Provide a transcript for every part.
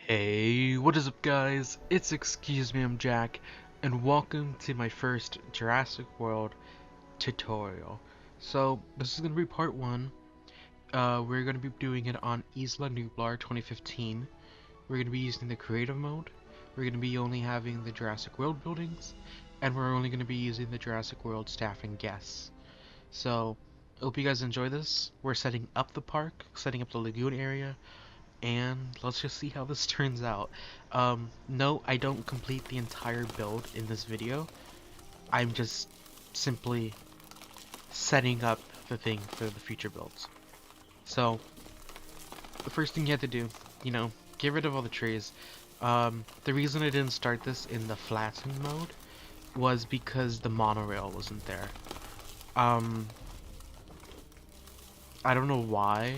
Hey, what is up guys? It's ExcuseMeImJack and welcome to my first Jurassic World tutorial. So, this is going to be part 1. We're going to be doing it on Isla Nublar 2015. We're going to be using the creative mode. We're going to be only having the Jurassic World buildings. And we're only going to be using the Jurassic World staff and guests. So, I hope you guys enjoy this. We're setting up the park, setting up the lagoon area, and let's just see how this turns out. No, I don't complete the entire build in this video. I'm just simply setting up the thing for the future builds. So, the first thing you have to do, get rid of all the trees. The reason I didn't start this in the flatten mode was because the monorail wasn't there. I don't know why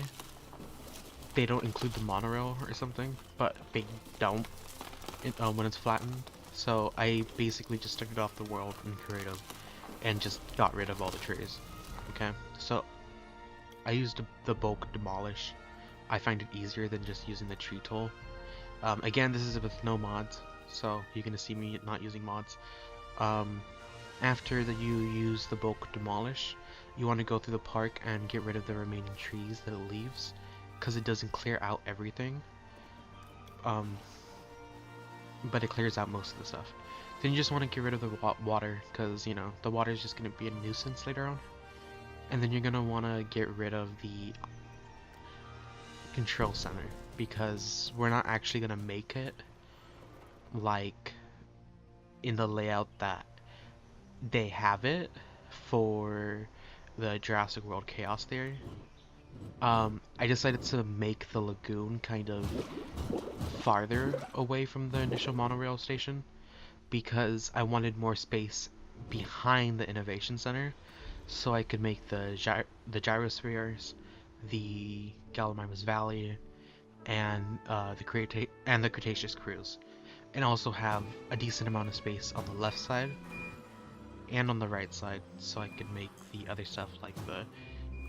they don't include the monorail or something, but they don't when it's flattened. So I basically just started off the world in creative and just got rid of all the trees. Okay, so I used the bulk demolish. I find it easier than just using the tree tool. Again, this is with no mods, so you're gonna see me not using mods. After that you use the bulk demolish, you want to go through the park and get rid of the remaining trees that it leaves, because it doesn't clear out everything, but it clears out most of the stuff. Then you just want to get rid of the water, because the water is just going to be a nuisance later on. And then you're going to want to get rid of the control center, because we're not actually going to make it like in the layout that they have it for the Jurassic World Chaos Theory. I decided to make the lagoon kind of farther away from the initial monorail station because I wanted more space behind the Innovation Center so I could make the gyrospheres, the Gallimimus Valley, and the Cretaceous Cruise, and also have a decent amount of space on the left side and on the right side so I could make the other stuff like the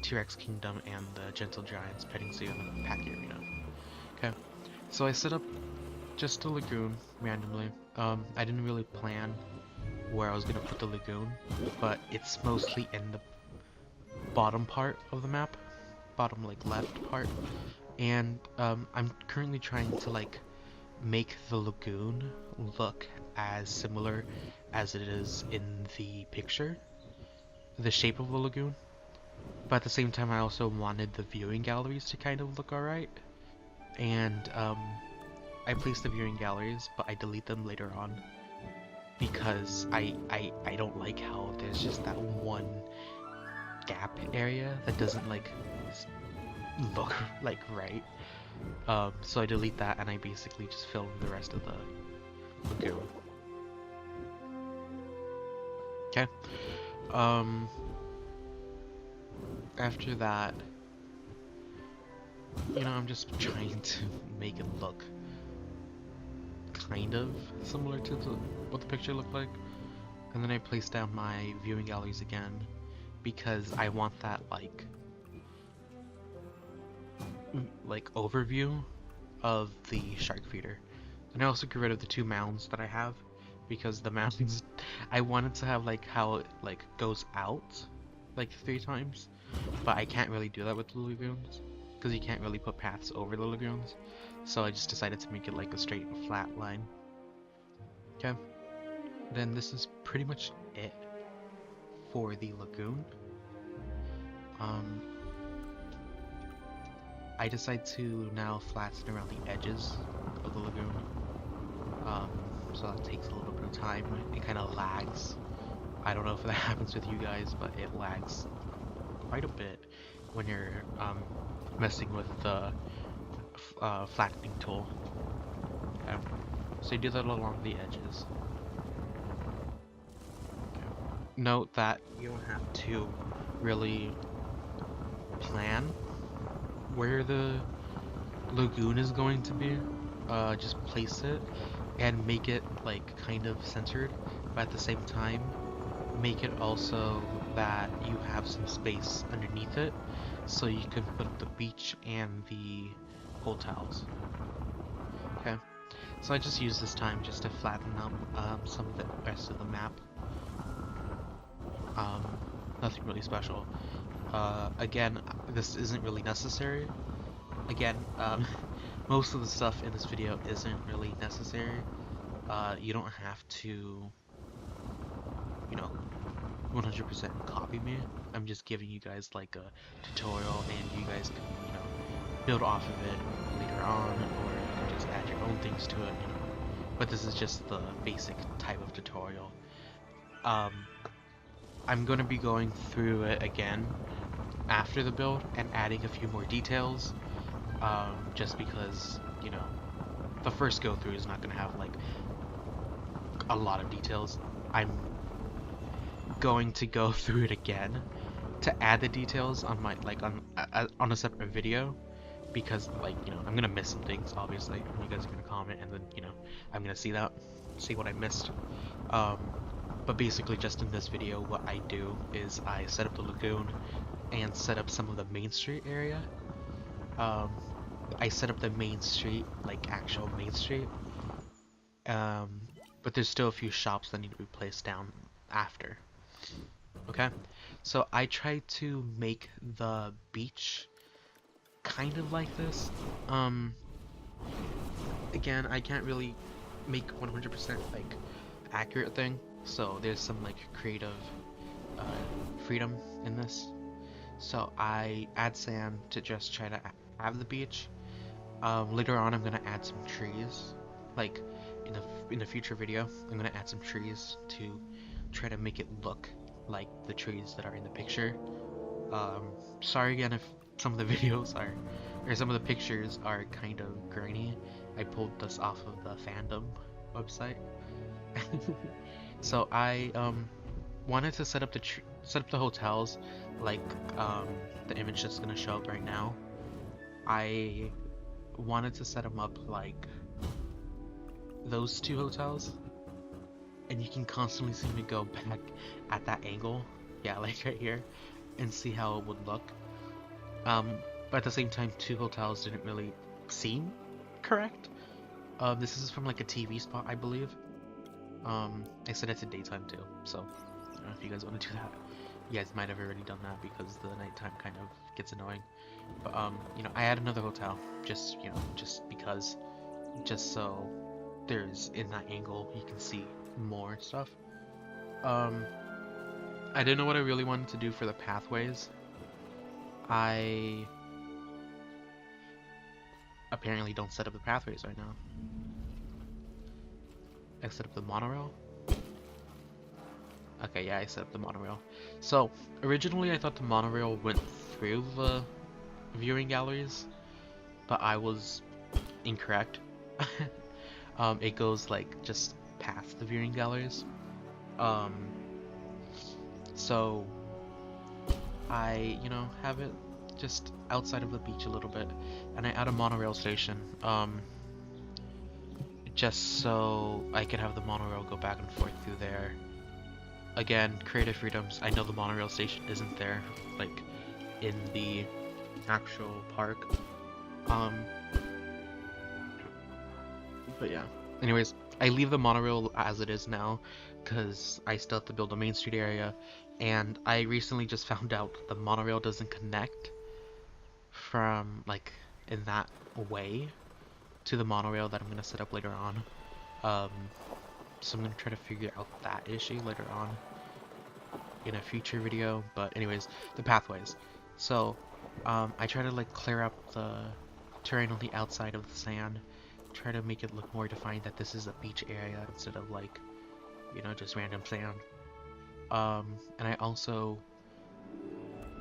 T-Rex Kingdom and the Gentle Giants Petting Zoo and the Pack Arena. Okay, so I set up just a lagoon randomly. I didn't really plan where I was gonna put the lagoon, but it's mostly in the bottom part of the map, bottom like left part, and I'm currently trying to make the lagoon look as similar as it is in the picture, the shape of the lagoon. But at the same time, I also wanted the viewing galleries to kind of look alright. And I placed the viewing galleries, but I delete them later on because I don't like how there's just that one gap area that doesn't look right. So I delete that and I basically just fill in the rest of the lagoon. Okay. After that, I'm just trying to make it look kind of similar to what the picture looked like. And then I place down my viewing galleries again because I want that overview of the shark feeder. And I also get rid of the 2 mounds that I have because the mounds I wanted to have how it goes out 3 times. But I can't really do that with the lagoons because you can't really put paths over the lagoons, so I just decided to make it a straight flat line. Okay, then this is pretty much it for the lagoon. I decide to now flatten around the edges of the lagoon, so that takes a little bit of time. It kind of lags. I don't know if that happens with you guys, but it lags quite a bit when you're messing with the flattening tool. Okay. So you do that along the edges. Okay. Note that you don't have to really plan where the lagoon is going to be. Just place it and make it kind of centered, but at the same time make it also that you have some space underneath it so you can put up the beach and the hotels. Okay, So I just used this time just to flatten out some of the rest of the map. Um, Nothing really special. Again, this isn't really necessary. Again, most of the stuff in this video isn't really necessary. You don't have to, you know, 100% copy me. I'm just giving you guys like a tutorial, and you guys can, you know, build off of it later on, or you can just add your own things to it, you know. But this is just the basic type of tutorial. I'm going to be going through it again after the build and adding a few more details, just because, you know, the first go through is not going to have like a lot of details. I'm going to go through it again to add the details on my on a separate video, because like, you know, I'm gonna miss some things obviously, and you guys are gonna comment, and then, you know, I'm gonna see what I missed. But basically, just in this video, what I do is I set up the lagoon and set up some of the main street area. I set up the main street, like actual main street, but there's still a few shops that need to be placed down after. Okay, so I try to make the beach kind of like this. Again, I can't really make 100% like accurate thing, so there's some like creative freedom in this. So I add sand to just try to have the beach. Later on, I'm gonna add some trees. Like in a future video, I'm gonna add some trees to try to make it look like the trees that are in the picture. Sorry again if some of the videos are, or some of the pictures are kind of grainy. I pulled this off of the fandom website. So I wanted to set up the hotels like the image that's gonna show up right now. I wanted to set them up like those two hotels, and you can constantly see me go back at that angle, yeah, like right here, and see how it would look. But at the same time, two hotels didn't really seem correct. This is from like a TV spot, I believe. I said it's a daytime too, so I don't know if you guys want to do that. You guys might have already done that because the nighttime kind of gets annoying. But you know, I add another hotel just, you know, just because, just so there's, in that angle, you can see more stuff. I didn't know what I really wanted to do for the pathways. I apparently don't set up the pathways right now. I set up the monorail. Okay, yeah, I set up the monorail. So, originally I thought the monorail went through the viewing galleries, but I was incorrect. It goes like just past the viewing galleries. So I, you know, have it just outside of the beach a little bit, and I add a monorail station, just so I could have the monorail go back and forth through there. Again, creative freedoms. I know the monorail station isn't there, like, in the actual park. But yeah. Anyways, I leave the monorail as it is now, because I still have to build a Main Street area, and I recently just found out the monorail doesn't connect from, like, in that way to the monorail that I'm going to set up later on. So I'm going to try to figure out that issue later on in a future video. But anyways, the pathways. So I try to like clear up the terrain on the outside of the sand, try to make it look more defined that this is a beach area instead of like, you know, just random sand. And I also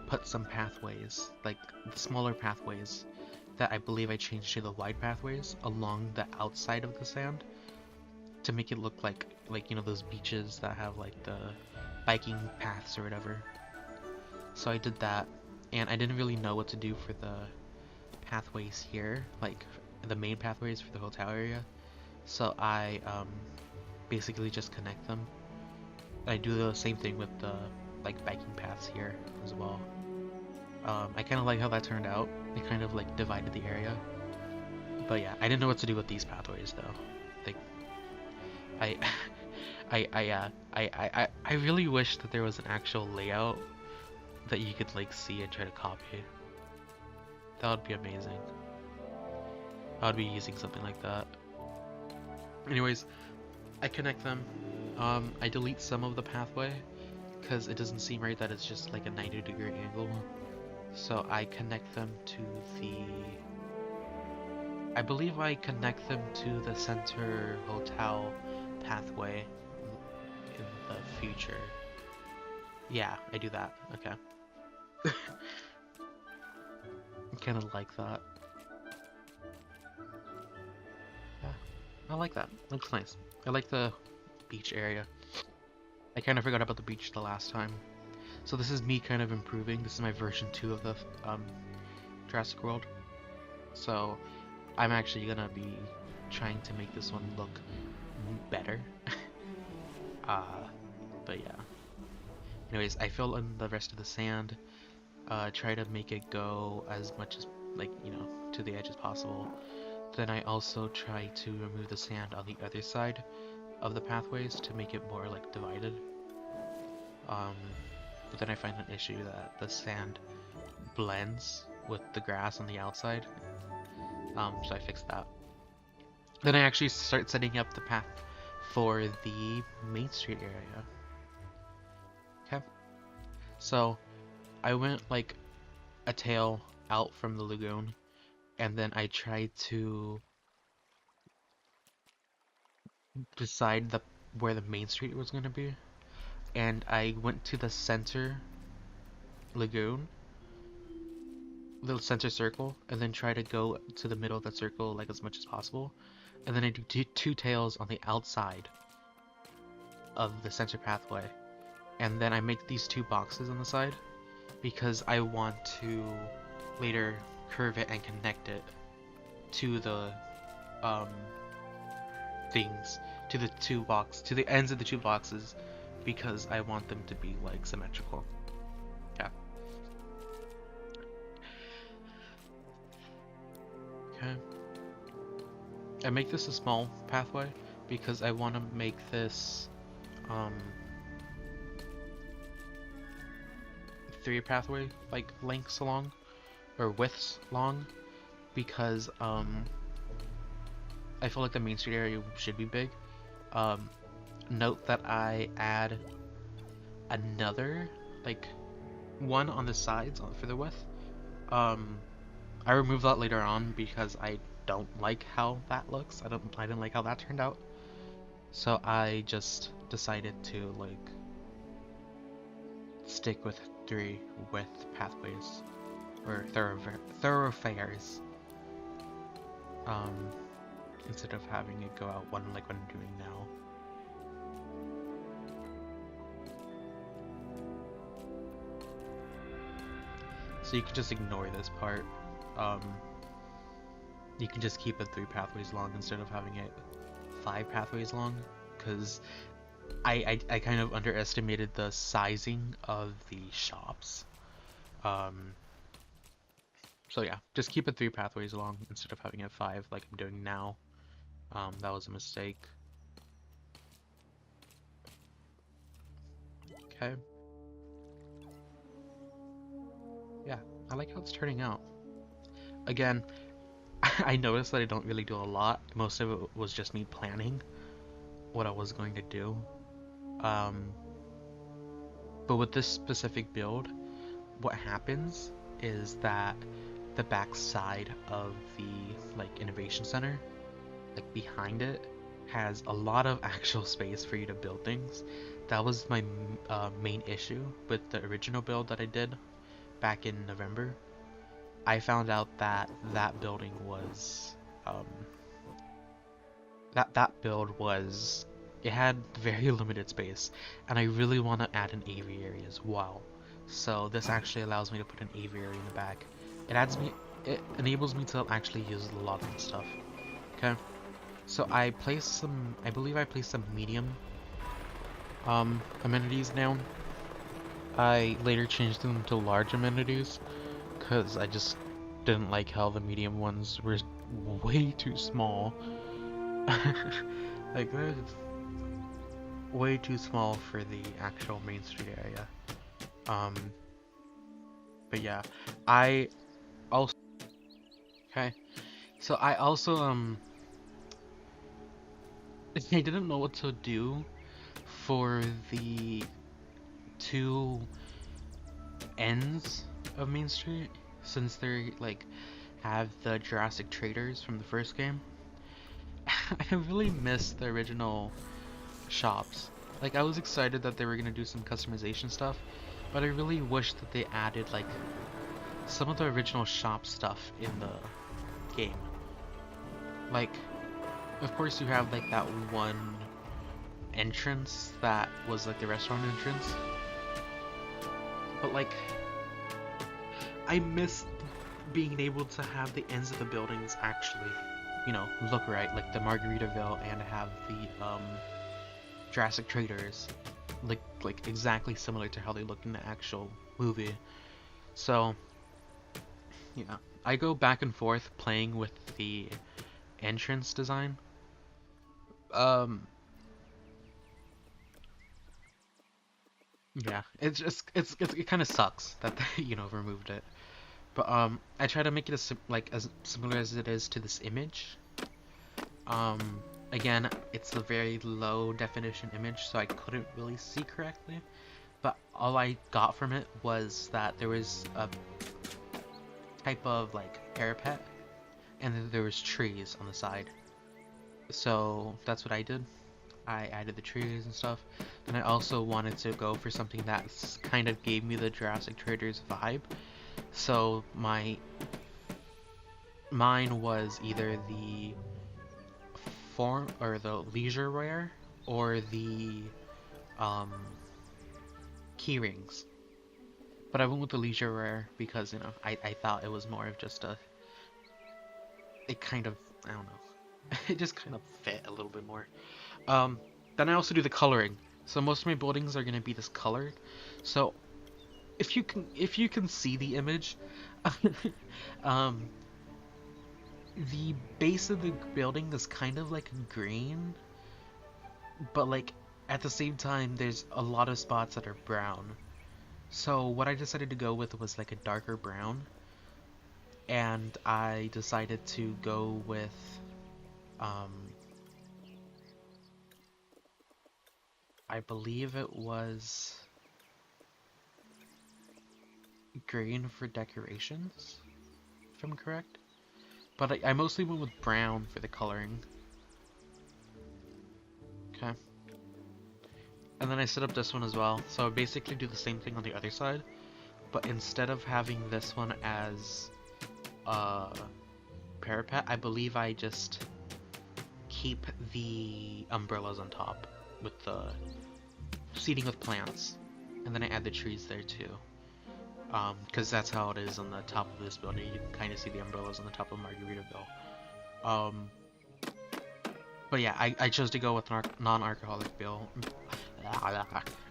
put some pathways, like the smaller pathways that I believe I changed to the wide pathways along the outside of the sand to make it look like you know, those beaches that have like the biking paths or whatever. So I did that, and I didn't really know what to do for the pathways here, like the main pathways for the hotel area. So I basically just connect them. I do the same thing with the like biking paths here as well. I kind of like how that turned out. It kind of like divided the area. But yeah, I didn't know what to do with these pathways though. Like, I, I really wish that there was an actual layout that you could like see and try to copy. That would be amazing. I would be using something like that. Anyways, I connect them. I delete some of the pathway because it doesn't seem right that it's just like a 90-degree angle. So I connect them to the... I believe I connect them to the center hotel pathway in the future. Yeah, I do that. Okay. I kind of like that. Yeah, I like that. Looks nice. I like the beach area. I kind of forgot about the beach the last time. So this is me kind of improving. This is my version 2 of the Jurassic World. So I'm actually gonna be trying to make this one look better. But yeah. Anyways, I fill in the rest of the sand. Try to make it go as much as, like, you know, to the edge as possible. Then I also try to remove the sand on the other side of the pathways to make it more like divided. But then I find an issue that the sand blends with the grass on the outside. So I fixed that. Then I actually start setting up the path for the Main Street area. Okay. So I went like a tail out from the lagoon, and then I tried to decide where the Main Street was going to be, and I went to the center lagoon, little center circle, and then try to go to the middle of that circle like as much as possible, and then I do two tails on the outside of the center pathway, and then I make these two boxes on the side because I want to later curve it and connect it to the things, to the ends of the two boxes, because I want them to be like symmetrical. Yeah. Okay. I make this a small pathway because I want to make this 3 pathway like lengths long, or widths long, because I feel like the Main Street area should be big. Note that I add another like one on the sides for the width. I remove that later on because I don't like how that looks. I didn't like how that turned out. So I just decided to like stick with 3 width pathways, or thoroughfares, instead of having it go out one like what I'm doing now. So you can just ignore this part. You can just keep it 3 pathways long instead of having it 5 pathways long, because I kind of underestimated the sizing of the shops. So yeah, just keep it 3 pathways long instead of having it 5 like I'm doing now. That was a mistake. Okay. Yeah, I like how it's turning out. Again, I noticed that I don't really do a lot. Most of it was just me planning what I was going to do. But with this specific build, what happens is that the back side of the like innovation center, like behind it, has a lot of actual space for you to build things. That was my main issue with the original build that I did back in November. I found out that that building was it had very limited space, and I really want to add an aviary as well. So this actually allows me to put an aviary in the back. It enables me to actually use a lot of the stuff. Okay, so I believe I placed some medium amenities down. I later changed them to large amenities because I just didn't like how the medium ones were way too small. Like that is way too small for the actual Main Street area. Um, but yeah, I also okay. So I also I didn't know what to do for the two ends of Main Street since they're like have the Jurassic traders from the first game. I really miss the original shops. Like I was excited that they were gonna do some customization stuff, but I really wish that they added like some of the original shop stuff in the game. Like, of course you have like that one entrance that was like the restaurant entrance, but like I missed being able to have the ends of the buildings actually, you know, look right, like the Margaritaville, and have the Jurassic traders like exactly similar to how they look in the actual movie. So yeah, I go back and forth playing with the entrance design. Um, yeah, it's just it kind of sucks that they, you know, removed it. But I try to make it as similar as it is to this image. Um, Again, it's a very low definition image, so I couldn't really see correctly. But all I got from it was that there was a type of like parapet, and then there was trees on the side. So that's what I did. I added the trees and stuff. Then I also wanted to go for something that kind of gave me the Jurassic Traders vibe. So mine was either the form or the leisure wear or the key rings. But I went with the leisure wear because, you know, I thought it was more of just it kind of, I don't know, it just kind of fit a little bit more. Then I also do the coloring. So most of my buildings are gonna be this colored. So if you can see the image, the base of the building is kind of like green, but like at the same time there's a lot of spots that are brown. So what I decided to go with was like a darker brown, and I decided to go with I believe it was green for decorations, if I'm correct. But I mostly went with brown for the coloring. Okay. And then I set up this one as well. So I basically do the same thing on the other side, but instead of having this one as a parapet, I believe I just keep the umbrellas on top with the seating with plants, and then I add the trees there too. Because that's how it is on the top of this building. You can kind of see the umbrellas on the top of Margaritaville. But yeah, I chose to go with non-alcoholic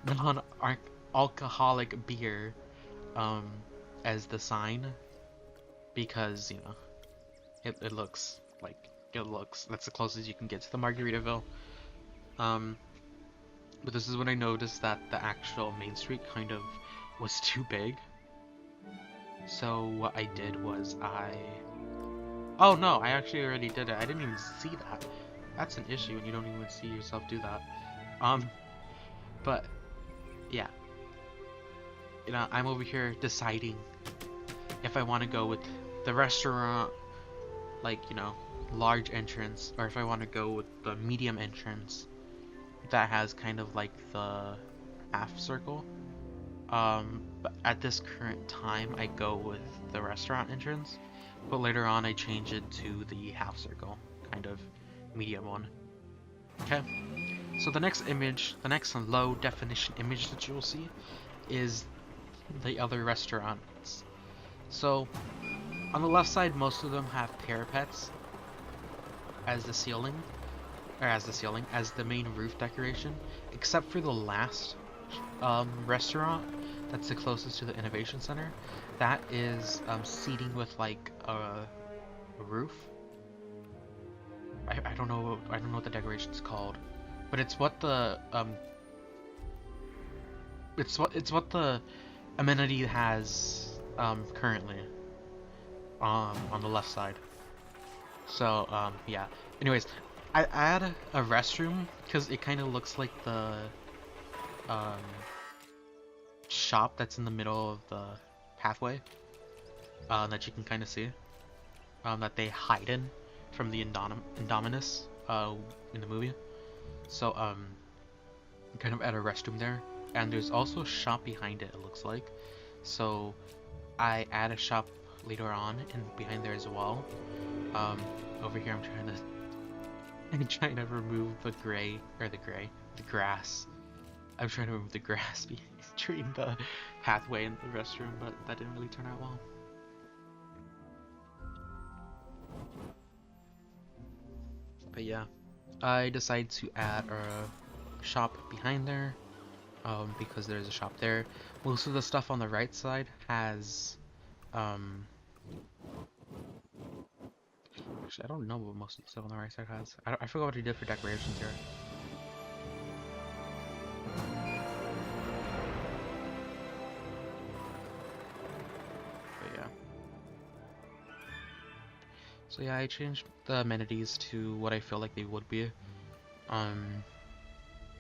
non-alcoholic beer, as the sign, because, you know, it looks like, that's the closest you can get to the Margaritaville. But this is when I noticed that the actual Main Street kind of was too big. So what I did was oh no, I actually already did it. I didn't even see that. That's an issue when you don't even see yourself do that. But yeah, you know, I'm over here deciding if I want to go with the restaurant, like, you know, large entrance, or if I want to go with the medium entrance that has kind of like the half circle. But at this current time, I go with the restaurant entrance, but later on I change it to the half circle, kind of medium one. Okay, so the next image, the next low definition image that you'll see is the other restaurants. So on the left side, most of them have parapets as the ceiling, as the main roof decoration, except for the last restaurant that's the closest to the innovation center. That is seating with like a roof. I don't know what the decoration's called, but it's what the it's what the amenity has currently on the left side. So yeah. Anyways, I add a restroom because it kind of looks like the um shop that's in the middle of the pathway that you can kind of see that they hide in from the Indominus in the movie. So kind of add a restroom there, and there's also a shop behind it. It looks like, so I add a shop later on and behind there as well. Over here I'm trying to remove the grass. I'm trying to remove the grass between the pathway and the restroom, but that didn't really turn out well. But yeah, I decided to add a shop behind there, because there's a shop there. Most of the stuff on the right side has, actually, I don't know what most of the stuff on the right side has. I forgot what he did for decorations here. But yeah. So yeah, I changed the amenities to what I feel like they would be.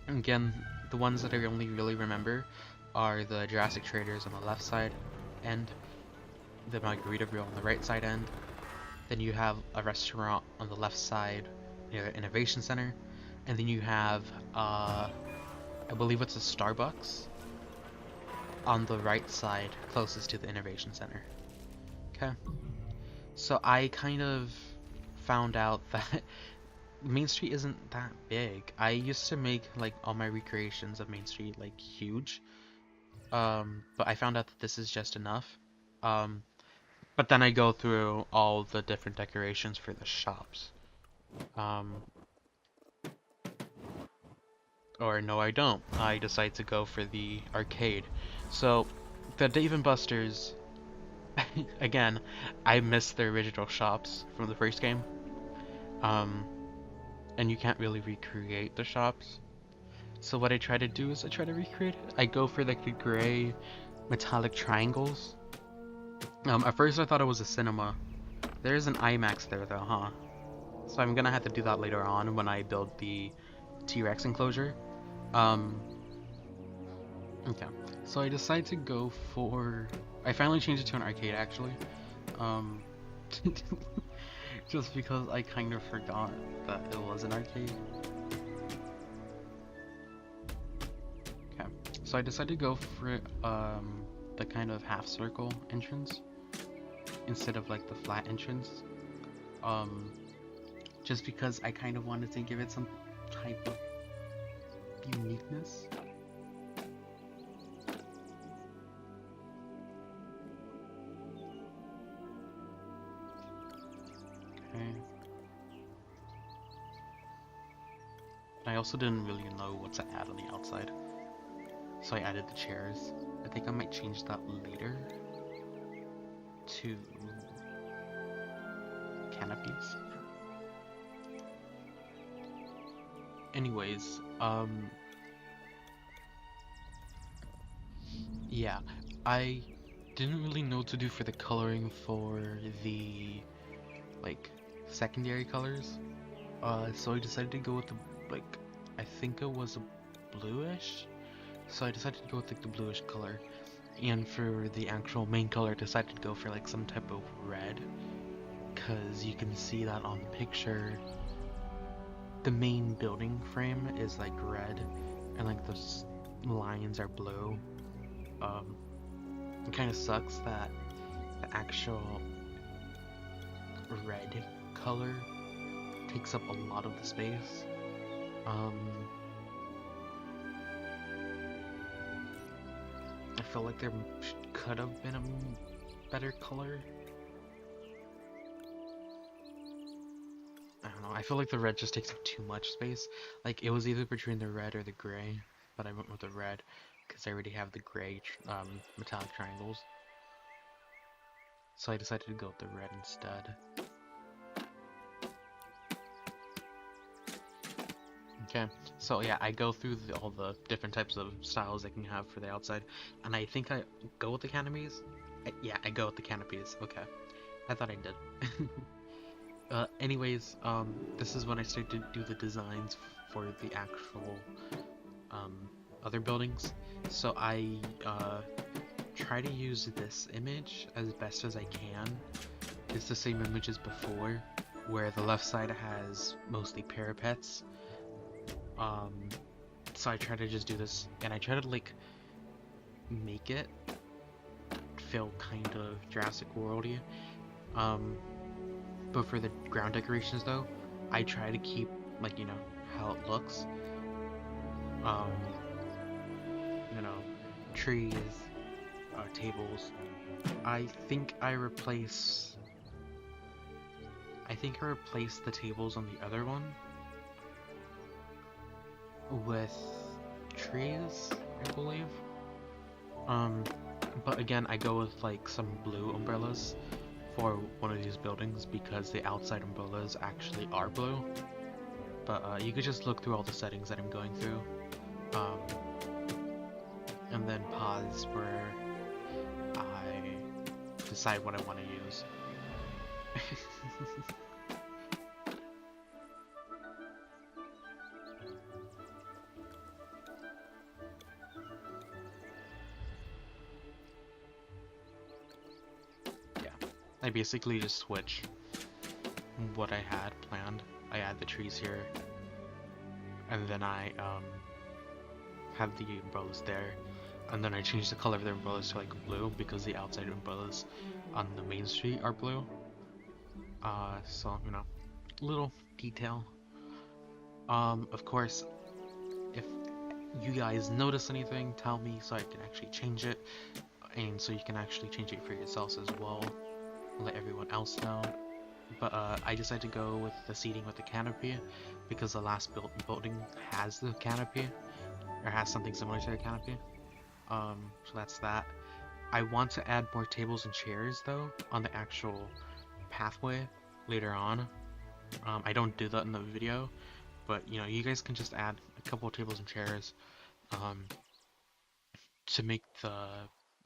Again, the ones that I only really remember are the Jurassic traders on the left side end, the Margaritaville on the right side end. Then you have a restaurant on the left side near the Innovation Center, and then you have I believe it's a Starbucks on the right side closest to the Innovation Center. Okay, so I kind of found out that Main Street isn't that big. I used to make like all my recreations of Main Street like huge, but I found out that this is just enough. But then I go through all the different decorations for the shops. Or no, I don't. I decide to go for the arcade. So the Dave & Buster's, again, I missed the original shops from the first game. And you can't really recreate the shops. So what I try to do is I try to recreate it. I go for like the gray metallic triangles. At first I thought it was a cinema. There's an IMAX there though, huh? So I'm gonna have to do that later on when I build the T-Rex enclosure. Okay. So I decided to go for... I finally changed it to an arcade actually. Just because I kind of forgot that it was an arcade. Okay, so I decided to go for the kind of half circle entrance instead of like the flat entrance. Just because I kind of wanted to give it some type of uniqueness. I also didn't really know what to add on the outside, so I added the chairs. I think I might change that later to canopies. Anyways, yeah, I didn't really know what to do for the coloring for the like secondary colors, so I decided to go with the like, I think it was a bluish, so I decided to go with like the bluish color. And for the actual main color, I decided to go for like some type of red, because you can see that on the picture. The main building frame is like red, and like the lines are blue. It kind of sucks that the actual red color takes up a lot of the space. I feel like there could have been a better color. I don't know, I feel like the red just takes up too much space. Like, it was either between the red or the gray, but I went with the red because I already have the gray metallic triangles. So I decided to go with the red instead. Okay, so yeah, I go through all the different types of styles they can have for the outside, and I think I go with the canopies. Yeah, I go with the canopies. Okay, I thought I did. Anyways, this is when I start to do the designs for the actual other buildings. So I try to use this image as best as I can. It's the same image as before, where the left side has mostly parapets. So I try to just do this, and I try to like make it feel kind of Jurassic World-y. But for the ground decorations though, I try to keep like, you know, how it looks. You know, trees, tables. I think I replace the tables on the other one with trees, I believe. But again, I go with like some blue umbrellas for one of these buildings because the outside umbrellas actually are blue. But you could just look through all the settings that I'm going through, and then pause where I decide what I want to use. I basically just switch what I had planned. I add the trees here, and then I have the umbrellas there, and then I change the color of the umbrellas to like blue because the outside umbrellas on the main street are blue. So you know, little detail. Of course, if you guys notice anything, tell me so I can actually change it, and so you can actually change it for yourselves as well. Let everyone else know. But I decided to go with the seating with the canopy because the last building has the canopy, or has something similar to the canopy. So that's that. I want to add more tables and chairs though on the actual pathway later on. I don't do that in the video, but you know, you guys can just add a couple of tables and chairs to make the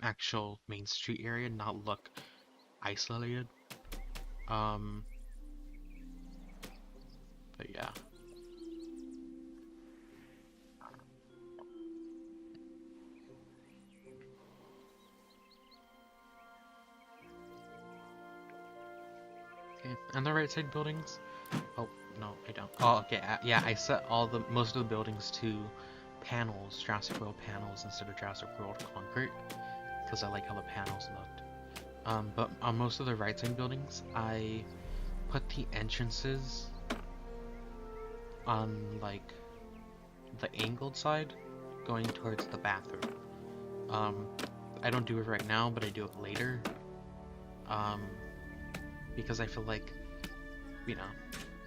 actual main street area not look isolated. But yeah. Okay, and the right side buildings. Oh no, I don't. Oh, okay. Yeah, I set most of the buildings to panels, Jurassic World panels instead of Jurassic World concrete, because I like how the panels looked. But on most of the right side buildings, I put the entrances on like the angled side going towards the bathroom. I don't do it right now, but I do it later. Because I feel like, you know,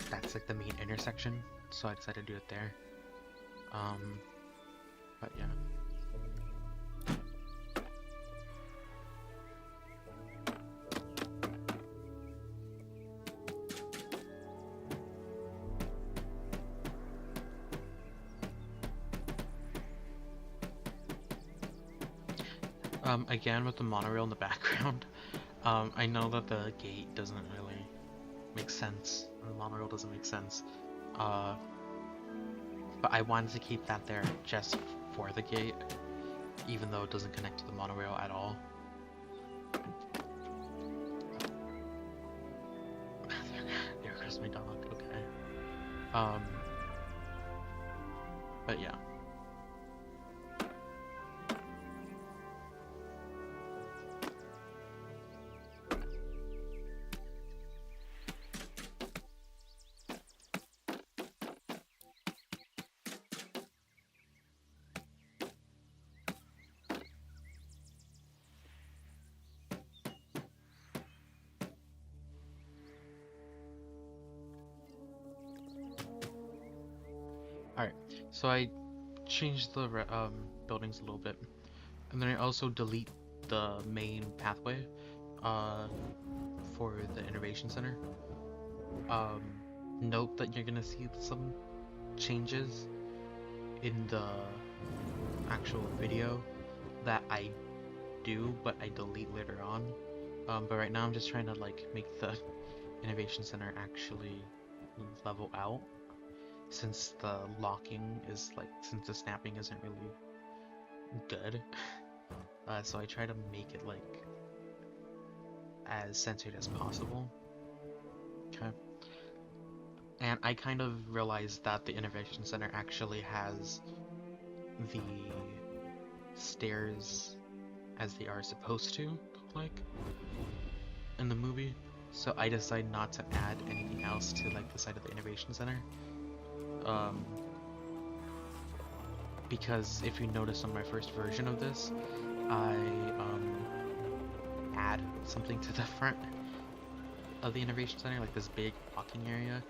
that's like the main intersection, so I decided to do it there. But yeah. Again with the monorail in the background, I know that the gate doesn't really make sense, the monorail doesn't make sense, but I wanted to keep that there just for the gate, even though it doesn't connect to the monorail at all. There goes my dog, okay. But yeah. Alright, so I changed the buildings a little bit, and then I also delete the main pathway for the Innovation Center. Note that you're gonna see some changes in the actual video that I do, but I delete later on. But right now I'm just trying to like make the Innovation Center actually level out, since the locking is like, since the snapping isn't really good. So I try to make it like as centered as possible. Okay. And I kind of realized that the Innovation Center actually has the stairs as they are supposed to, like, in the movie. So I decided not to add anything else to like the side of the Innovation Center. Because if you notice on my first version of this, I add something to the front of the Innovation Center, like this big walking area,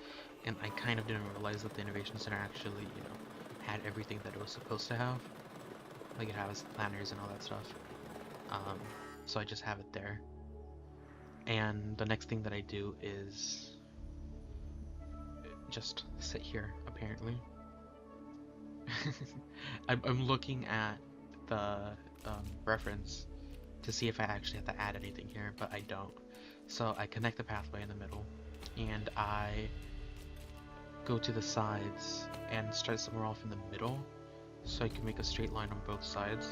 and I kind of didn't realize that the Innovation Center actually, you know, had everything that it was supposed to have. Like it has planners and all that stuff. So I just have it there. And the next thing that I do is just sit here, apparently. I'm looking at the reference to see if I actually have to add anything here, but I don't. So I connect the pathway in the middle, and I go to the sides and start somewhere off in the middle, so I can make a straight line on both sides,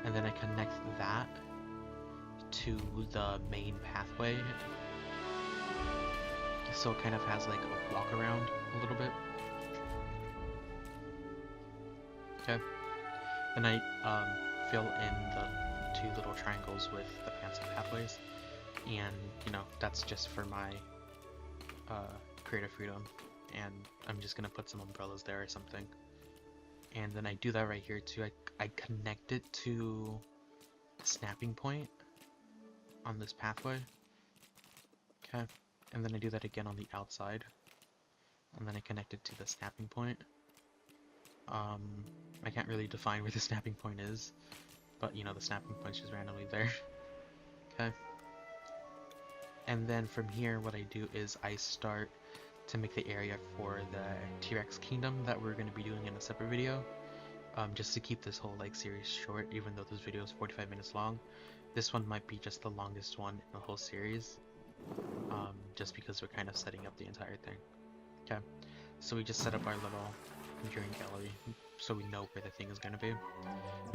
and then I connect that to the main pathway, so it kind of has like a walk around a little bit. Okay. Then I fill in the 2 little triangles with the fancy pathways, and you know, that's just for my creative freedom, and I'm just gonna put some umbrellas there or something. And then I do that right here too. I connect it to the snapping point on this pathway. Okay. And then I do that again on the outside, and then I connect it to the snapping point. I can't really define where the snapping point is, but you know, the snapping point's just randomly there. Okay. And then from here, what I do is I start to make the area for the T-Rex Kingdom that we're going to be doing in a separate video. Just to keep this whole like series short, even though this video is 45 minutes long. This one might be just the longest one in the whole series, just because we're kind of setting up the entire thing. Okay, so we just set up our little viewing gallery so we know where the thing is going to be.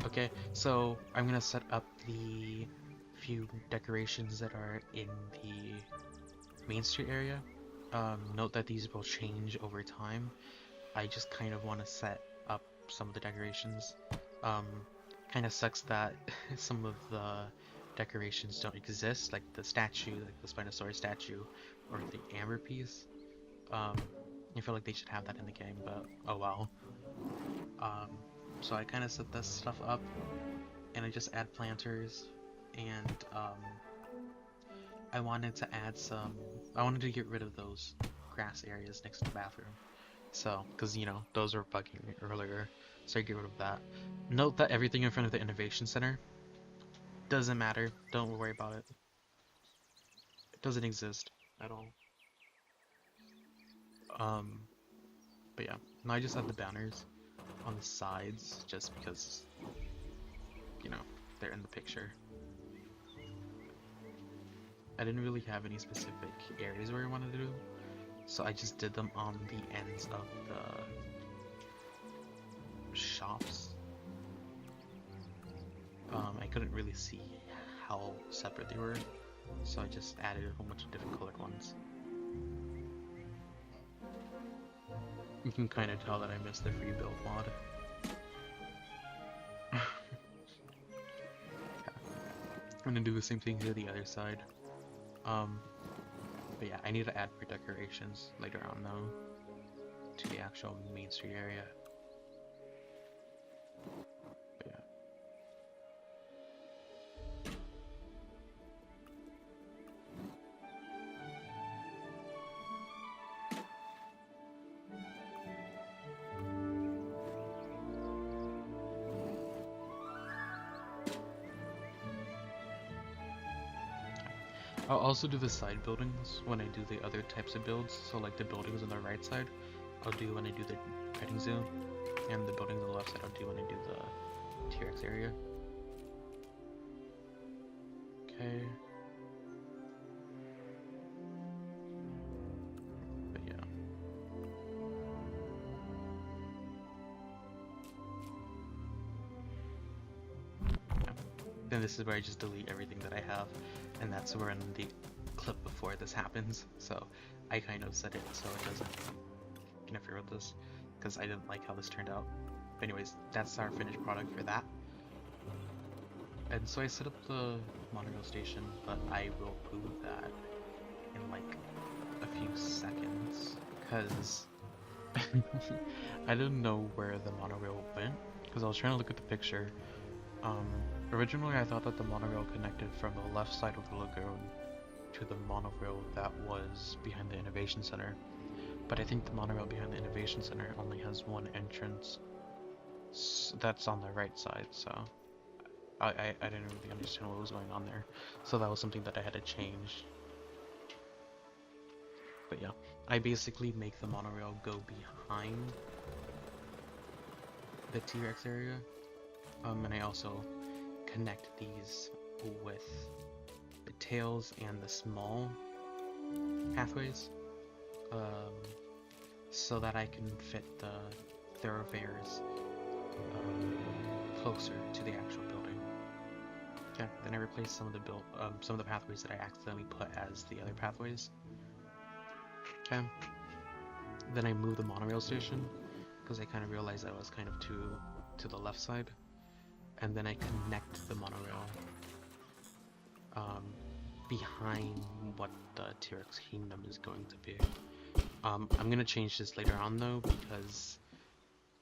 Okay, so I'm going to set up the few decorations that are in the Main Street area. Note that these will change over time. I just kind of want to set up some of the decorations. Kind of sucks that some of the decorations don't exist, like the statue, like the Spinosaurus statue, or the amber piece. I feel like they should have that in the game, but oh well. So I kind of set this stuff up, and I just add planters, and I wanted to add some, I wanted to get rid of those grass areas next to the bathroom. So, because you know, those were bugging me earlier, so I get rid of that. Note that everything in front of the Innovation Center doesn't matter, don't worry about it. It doesn't exist at all. But yeah, now I just have the banners on the sides just because, you know, they're in the picture. I didn't really have any specific areas where I wanted to do, so I just did them on the ends of the shops. I couldn't really see how separate they were, so I just added a whole bunch of different colored ones. You can kind of tell that I missed the free build mod. Yeah. I'm gonna do the same thing to the other side. But yeah, I need to add more decorations later on though, to the actual Main Street area. But yeah. I'll also do the side buildings when I do the other types of builds, so like the buildings on the right side, I'll do when I do the petting zoo, and the building on the left side I'll do when I do the T-Rex area. Okay. But yeah. Then this is where I just delete everything that I have, and that's where in the clip before this happens. So I kind of set it so it doesn't interfere with this, because I didn't like how this turned out. But anyways, that's our finished product for that. And so I set up the monorail station, but I will prove that in like a few seconds, because I didn't know where the monorail went, because I was trying to look at the picture. Originally I thought that the monorail connected from the left side of the lagoon to the monorail that was behind the Innovation Center, but I think the monorail behind the Innovation Center only has one entrance that's on the right side, so I didn't really understand what was going on there, so that was something that I had to change. But yeah, I basically make the monorail go behind the T-Rex area, and I also connect these with the tails and the small pathways, so that I can fit the thoroughfares closer to the actual building. Okay, then I replace some of the pathways that I accidentally put as the other pathways. Okay, then I move the monorail station because I kind of realized I was kind of too to the left side, and then I connect the monorail behind what the T-Rex Kingdom is going to be. I'm gonna change this later on though, because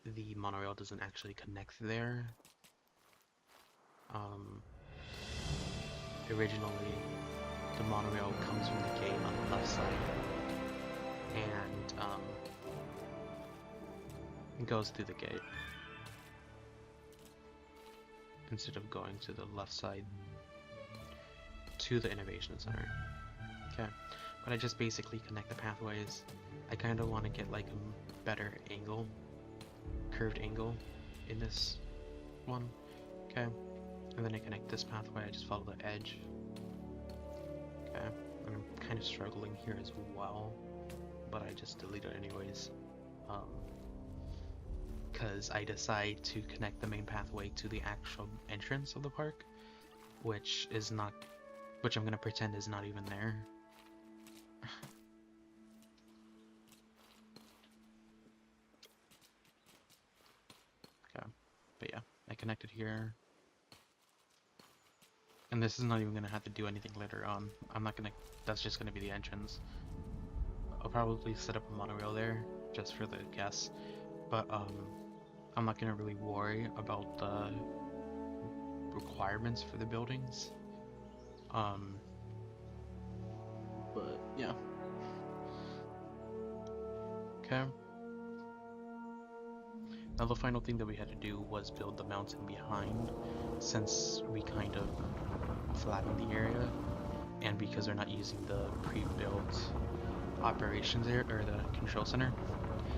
the monorail doesn't actually connect there. Originally, the monorail comes from the gate on the left side, and it goes through the gate instead of going to the left side to the Innovation Center. Okay, but I just basically connect the pathways. I kind of want to get like a better angle, curved angle in this one. Okay, and then I connect this pathway. I just follow the edge. Okay, and I'm kind of struggling here as well, but I just delete it anyways, because I decide to connect the main pathway to the actual entrance of the park, which I'm gonna pretend is not even there. Okay, but yeah, I connected here. And this is not even gonna have to do anything later on. That's just gonna be the entrance. I'll probably set up a monorail there, just for the guests. But, I'm not gonna really worry about the requirements for the buildings. But yeah. Okay. Now the final thing that we had to do was build the mountain behind, since we kind of flattened the area, and because we're not using the pre-built operations area, or the control center.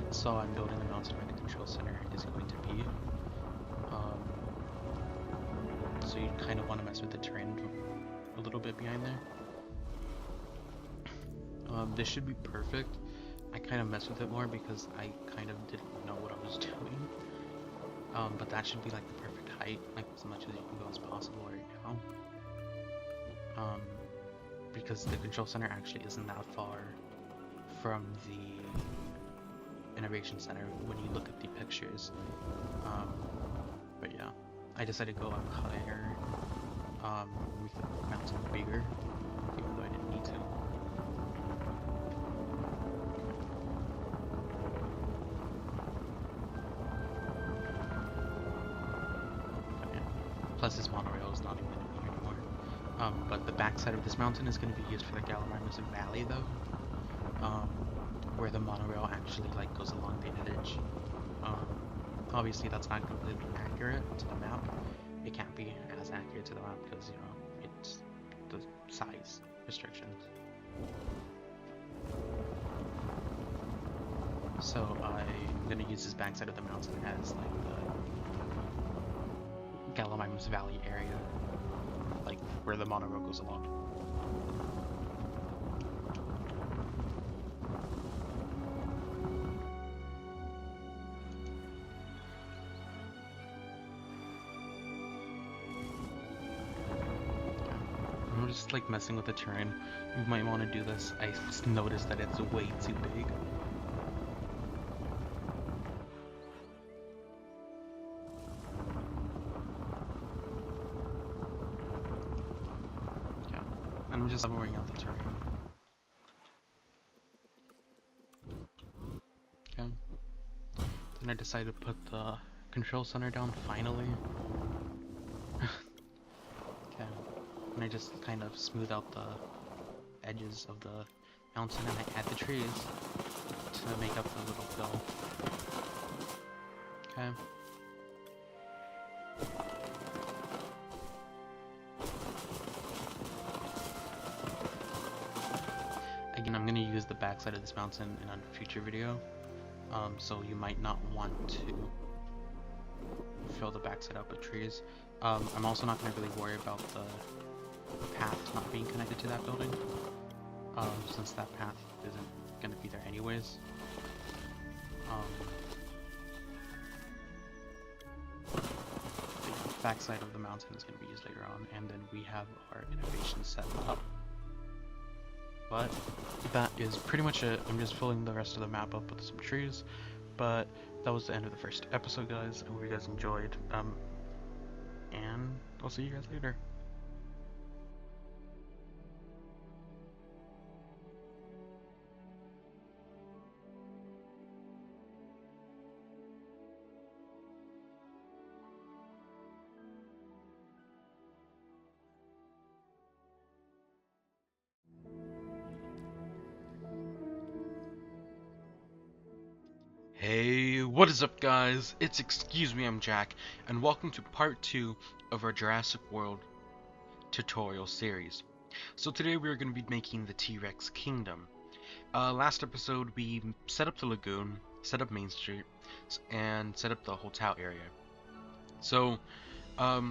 So I'm building the mountain where the control center is going to be. So you kind of want to mess with the terrain a little bit behind there. This should be perfect. I kind of messed with it more because I kind of didn't know what I was doing. But that should be like the perfect height, like as much as you can go as possible right now. Because the control center actually isn't that far from the Innovation Center when you look at the pictures. But yeah, I decided to go up higher, make the mountain bigger, even though I didn't need to. Plus this monorail is not even going to be here anymore. But the backside of this mountain is going to be used for the Gallimimus Valley though, where the monorail actually like goes along the edge. Obviously that's not completely accurate to the map. It can't be as accurate to the map because, you know, it's the size restrictions. So I'm gonna use this backside of the mountain as like the Gallimimus Valley area, like where the monorail goes along. I'm just like messing with the terrain. You might want to do this. I just noticed that it's way too big. Yeah, I'm just leveling out the terrain. Okay. Then I decided to put the control center down finally. Okay. And I just kind of smooth out the edges of the mountain and I add the trees to make up the little fill. Okay. Again, I'm going to use the backside of this mountain in a future video, so you might not want to fill the backside up with trees. I'm also not going to really worry about the path not being connected to that building, since that path isn't going to be there anyways. The backside of the mountain is going to be used later on, and then we have our innovation set up. But that is pretty much it. I'm just filling the rest of the map up with some trees, but that was the end of the first episode, guys. I hope you guys enjoyed, and I'll see you guys later. Hey, what is up, guys? It's ExcuseMeImJack, and welcome to part 2 of our Jurassic World tutorial series. So today we are going to be making the T-Rex Kingdom. Last episode we set up the lagoon, set up Main Street, and set up the hotel area. So, that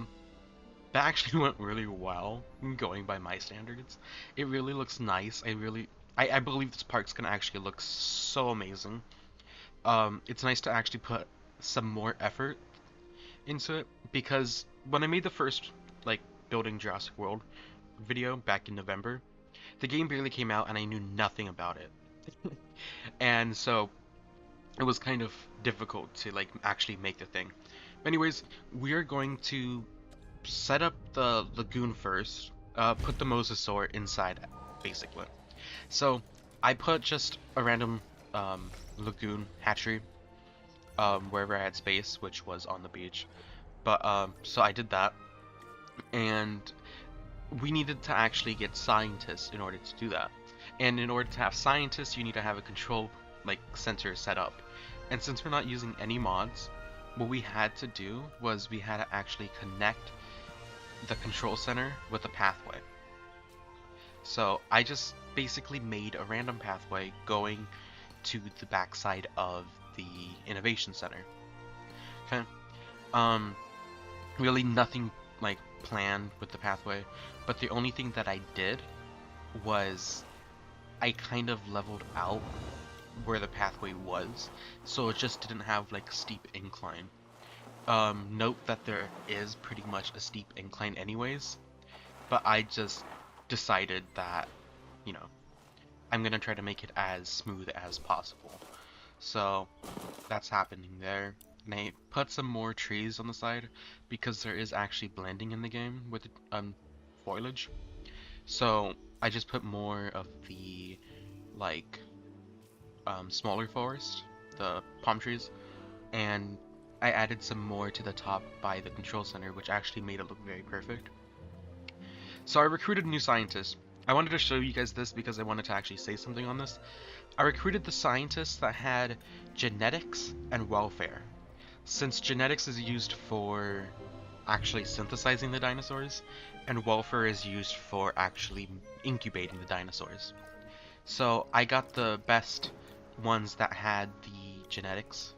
actually went really well, going by my standards. It really looks nice. I believe this park's going to actually look so amazing. It's nice to actually put some more effort into it, because when I made the first, like, building Jurassic World video back in November, the game barely came out and I knew nothing about it. And so it was kind of difficult to, like, actually make the thing. But anyways, we are going to set up the lagoon first, put the mosasaur inside, basically. So I put just a random lagoon hatchery wherever I had space, which was on the beach. But so I did that, and we needed to actually get scientists in order to do that. And in order to have scientists, you need to have a control center set up. And since we're not using any mods, what we had to do was we had to actually connect the control center with a pathway. So I just basically made a random pathway going to the backside of the innovation center. Okay. Really nothing like planned with the pathway, but the only thing that I did was I kind of leveled out where the pathway was, so it just didn't have like a steep incline. Note that there is pretty much a steep incline anyways, but I just decided that, you know, I'm gonna try to make it as smooth as possible. So that's happening there. And I put some more trees on the side because there is actually blending in the game with foliage. So I just put more of the smaller forest, the palm trees, and I added some more to the top by the control center, which actually made it look very perfect. So I recruited a new scientist. I wanted to show you guys this because I wanted to actually say something on this. I recruited the scientists that had genetics and welfare. Since genetics is used for actually synthesizing the dinosaurs, and welfare is used for actually incubating the dinosaurs. So I got the best ones that had the genetics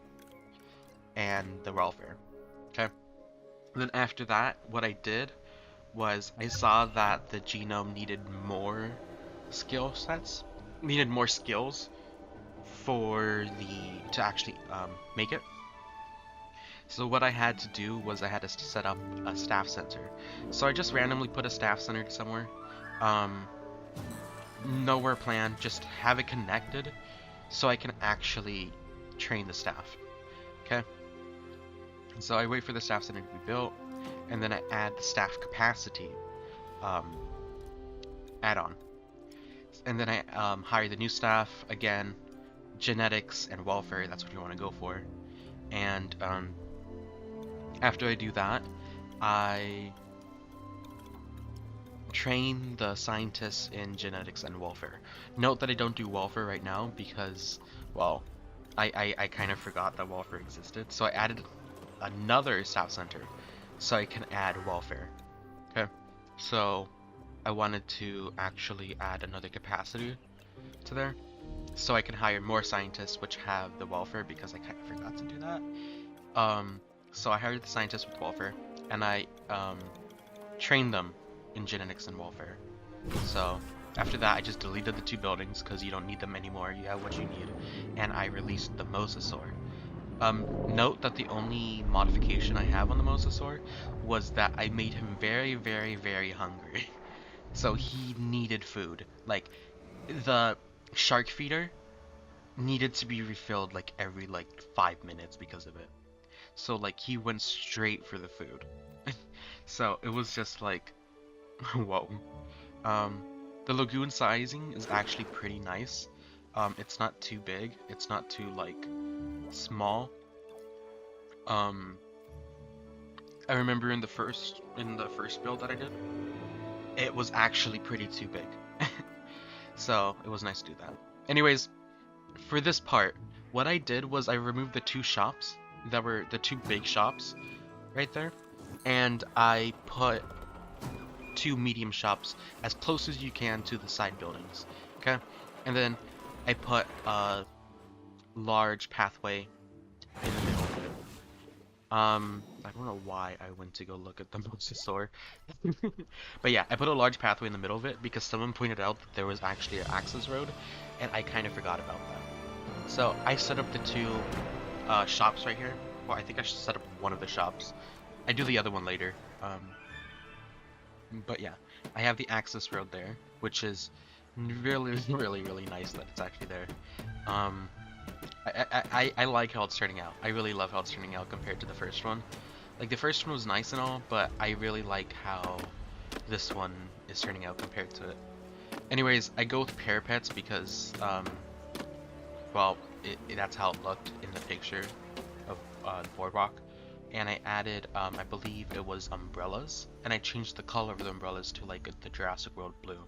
and the welfare. Okay. And then after that, what I did was I saw that the genome needed more skill sets, needed more skills for the to actually make it. So what I had to do was I had to set up a staff center. So I just randomly put a staff center somewhere. Nowhere planned, just have it connected so I can actually train the staff. Okay? So I wait for the staff center to be built, and then I add the staff capacity add-on. And then I hire the new staff, again, genetics and welfare, that's what you want to go for. And after I do that, I train the scientists in genetics and welfare. Note that I don't do welfare right now because, well, I kind of forgot that welfare existed. So I added another staff center so I can add welfare. Okay, so I wanted to actually add another capacity to there so I can hire more scientists which have the welfare because I kind of forgot to do that. So I hired the scientists with welfare and I trained them in genetics and welfare. So after that I just deleted the 2 buildings because you don't need them anymore, you have what you need, and I released the mosasaur. Note that the only modification I have on the mosasaur was that I made him very, very, very hungry. So he needed food. Like, the shark feeder needed to be refilled like every 5 minutes because of it. So like he went straight for the food. So it was just like, whoa. The lagoon sizing is actually pretty nice. It's not too big. It's not too small. I remember in the first build that I did, it was actually pretty too big. So it was nice to do that. Anyways, for this part, what I did was I removed the 2 shops that were the 2 big shops right there, and I put 2 medium shops as close as you can to the side buildings. Okay, and then I put a large pathway in the middle of it. I don't know why I went to go look at the mosasaur. But yeah, I put a large pathway in the middle of it because someone pointed out that there was actually an access road, and I kind of forgot about that. So I set up the 2 shops right here. Well, I think I should set up one of the shops. I do the other one later. But yeah, I have the access road there, which is really, really, really nice that it's actually there. I like how it's turning out. I really love how it's turning out compared to the first one. Like, the first one was nice and all, but I really like how this one is turning out compared to it. Anyways, I go with parapets because, well, that's how it looked in the picture of the boardwalk. And I added, I believe it was umbrellas, and I changed the color of the umbrellas to the Jurassic World blue.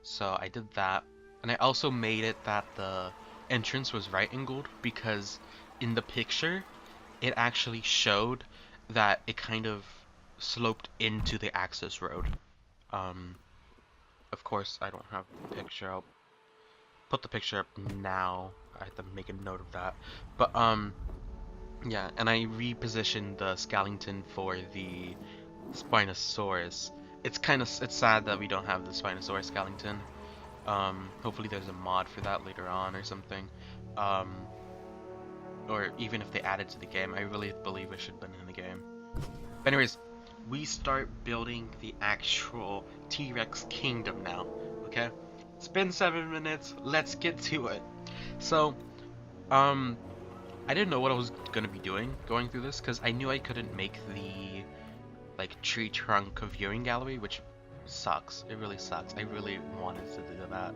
So I did that, and I also made it that the entrance was right angled because in the picture it actually showed that it kind of sloped into the access road. Of course I don't have the picture. I'll put the picture up now. I have to make a note of that. But yeah, and I repositioned the skeleton for the Spinosaurus. It's sad that we don't have the Spinosaurus skeleton. Hopefully there's a mod for that later on or something. Or even if they add it to the game, I really believe it should have been in the game. But anyways, we start building the actual T-Rex kingdom now, okay? It's been 7 minutes, let's get to it. So, I didn't know what I was gonna be doing going through this, because I knew I couldn't make the, tree trunk viewing gallery, which sucks. It really sucks. I really wanted to do that.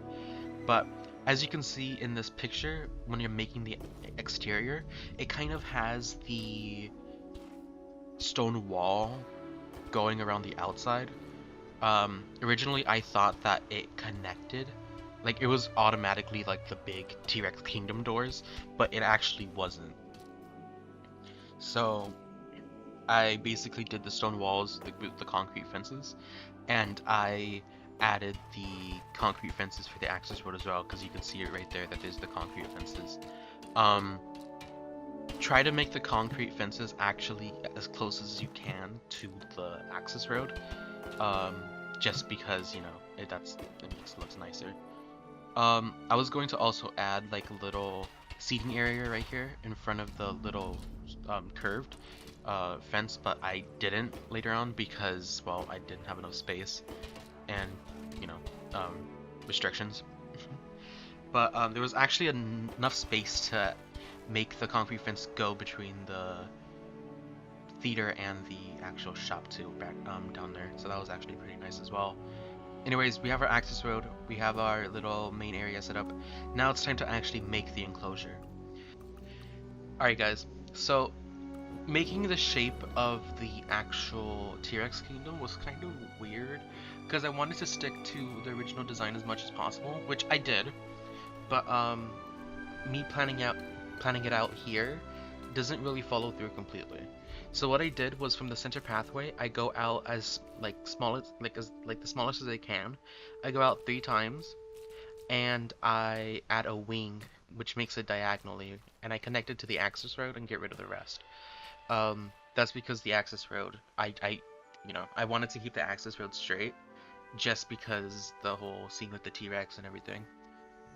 But as you can see in this picture, when you're making the exterior, it kind of has the stone wall going around the outside. Originally I thought that it connected, it was automatically the big T-Rex kingdom doors, but it actually wasn't. So I basically did the stone walls, the concrete fences, and I added the concrete fences for the access road as well, because you can see it right there that there's the concrete fences. try to make the concrete fences actually as close as you can to the access road, um, just because, you know, it makes it look nicer. I was going to also add like a little seating area right here in front of the little curved fence, but I didn't later on because, well, I didn't have enough space and, you know, um, restrictions. But there was actually enough space to make the concrete fence go between the theater and the actual shop too, back down there. So that was actually pretty nice as well. Anyways, we have our access road, we have our little main area set up. Now it's time to actually make the enclosure. Alright guys, so making the shape of the actual T-Rex kingdom was kind of weird because I wanted to stick to the original design as much as possible, which I did, but me planning it out here doesn't really follow through completely. So what I did was from the center pathway, I go out as the smallest as I can. I go out 3 times, and I add a wing, which makes it diagonally, and I connect it to the access road and get rid of the rest. That's because the access road, I wanted to keep the access road straight, just because the whole scene with the T-Rex and everything.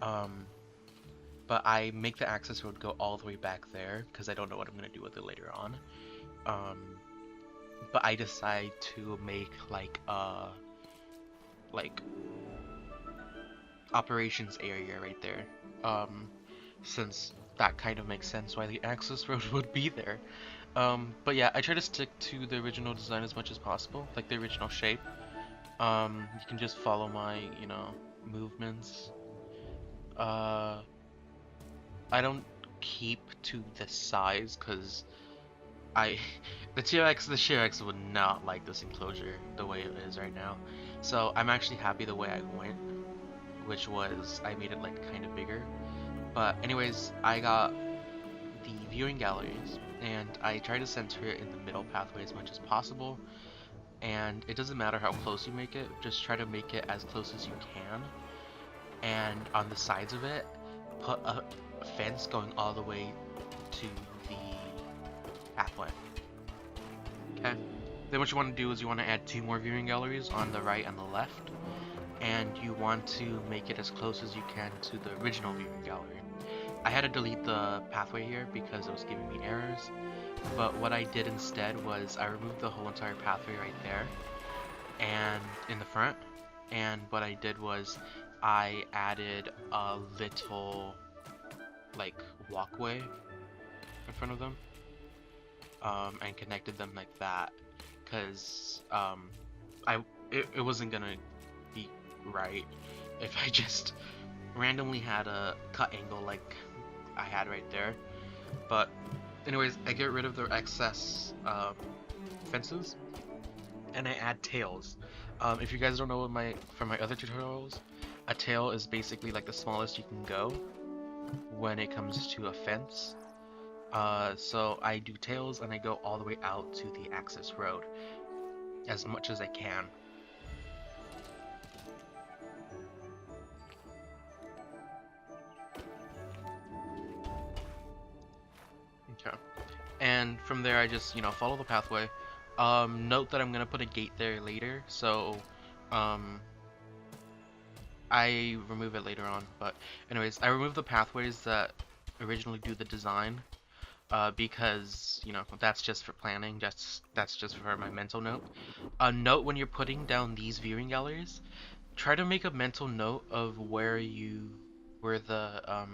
But I make the access road go all the way back there because I don't know what I'm gonna do with it later on. But I decide to make like operations area right there, since that kind of makes sense why the access road would be there. But yeah, I try to stick to the original design as much as possible, like the original shape. You can just follow my, movements. I don't keep to the size because the T-Rex would not like this enclosure the way it is right now. So I'm actually happy the way I went, which was I made it like kind of bigger. But anyways, I got the viewing galleries and I try to center it in the middle pathway as much as possible. And it doesn't matter how close you make it, just try to make it as close as you can. And on the sides of it, put a fence going all the way to the pathway. Okay. Then what you want to do is you want to add 2 more viewing galleries on the right and the left, and you want to make it as close as you can to the original viewing gallery. I had to delete the pathway here because it was giving me errors, but what I did instead was I removed the whole entire pathway right there and in the front, and what I did was I added a little like walkway in front of them, and connected them like that, because it wasn't gonna be right if I just randomly had a cut angle like I had right there. But anyways, I get rid of the excess fences and I add tails. If you guys don't know from my other tutorials, a tail is basically like the smallest you can go when it comes to a fence. So I do tails and I go all the way out to the access road as much as I can. Okay. And from there I just, follow the pathway. Note that I'm gonna put a gate there later, so I remove it later on. But anyways, I remove the pathways that originally do the design, because that's just for planning. That's just for my mental note. Note when you're putting down these viewing galleries, try to make a mental note of where the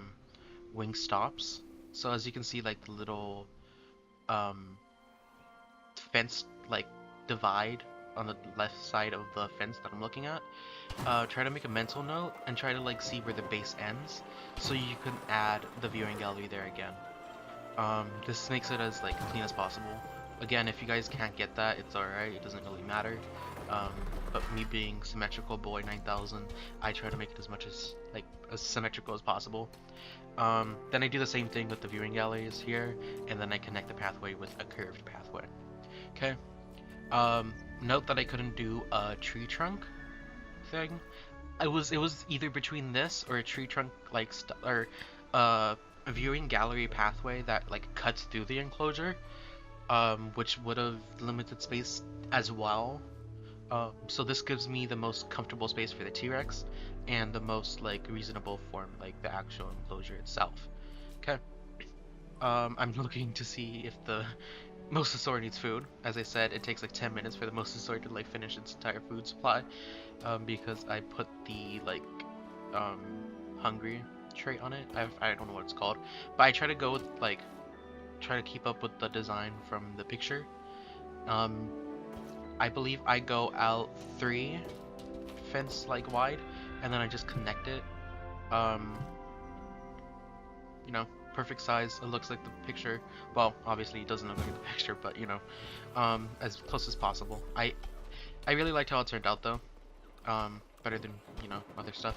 wing stops. So as you can see, like the little fence like divide on the left side of the fence that I'm looking at, try to make a mental note and try to like see where the base ends so you can add the viewing gallery there again. This makes it as like clean as possible. Again, if you guys can't get that, it's alright, it doesn't really matter. But me being symmetrical boy 9000, I try to make it as symmetrical as possible. Then I do the same thing with the viewing galleries here, and then I connect the pathway with a curved pathway. Okay. Note that I couldn't do a tree trunk thing. It was either between this or a tree trunk viewing gallery pathway that like cuts through the enclosure, which would have limited space as well. So this gives me the most comfortable space for the T-Rex and the most like reasonable for like the actual enclosure itself. Okay. I'm looking to see if the Mosasaur needs food. As I said, it takes like 10 minutes for the Mosasaur to like finish its entire food supply, because I put the like um, hungry trait on it. I don't know what it's called, but I try to go with like try to keep up with the design from the picture. Um, I believe I go out 3 fence like wide, and then I just connect it. Um, you know, perfect size. It looks like the picture. Well, obviously it doesn't look like the picture, but you know, as close as possible. I really liked how it turned out though. Better than, you know, other stuff.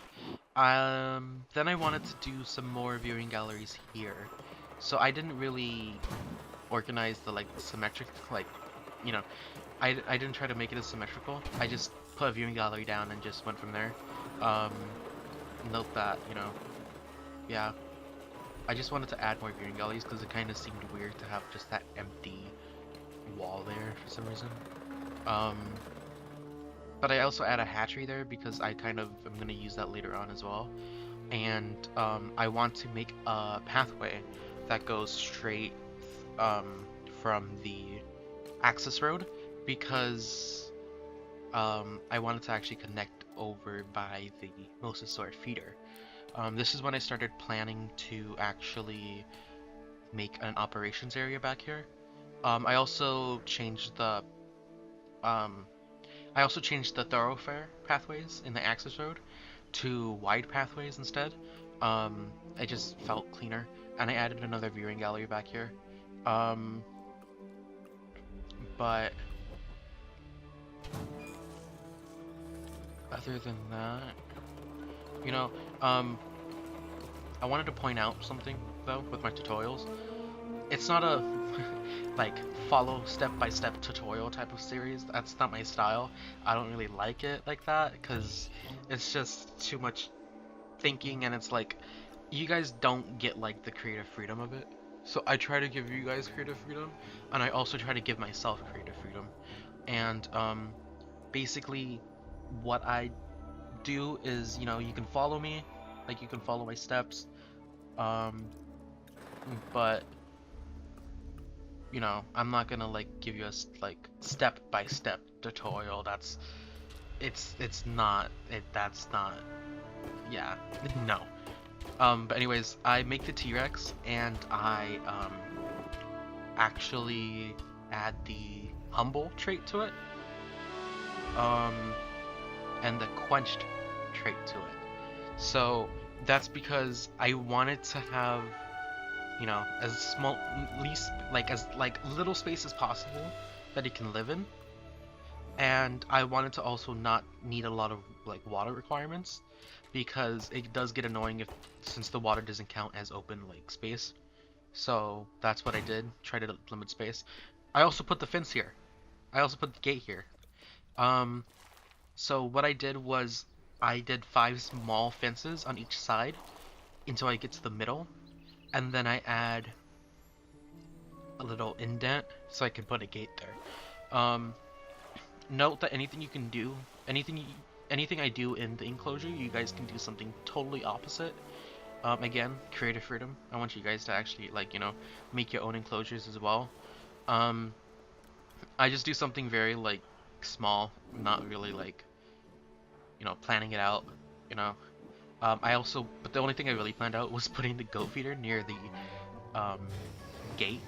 Then I wanted to do some more viewing galleries here. So I didn't really organize the like symmetric, like, you know, I didn't try to make it as symmetrical. I just put a viewing gallery down and just went from there. Um, Note that, you know, yeah, I just wanted to add more viewing galleries because it kind of seemed weird to have just that empty wall there for some reason. But I also add a hatchery there because I kind of am going to use that later on as well. And I want to make a pathway that goes straight from the access road because I wanted to actually connect over by the Mosasaur feeder. This is when I started planning to actually make an operations area back here. I also changed the thoroughfare pathways in the access road to wide pathways instead. It just felt cleaner, and I added another viewing gallery back here. But other than that, you know, I wanted to point out something though with my tutorials. It's not a like follow step-by-step tutorial type of series. That's not my style. I don't really like it like that because it's just too much thinking, and it's like you guys don't get like the creative freedom of it. So I try to give you guys creative freedom, and I also try to give myself creative freedom. And basically what I do is, you know, you can follow me, like you can follow my steps, but you know, I'm not gonna like give you a like step-by-step tutorial. That's not, yeah, no. But anyways, I make the T-Rex and I actually add the humble trait to it, and the quenched trait to it. So that's because I wanted to have, you know, as small, least like as like little space as possible that it can live in, and I wanted to also not need a lot of like water requirements because it does get annoying if since the water doesn't count as open like space. So that's what I did, try to limit space. I also put the fence here. I also put the gate here. So what I did was I did 5 small fences on each side until I get to the middle, and then I add a little indent so I can put a gate there. Note that anything you can do, anything I do in the enclosure, you guys can do something totally opposite. Again, creative freedom. I want you guys to actually, like, you know, make your own enclosures as well. I just do something very like small, not really like, you know, planning it out, you know. But the only thing I really planned out was putting the goat feeder near the gate.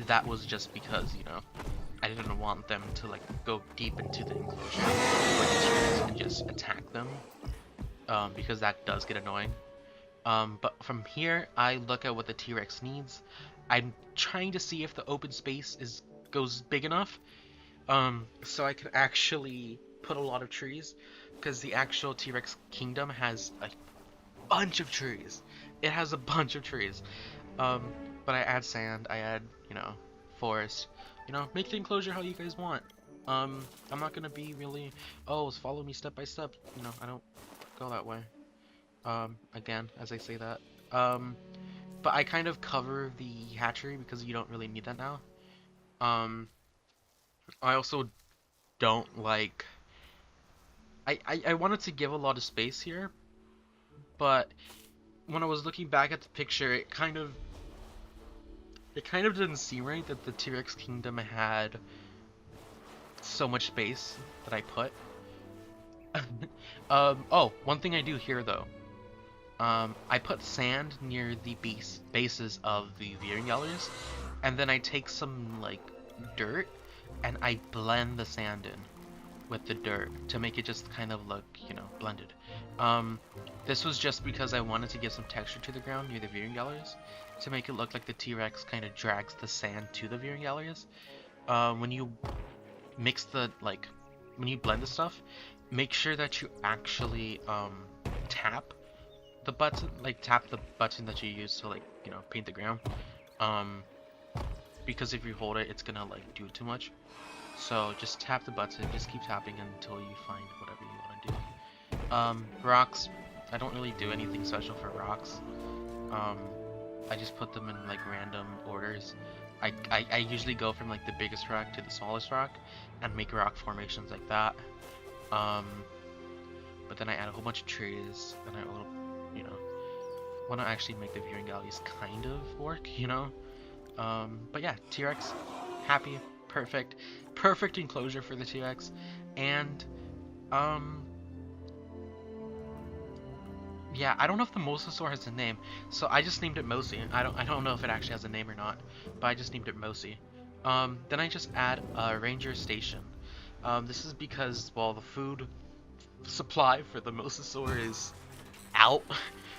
That was just because, you know, I didn't want them to like go deep into the enclosure where the T-Rex can just attack them, because that does get annoying. But from here, I look at what the T-Rex needs. I'm trying to see if the open space goes big enough, so I can actually put a lot of trees, because the actual T-Rex kingdom has a bunch of trees. It has a bunch of trees. But I add sand, I add, you know, forest, you know, make the enclosure how you guys want. I'm not gonna be really, oh, follow me step by step, you know, I don't go that way. Again, as I say that. but I kind of cover the hatchery because you don't really need that now. Um, I also don't like. I wanted to give a lot of space here, but when I was looking back at the picture, it kind of didn't seem right that the T-Rex Kingdom had so much space that I put. Oh, one thing I do here though. I put sand near the bases of the viewing galleries, and then I take some like dirt and I blend the sand in with the dirt to make it just kind of look, blended. Um, this was just because I wanted to give some texture to the ground near the viewing galleries to make it look like the T-Rex kind of drags the sand to the viewing galleries. When you mix when you blend the stuff, make sure that you actually tap tap the button that you use to paint the ground. Um, because if you hold it, it's gonna do too much. So just tap the button, just keep tapping until you find whatever you want to do. Rocks, I don't really do anything special for rocks. I just put them in random orders. I usually go from the biggest rock to the smallest rock and make rock formations like that. But then I add a whole bunch of trees and I want to actually make the viewing galleries kind of work, But yeah, T-Rex, happy, perfect enclosure for the T-Rex, and yeah, I don't know if the mosasaur has a name, so I just named it Mosi. I don't know if it actually has a name or not, but I just named it Mosi. Then I just add a ranger station. This is because, well, the food supply for the mosasaur is out,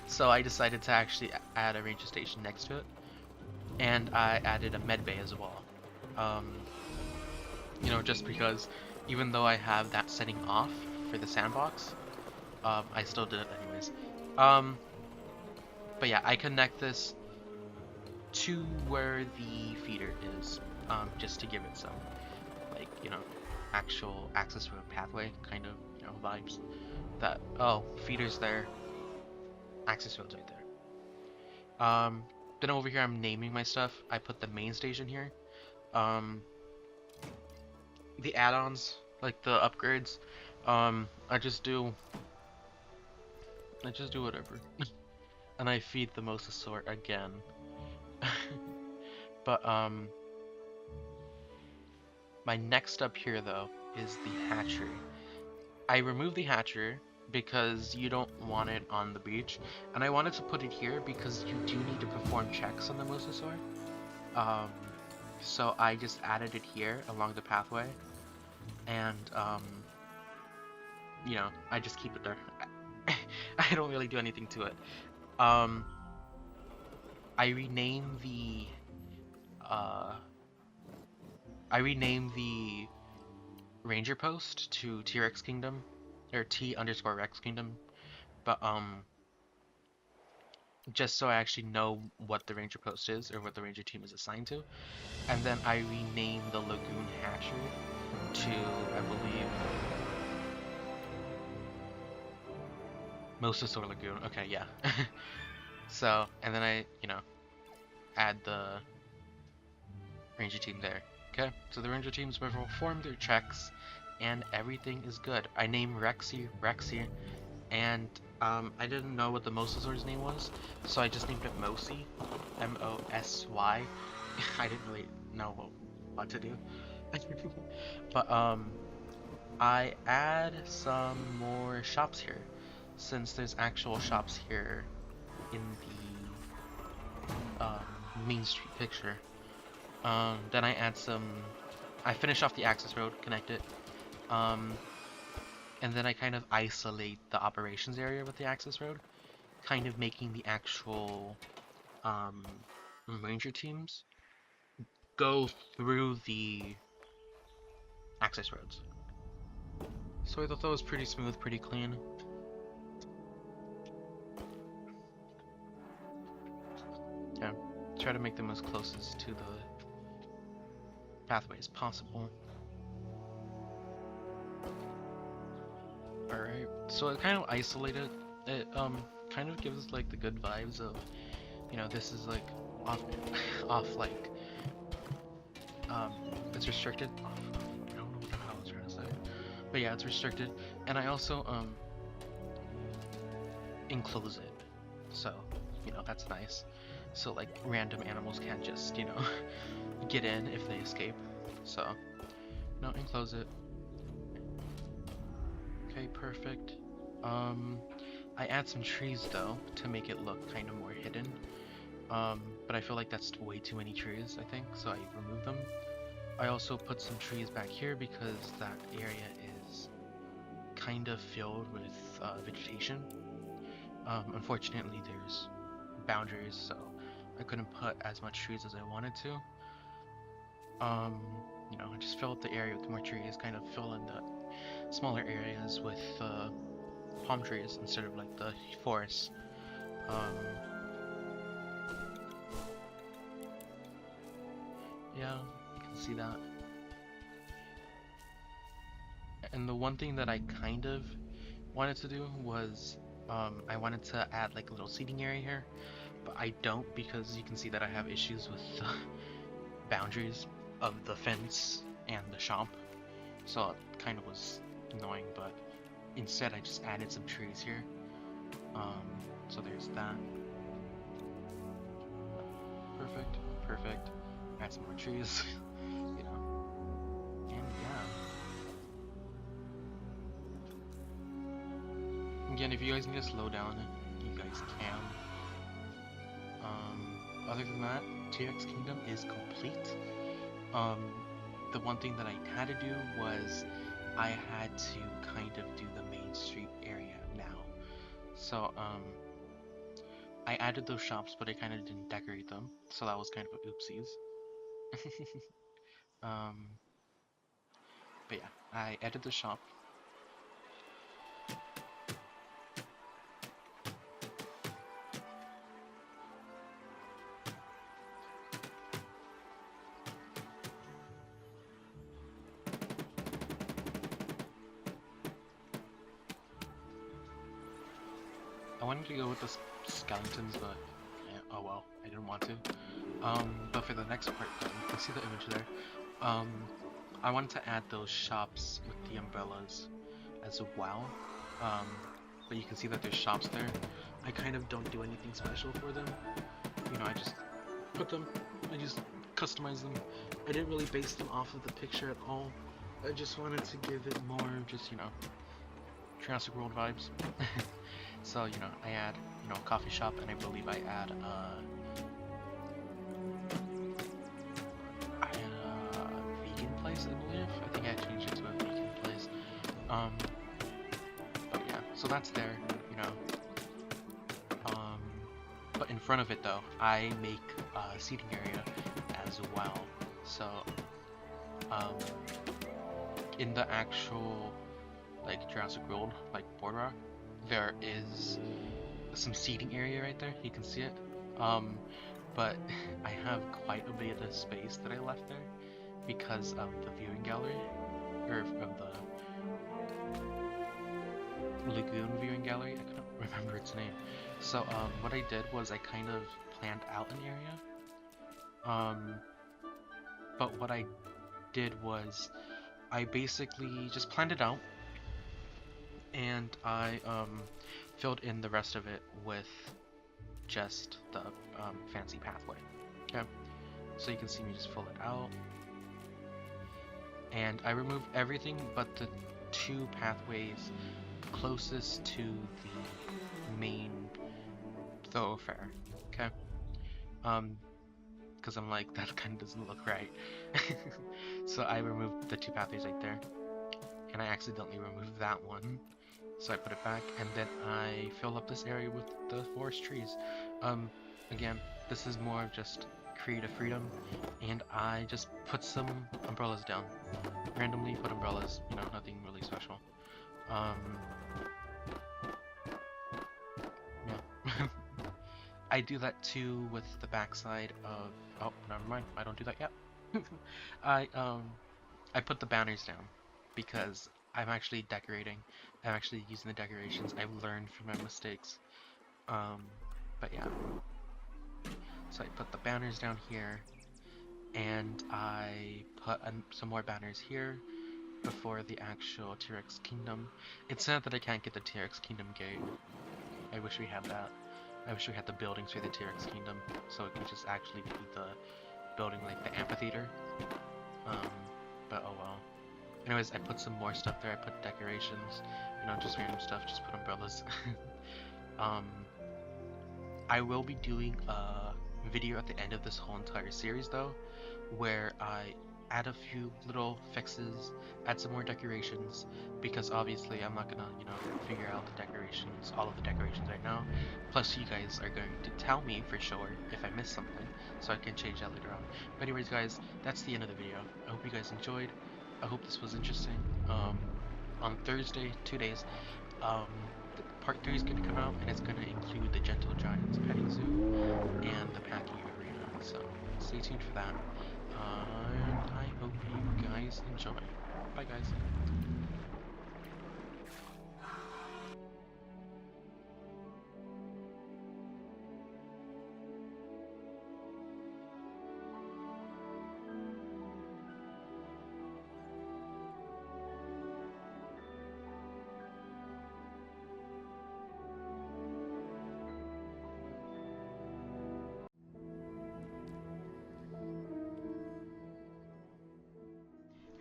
so I decided to actually add a ranger station next to it, and I added a med bay as well. Just because even though I have that setting off for the sandbox, I still did it anyways. But yeah, I connect this to where the feeder is, just to give it some, actual access road pathway kind of, vibes. That, oh, feeder's there, access road's right there. Then over here I'm naming my stuff. I put the main station here. The add-ons, like the upgrades, I just do whatever. And I feed the mosasaur again. But my next step here though is the hatchery. I removed the hatchery because you don't want it on the beach, and I wanted to put it here because you do need to perform checks on the mosasaur. So I just added it here along the pathway, and I just keep it there. I don't really do anything to it. I rename the ranger post to T-Rex Kingdom, or T_Rex Kingdom, but just so I actually know what the ranger post is or what the ranger team is assigned to, and then I rename the lagoon hatchery to, I believe, Mosasaur Lagoon. Okay, yeah. So, and then I, add the ranger team there. Okay, so the ranger teams perform their checks, and everything is good. I named Rexy, and I didn't know what the mosasaur's name was, so I just named it Mosi, M-O-S-Y. I didn't really know what to do. But I add some more shops here, since there's actual shops here in the main street picture. Then I add I finish off the access road, connect it, and then I kind of isolate the operations area with the access road, kind of making the actual ranger teams go through the access roads. So I thought that was pretty smooth, pretty clean. Yeah, try to make them as close to the pathway as possible. Alright, so I kind of isolated it, kind of gives the good vibes of you know, this is like off, off like, um, it's restricted. I don't know what the hell I was trying to say, but yeah, it's restricted. And I also enclose it, so you know that's nice. So like random animals can't just, you know, get in if they escape. So no, enclose it. Okay, perfect. I add some trees though to make it look kind of more hidden. But I feel like that's way too many trees, I think, so I remove them. I also put some trees back here because that area is kind of filled with vegetation. Unfortunately, there's boundaries, so I couldn't put as much trees as I wanted to. You know, I just fill up the area with more trees, kind of fill in the smaller areas with palm trees instead of like the forest. Yeah, you can see that. And the one thing that I kind of wanted to do was I wanted to add like a little seating area here, but I don't because you can see that I have issues with the boundaries of the fence and the shop, so it kind of was annoying, but instead I just added some trees here. So there's that. Perfect, perfect. Add some more trees, you know, and yeah. Again, if you guys need to slow down, you guys can. Other than that, TX Kingdom is complete. The one thing that I had to do was I had to kind of do the main street area now. So, I added those shops, but I kind of didn't decorate them, so that was kind of oopsies. um, but yeah, I added the shop. I wanted to go with the skeletons, but yeah, oh well, I didn't want to. But for the next part, though, you can see the image there. I wanted to add those shops with the umbrellas as well. But you can see that there's shops there. I kind of don't do anything special for them. You know, I just put them, I just customize them. I didn't really base them off of the picture at all. I just wanted to give it more just, you know, Jurassic World vibes. So, you know, I add, you know, a coffee shop, and I believe I add a vegan place, I believe. I think I changed it to a vegan place. But yeah, so that's there, you know. But in front of it, though, I make a seating area as well. So, in the actual, like, Jurassic World, like, boardwalk, there is some seating area right there, you can see it. But I have quite a bit of space that I left there because of the viewing gallery, or of the lagoon viewing gallery. I couldn't remember its name. So what I did was I kind of planned out an area. But what I did was I basically just planned it out, and I filled in the rest of it with just the fancy pathway. Okay, so you can see me just fill it out, and I removed everything but the two pathways closest to the main thoroughfare. Okay, because I'm like, that kind of doesn't look right. So I removed the two pathways right there, and I accidentally removed that one. So I put it back, and then I fill up this area with the forest trees. Again, this is more of just creative freedom, and I just put some umbrellas down. Randomly put umbrellas, you know, nothing really special. Yeah. I do that too with the backside of, oh, never mind, I don't do that yet. I put the banners down because I'm actually decorating. I'm actually using the decorations. I've learned from my mistakes. But yeah. So I put the banners down here, and I put some more banners here before the actual T-Rex Kingdom. It's sad that I can't get the T-Rex Kingdom gate. I wish we had that. I wish we had the buildings for the T-Rex Kingdom, so it could just actually be the building like the amphitheater. But oh well. Anyways, I put some more stuff there. I put decorations, you know, just random stuff. Just put umbrellas. I will be doing a video at the end of this whole entire series though, where I add a few little fixes, add some more decorations, because obviously I'm not gonna, you know, figure out the decorations, all of the decorations right now. Plus you guys are going to tell me for sure if I missed something, so I can change that later on. But anyways guys, that's the end of the video. I hope you guys enjoyed. I hope this was interesting. On Thursday, 2 days, part 3 is gonna come out, and it's gonna include the Gentle Giants petting zoo and the packing arena, so stay tuned for that. And I hope you guys enjoy. Bye guys.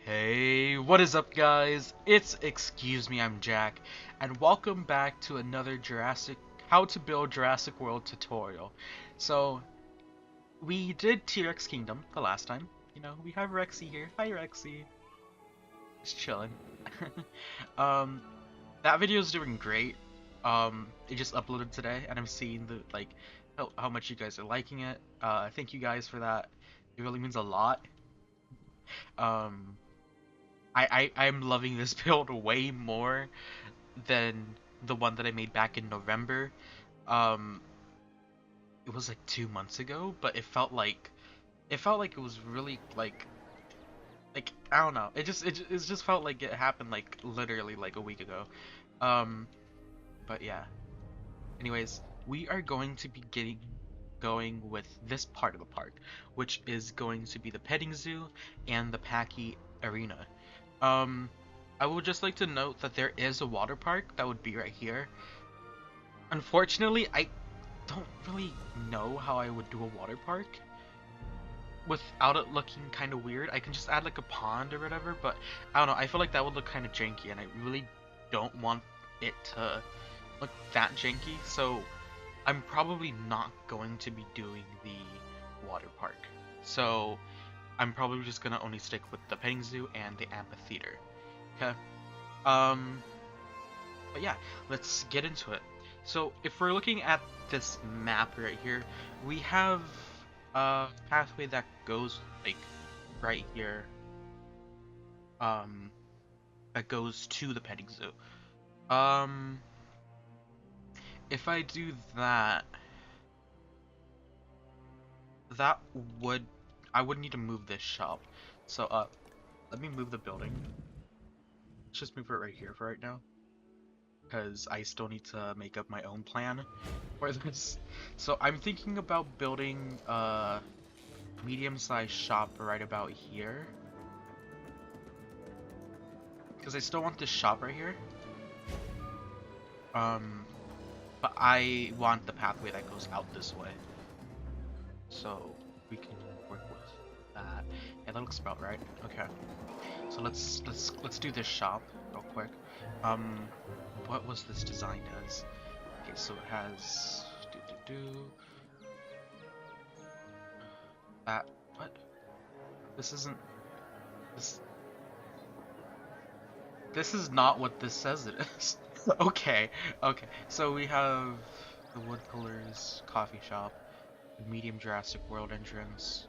Hey, what is up guys? It's ExcuseMeImJack, and welcome back to another how to build Jurassic World tutorial. So, we did T-Rex Kingdom the last time. You know, we have Rexy here. Hi Rexy. Just chilling. That video is doing great. It just uploaded today, and I'm seeing the how much you guys are liking it. Thank you guys for that. It really means a lot. I'm loving this build way more than the one that I made back in November. It was like 2 months ago, but it felt like it was really like I don't know. It just felt like it happened like literally like a week ago. But yeah. Anyways, we are going to be going with this part of the park, which is going to be the petting zoo and the Packy arena. I would just like to note that there is a water park that would be right here. Unfortunately, I don't really know how I would do a water park without it looking kind of weird. I can just add like a pond or whatever, but I don't know, I feel like that would look kind of janky, and I really don't want it to look that janky, so I'm probably not going to be doing the water park. So I'm probably just gonna only stick with the petting zoo and the amphitheater. Okay. But yeah, let's get into it. So if we're looking at this map right here, we have a pathway that goes like right here. That goes to the petting zoo. If I do that, I would need to move this shop. So let me move the building. Let's just move it right here for right now, because I still need to make up my own plan for this. So I'm thinking about building a medium-sized shop right about here, because I still want this shop right here. But I want the pathway that goes out this way, so we can work with that. Yeah, that looks about right. Okay, so let's do this shop real quick. What was this designed as? Okay, so it has that. What? This isn't this. This is not what this says it is. Okay, so we have the wood pillars, coffee shop, the medium Jurassic World entrance,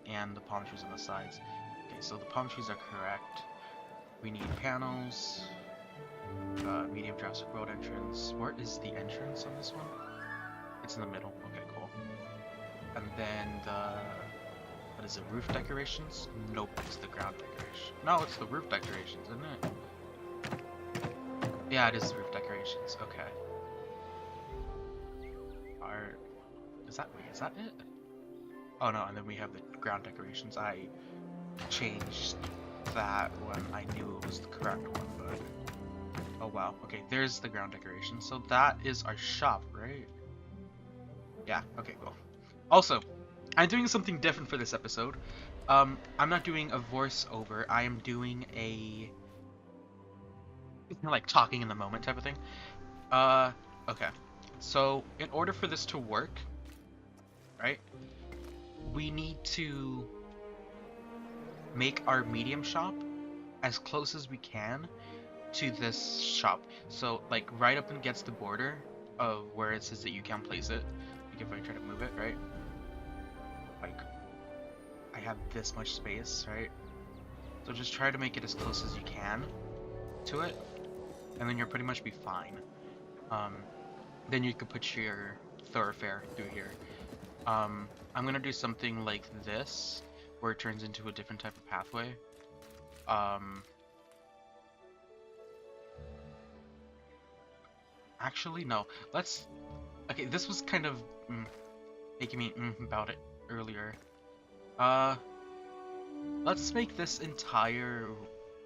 and the palm trees on the sides. Okay, so the palm trees are correct. We need panels, medium Jurassic World entrance. Where is the entrance on this one? It's in the middle. Okay, cool. And then what is it, roof decorations? Nope, it's the ground decoration. No, it's the roof decorations, isn't it? Yeah, it is roof decorations. Okay. is that it? Oh no, and then we have the ground decorations. I changed that when I knew it was the correct one, but oh wow. Okay, there's the ground decoration. So that is our shop, right? Yeah, okay, cool. Also, I'm doing something different for this episode. I'm not doing a voiceover. I am doing a like talking in the moment type of thing. Uh, okay. So in order for this to work, right, we need to make our medium shop as close as we can to this shop. So like right up against the border of where it says that you can place it. Like if I try to move it, right? Like I have this much space, right? So just try to make it as close as you can to it, and then you'll pretty much be fine. Then you could put your thoroughfare through here. I'm gonna do something like this, where it turns into a different type of pathway. Actually, no. Let's. Okay, this was kind of making me about it earlier. Uh, let's make this entire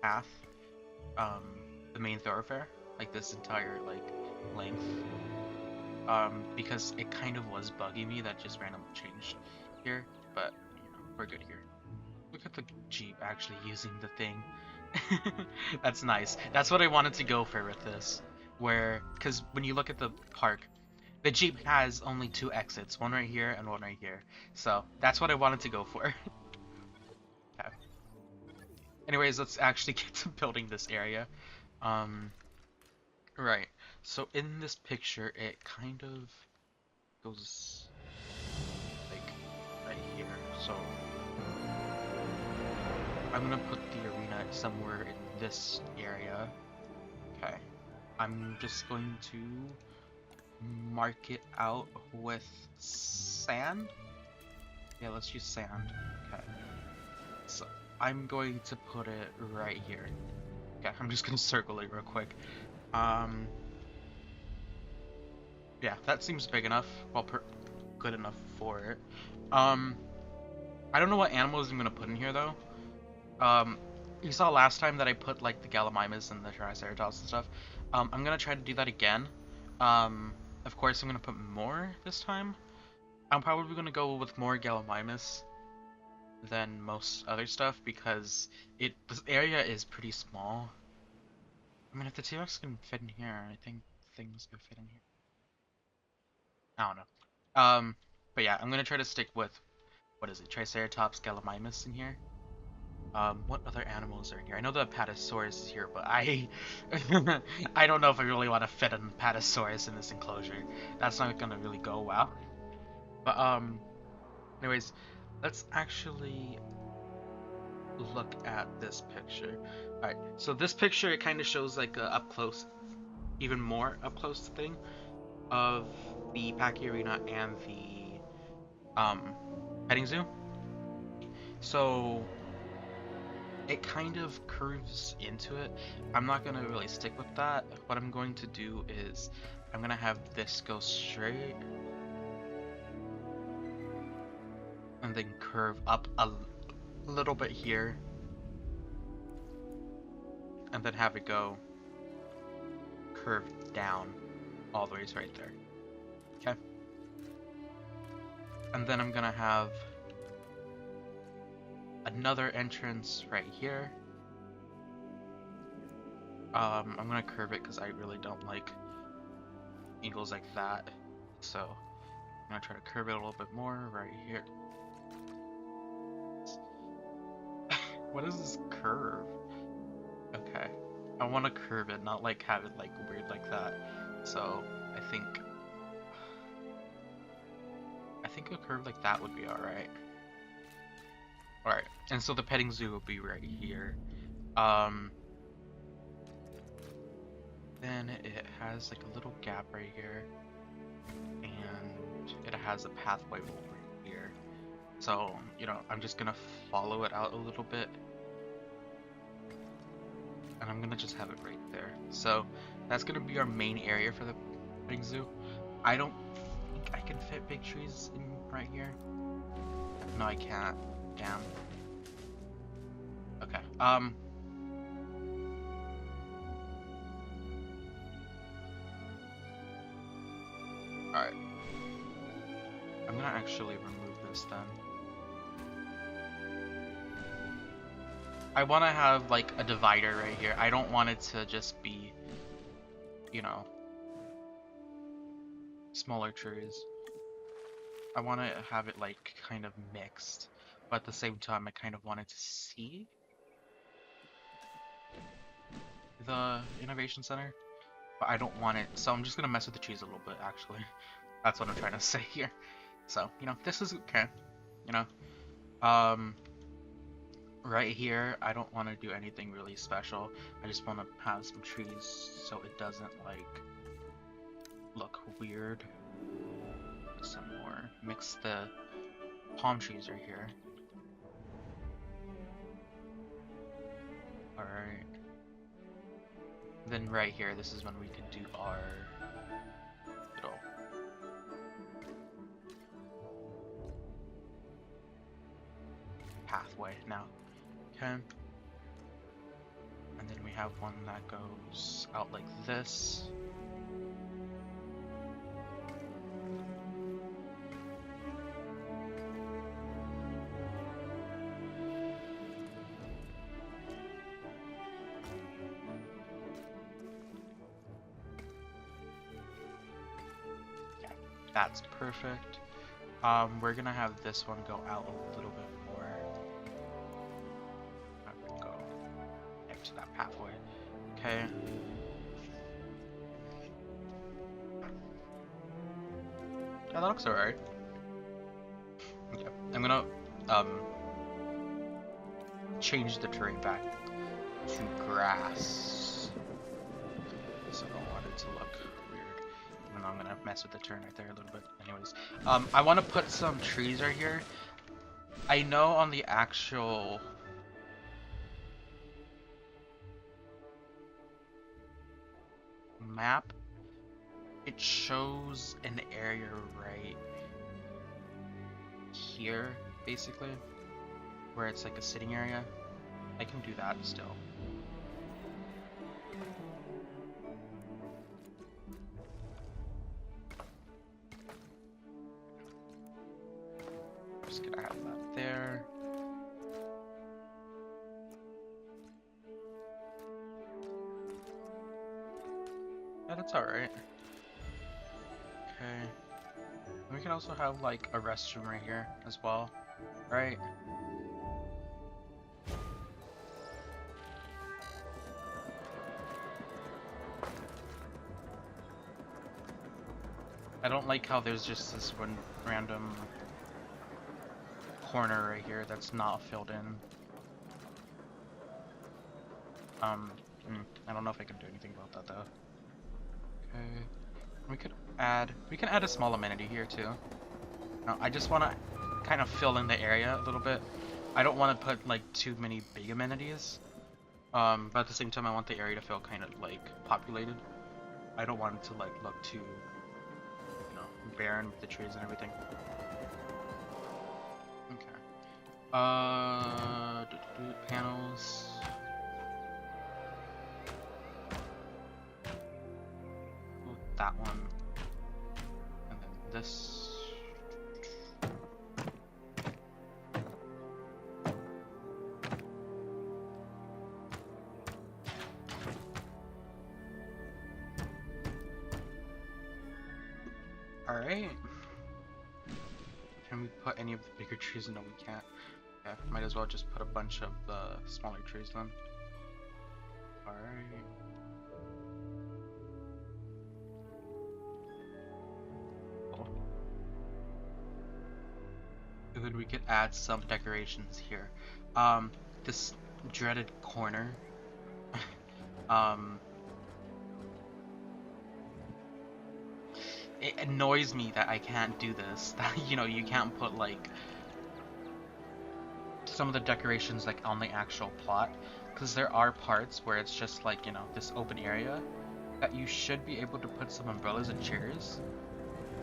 path, the main thoroughfare, like this entire like length. Because it kind of was bugging me that just randomly changed here, but you know, we're good here. Look at the Jeep actually using the thing. That's nice. That's what I wanted to go for with this. Because when you look at the park, the Jeep has only 2 exits, one right here and one right here. So that's what I wanted to go for. Okay. Anyways, let's actually get to building this area. Right. So in this picture, it kind of goes like right here. So I'm gonna put the arena somewhere in this area. Okay. I'm just going to mark it out with sand. Yeah, let's use sand. Okay. So I'm going to put it right here. Okay, I'm just gonna circle it real quick. Yeah, that seems big enough. Well, good enough for it. I don't know what animals I'm gonna put in here though. You saw last time that I put like the Gallimimus and the Triceratops and stuff. I'm gonna try to do that again. Of course, I'm gonna put more this time. I'm probably gonna go with more Gallimimus than most other stuff because this area is pretty small. I mean, if the T-Rex can fit in here, I think things could fit in here. I don't know. But yeah, I'm gonna try to stick with what is it, Triceratops, Gallimimus in here. What other animals are in here? I know the Apatosaurus is here, but I I don't know if I really want to fit an Apatosaurus in this enclosure. That's not gonna really go well. But anyways, let's actually look at this picture. Alright, so this picture, it kind of shows like a up close, even more up close thing of the Pachy Arena and the petting zoo. So it kind of curves into it. I'm not gonna really stick with that. What I'm going to do is I'm gonna have this go straight and then curve up a little bit here and then have it go curve down all the way right there. Okay. And then I'm gonna have another entrance right here. I'm gonna curve it because I really don't like angles like that. So I'm gonna try to curve it a little bit more right here. What is this curve? Okay. I want to curve it, not like have it like weird like that. So I think a curve like that would be alright. Alright, and so the petting zoo will be right here. Then it has like a little gap right here, and it has a pathway over here. So, you know, I'm just gonna follow it out a little bit, and I'm gonna just have it right there. So that's gonna be our main area for the petting zoo. I don't think I can fit fit big trees in right here? No, I can't. Damn. Okay. Alright. I'm gonna actually remove this then. I want to have like a divider right here. I don't want it to just be, you know, smaller trees. I want to have it like kind of mixed, but at the same time I kind of wanted to see the innovation center, but I don't want it, so I'm just gonna mess with the trees a little bit actually. That's what I'm trying to say here. So, you know, this is okay, you know. Right here, I don't want to do anything really special. I just want to have some trees so it doesn't like look weird. Some more. Mix the palm trees right here. Alright. Then right here, this is when we could do our little pathway now. Okay. And then we have one that goes out like this. Yeah, that's perfect. We're gonna have this one go out a little bit more. Go into that pathway. Okay. Yeah, that looks alright. Okay, I'm gonna change the terrain back to grass. So I don't want it to look weird. Even though I'm gonna mess with the turn right there a little bit. Anyways, I want to put some trees right here. I know on the actual map, it shows an area right here, basically, where it's like a sitting area. I can do that still. Just gonna have that there. Yeah, that's alright. Okay. We can also have like a restroom right here as well, right? I don't like how there's just this one random corner right here that's not filled in. I don't know if I can do anything about that though. Okay, we can add a small amenity here too. Now, I just want to kind of fill in the area a little bit. I don't want to put like too many big amenities, but at the same time I want the area to feel kind of like populated. I don't want it to like look too, you know, barren with the trees and everything. Okay. Panels. That one, and then this. All right. Can we put any of the bigger trees? No, we can't. Yeah, might as well just put a bunch of the smaller trees then. All right. And then we could add some decorations here. This dreaded corner. It annoys me that I can't do this. That, you know, you can't put like some of the decorations like on the actual plot, because there are parts where it's just like, you know, this open area that you should be able to put some umbrellas and chairs.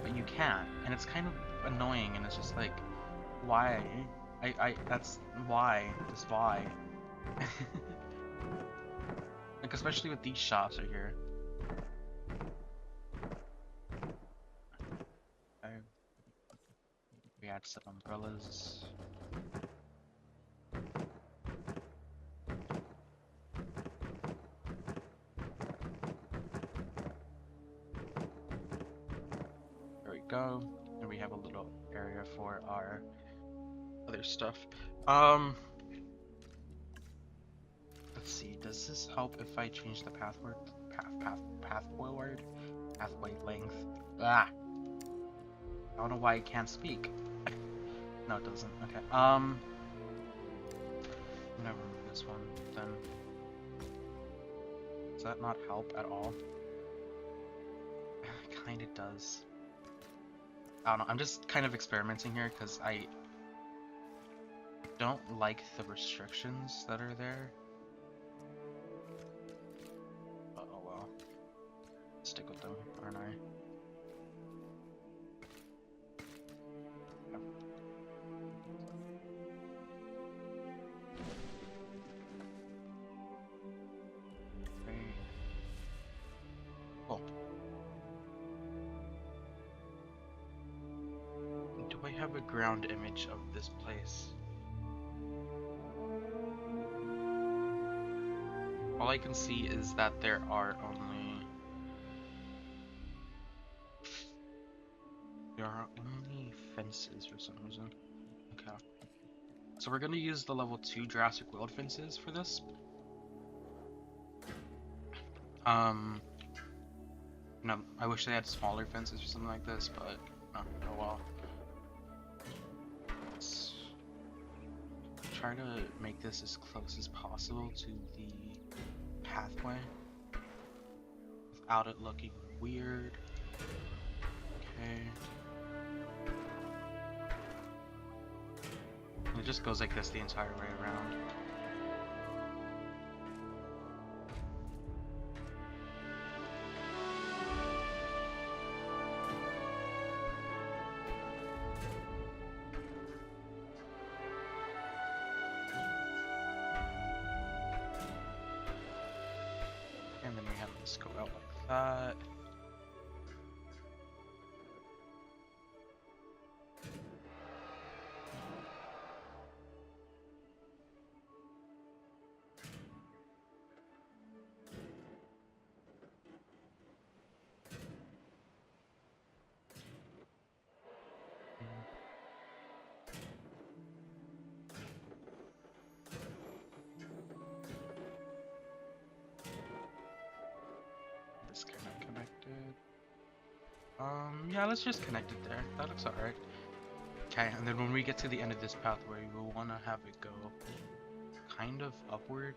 but you can't, and it's kind of annoying, and it's just like, why? That's why, just why? Like, especially with these shops right here. Okay. We add some umbrellas. There we go. And we have a little area for our other stuff. Let's see, does this help if I change the pathway length? Ah, I don't know why I can't speak. No, it doesn't. Okay. I'm gonna remove this one then. Does that not help at all? It kind of does. I don't know. I'm just kind of experimenting here because I don't like the restrictions that are there. Oh well. Stick with them, aren't I? Yep. Okay. Cool. Do I have a ground image of this place? All I can see is that there are only fences for some reason. Okay. So we're gonna use the level 2 Jurassic World fences for this. No, I wish they had smaller fences or something like this, but oh well. Let's try to make this as close as possible to the pathway without it looking weird. Okay. It just goes like this the entire way around. And then we have this go out like that. This kind of connected. Yeah, let's just connect it there. That looks alright. Okay, and then when we get to the end of this pathway, we'll want to have it go kind of upward.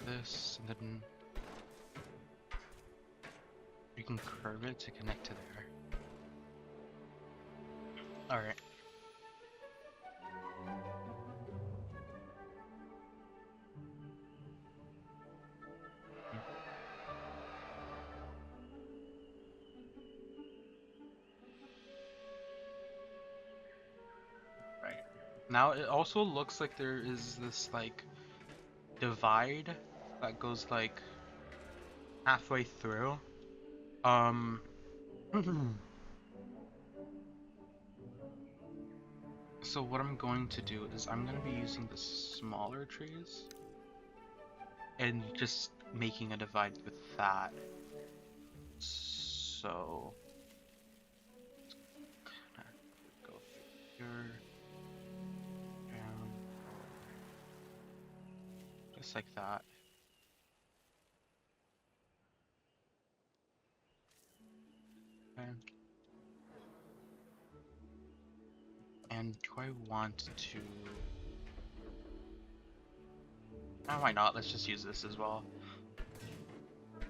This, and then we can curve it to connect to there. Alright. Now it also looks like there is this like divide that goes like halfway through. So what I'm going to do is I'm going to be using the smaller trees and just making a divide with that. So go through here. Just like that. And do I want to... Oh, why not? Let's just use this as well. Okay.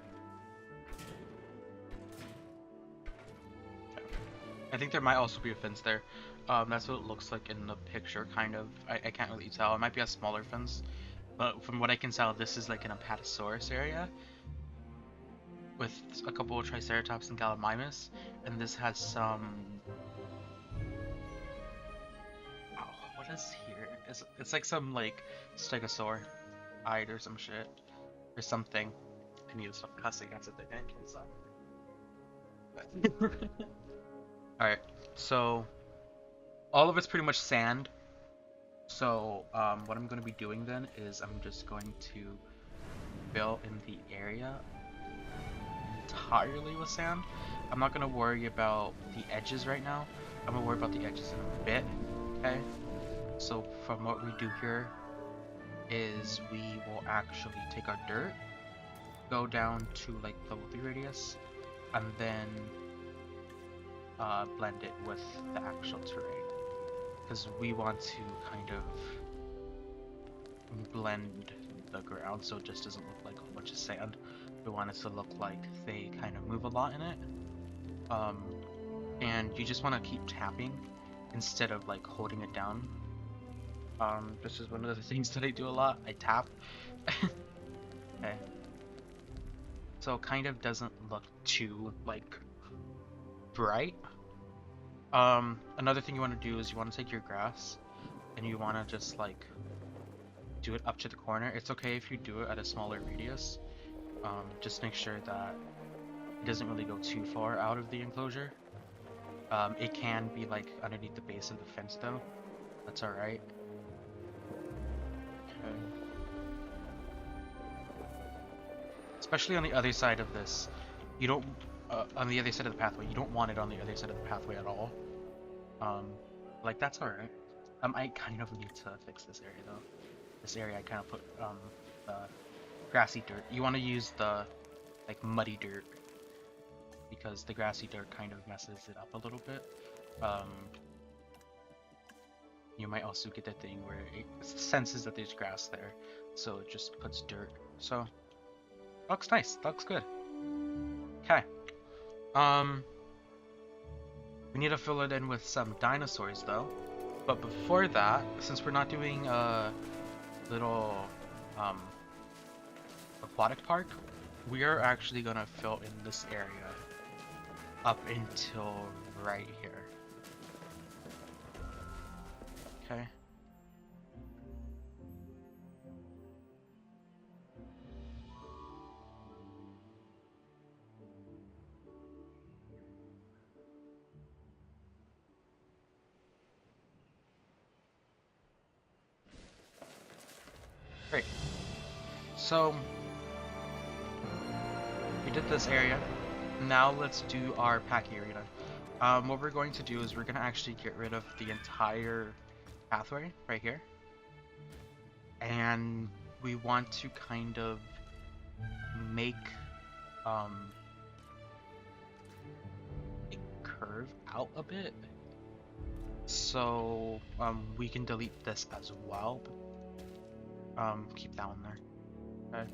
I think there might also be a fence there. That's what it looks like in the picture, kind of. I can't really tell. It might be a smaller fence. But from what I can tell, this is like an Apatosaurus area. with a couple of Triceratops and Gallimimus, and this has some. Oh, what is here? It's like some like Stegosaur, hide or some shit or something. I need to stop cussing. That's the thing. I can't stop. All right, so all of it's pretty much sand. So what I'm going to be doing then is I'm just going to fill in the area entirely with sand. I'm not going to worry about the edges right now. I'm going to worry about the edges in a bit, okay? So from what we do here is we will actually take our dirt, go down to like level 3 radius, and then blend it with the actual terrain. Because we want to kind of blend the ground so it just doesn't look like a whole bunch of sand. We want it to look like they kind of move a lot in it. And you just want to keep tapping instead of like holding it down. This is one of the things that I do a lot. I tap. Okay. So it kind of doesn't look too like bright. Another thing you want to do is you want to take your grass and you want to just like do it up to the corner. It's okay if you do it at a smaller radius. Just make sure that it doesn't really go too far out of the enclosure. It can be like underneath the base of the fence though. That's alright. Okay. Especially on the other side of this. You don't on the other side of the pathway. You don't want it on the other side of the pathway at all. Like that's alright. I kind of need to fix this area though. This area I kind of put the grassy dirt. You want to use the like muddy dirt because the grassy dirt kind of messes it up a little bit. You might also get that thing where it senses that there's grass there, so it just puts dirt. So looks nice. Looks good. Okay. We need to fill it in with some dinosaurs though. But before that, since we're not doing a little aquatic park, we are actually gonna fill in this area up until right here. Okay. Great. So we did this area. Now let's do our packing arena. What we're going to do is we're going to actually get rid of the entire pathway right here. And we want to kind of make it curve out a bit. So we can delete this as well. Keep that one there. Okay.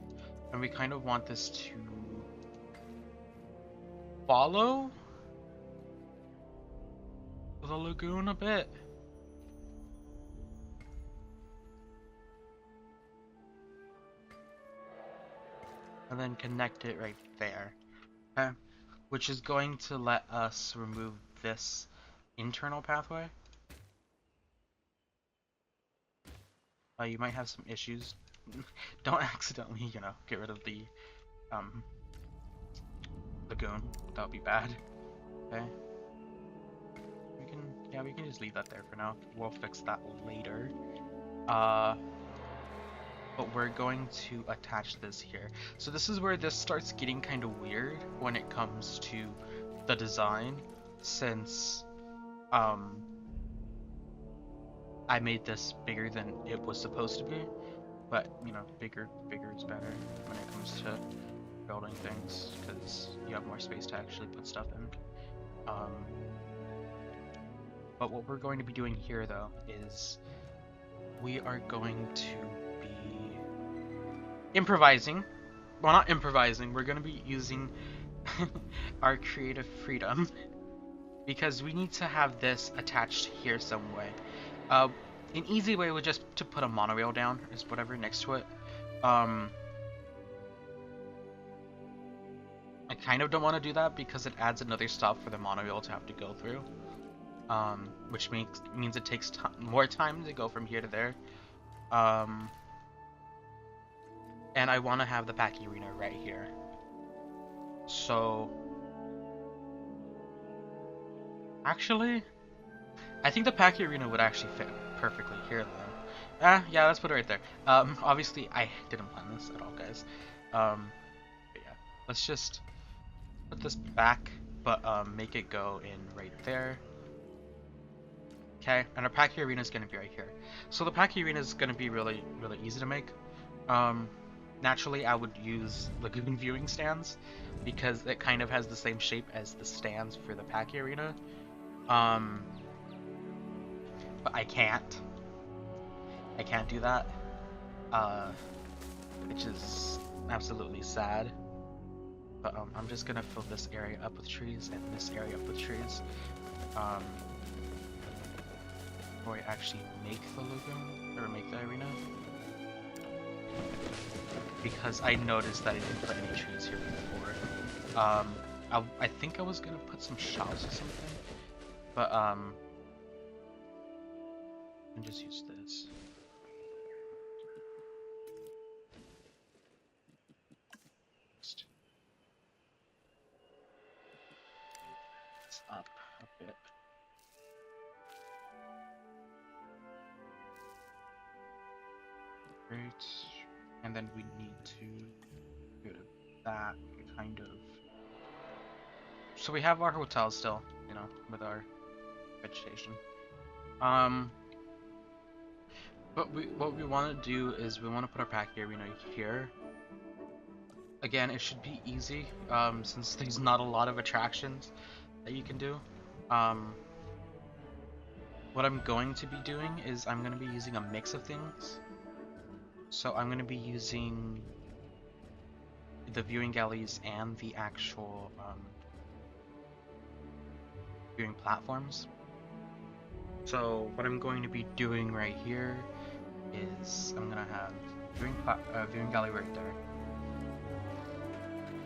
And we kind of want this to follow the lagoon a bit. And then connect it right there. Okay. Which is going to let us remove this internal pathway. You might have some issues. Don't accidentally, you know, get rid of the lagoon. That would be bad. Okay. We can just leave that there for now. We'll fix that later. But we're going to attach this here. So this is where this starts getting kind of weird when it comes to the design, since I made this bigger than it was supposed to be, but you know, bigger is better when it comes to building things because you have more space to actually put stuff in. But what we're going to be doing here though is we are going to be improvising. Well, not improvising, we're going to be using our creative freedom because we need to have this attached here some way. An easy way would just to put a monorail down, is whatever next to it. I kind of don't want to do that because it adds another stop for the monorail to have to go through. Which means it takes more time to go from here to there. And I want to have the packing arena right here. So, actually, I think the packing arena would actually fit perfectly here, though. Yeah, let's put it right there. Obviously, I didn't plan this at all, guys. But yeah, let's just put this back, but make it go in right there. Okay, and our packing arena is going to be right here. So the packing arena is going to be really easy to make. Naturally, I would use lagoon viewing stands because it kind of has the same shape as the stands for the packing arena. But I can't do that, which is absolutely sad. But I'm just gonna fill this area up with trees and this area up with trees. Before I actually make the lagoon or make the arena, because I noticed that I didn't put any trees here before. I think I was gonna put some shelves or something, but and just use this. It's up a bit. Great. And then we need to go to that kind of. So we have our hotel still, you know, with our vegetation. But what we want to do is we want to put our packing arena here. Again, it should be easy, since there's not a lot of attractions that you can do. What I'm going to be doing is I'm going to be using a mix of things. So I'm going to be using the viewing galleries and the actual viewing platforms. So what I'm going to be doing right here is I'm going to have viewing gallery right there.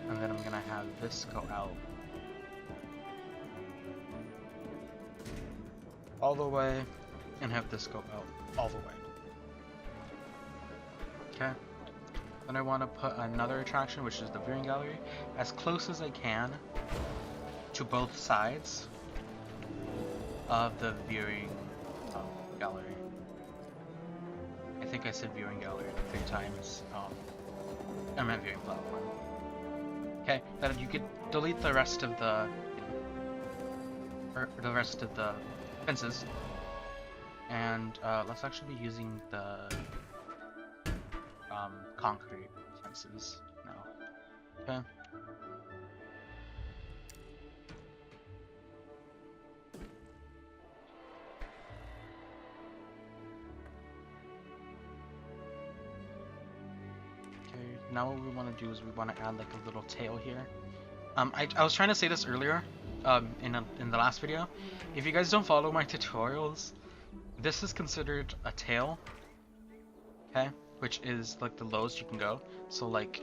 And then I'm going to have this go out all the way and have this go out all the way. Okay. Then I want to put another attraction, which is the viewing gallery, as close as I can to both sides of the viewing gallery. I think I said viewing gallery 3 times. I meant viewing platform. Okay, then you could delete the rest of the, fences, and let's actually be using the concrete fences now. Okay. Now what we want to do is we want to add like a little tail here. I was trying to say this earlier in the last video. If you guys don't follow my tutorials, this is considered a tail, okay, which is like the lowest you can go. So like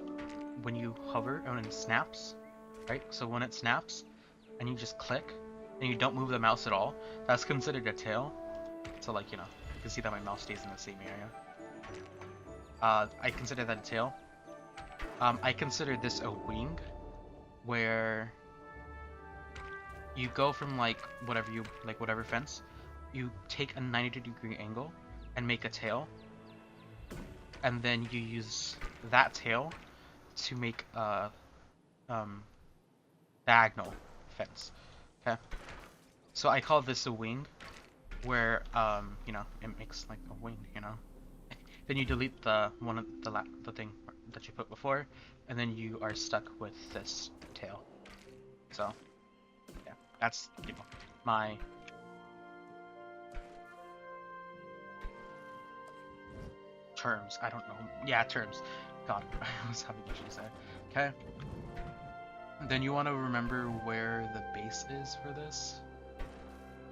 when you hover and it snaps, right? So when it snaps and you just click and you don't move the mouse at all, that's considered a tail. So like, you know, you can see that my mouse stays in the same area. I consider that a tail. I consider this a wing, where you go from like whatever fence, you take a 90-degree angle and make a tail, and then you use that tail to make a diagonal fence. Okay, so I call this a wing, where you know, it makes like a wing, you know. Then you delete the thing that you put before, and then you are stuck with this tail. So yeah, that's, you know, my terms. I don't know. Yeah, terms. God, I was having issues there. Okay. Then you want to remember where the base is for this.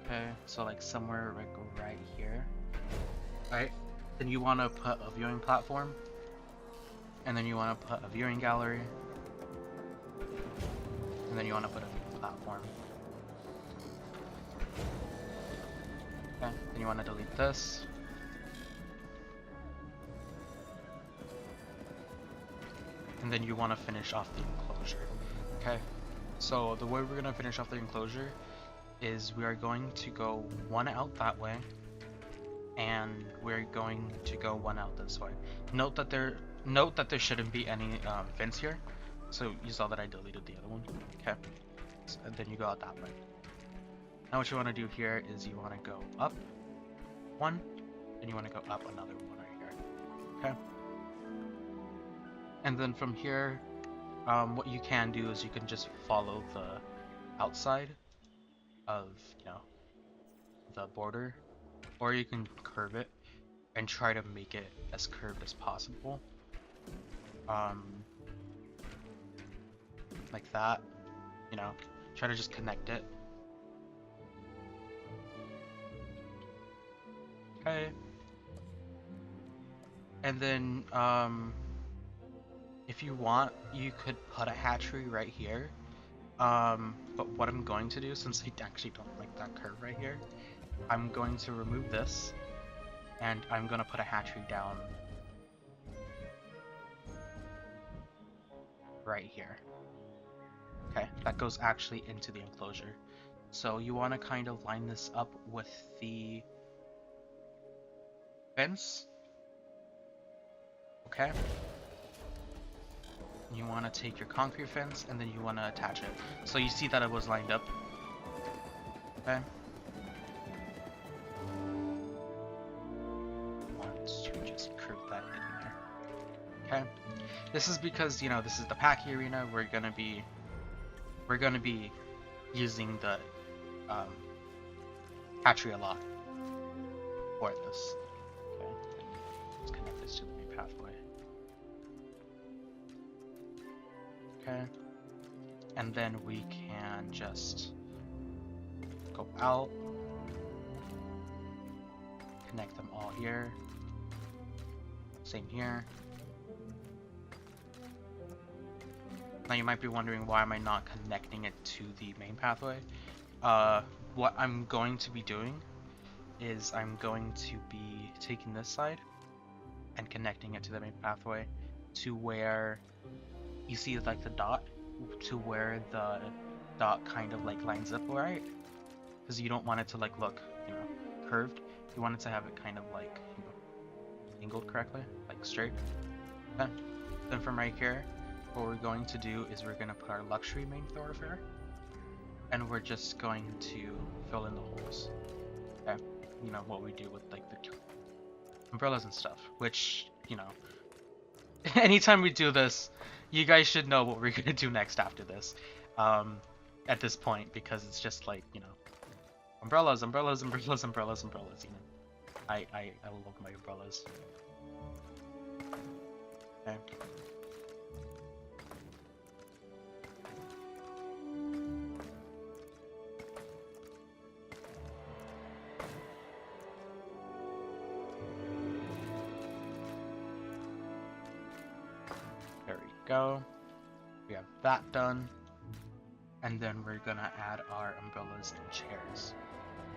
Okay, so like somewhere like right here. Right. Then you want to put a viewing platform, and then you want to put a viewing gallery, and then you want to put a platform. Okay, then you want to delete this. And then you want to finish off the enclosure. Okay, so the way we're going to finish off the enclosure is we are going to go one out that way, and we're going to go one out this way. Note that there shouldn't be any vents here. So you saw that I deleted the other one. Okay, so, and then you go out that way. Now what you want to do here is you want to go up one, and you want to go up another one right here. Okay. And then from here, what you can do is you can just follow the outside of, the border, or you can curve it and try to make it as curved as possible. Like that, try to just connect it. Okay. And then, if you want, you could put a hatchery right here. But what I'm going to do, since I actually don't like that curve right here, I'm going to remove this, and I'm going to put a hatchery down right here. Okay, that goes actually into the enclosure. So you want to kind of line this up with the fence. Okay. You want to take your concrete fence and then you want to attach it. So you see that it was lined up. Okay. Want to just curve that in there. Okay. This is because, this is the packy arena. We're gonna be using the hatchery a lot for this. Okay. Let's connect this to the main pathway. Okay. And then we can just go out, connect them all here. Same here. Now you might be wondering, why am I not connecting it to the main pathway? What I'm going to be doing is I'm going to be taking this side and connecting it to the main pathway to where you see like the dot, to where the dot kind of like lines up, right? Because you don't want it to like look, curved. You want it to have it kind of like, angled correctly, like straight. Okay. Then from right here, what we're going to do is we're going to put our luxury main thoroughfare, and we're just going to fill in the holes. Okay, what we do with like the umbrellas and stuff, which, anytime we do this, you guys should know what we're going to do next after this, at this point, because it's just like, umbrellas, umbrellas, umbrellas, umbrellas, umbrellas, I love my umbrellas. Okay. There we go. We have that done. And then we're gonna add our umbrellas and chairs.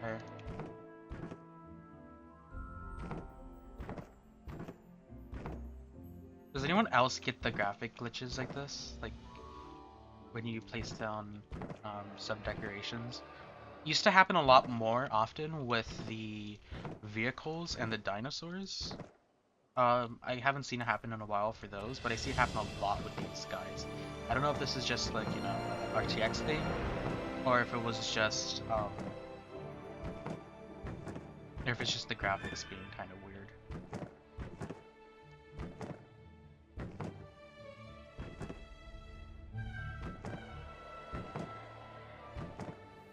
Okay. Does anyone else get the graphic glitches like this? Like when you place down some decorations? Used to happen a lot more often with the vehicles and the dinosaurs. I haven't seen it happen in a while for those, but I see it happen a lot with these guys. I don't know if this is just like, RTX thing, or if it was just, or if it's just the graphics being kind of weird.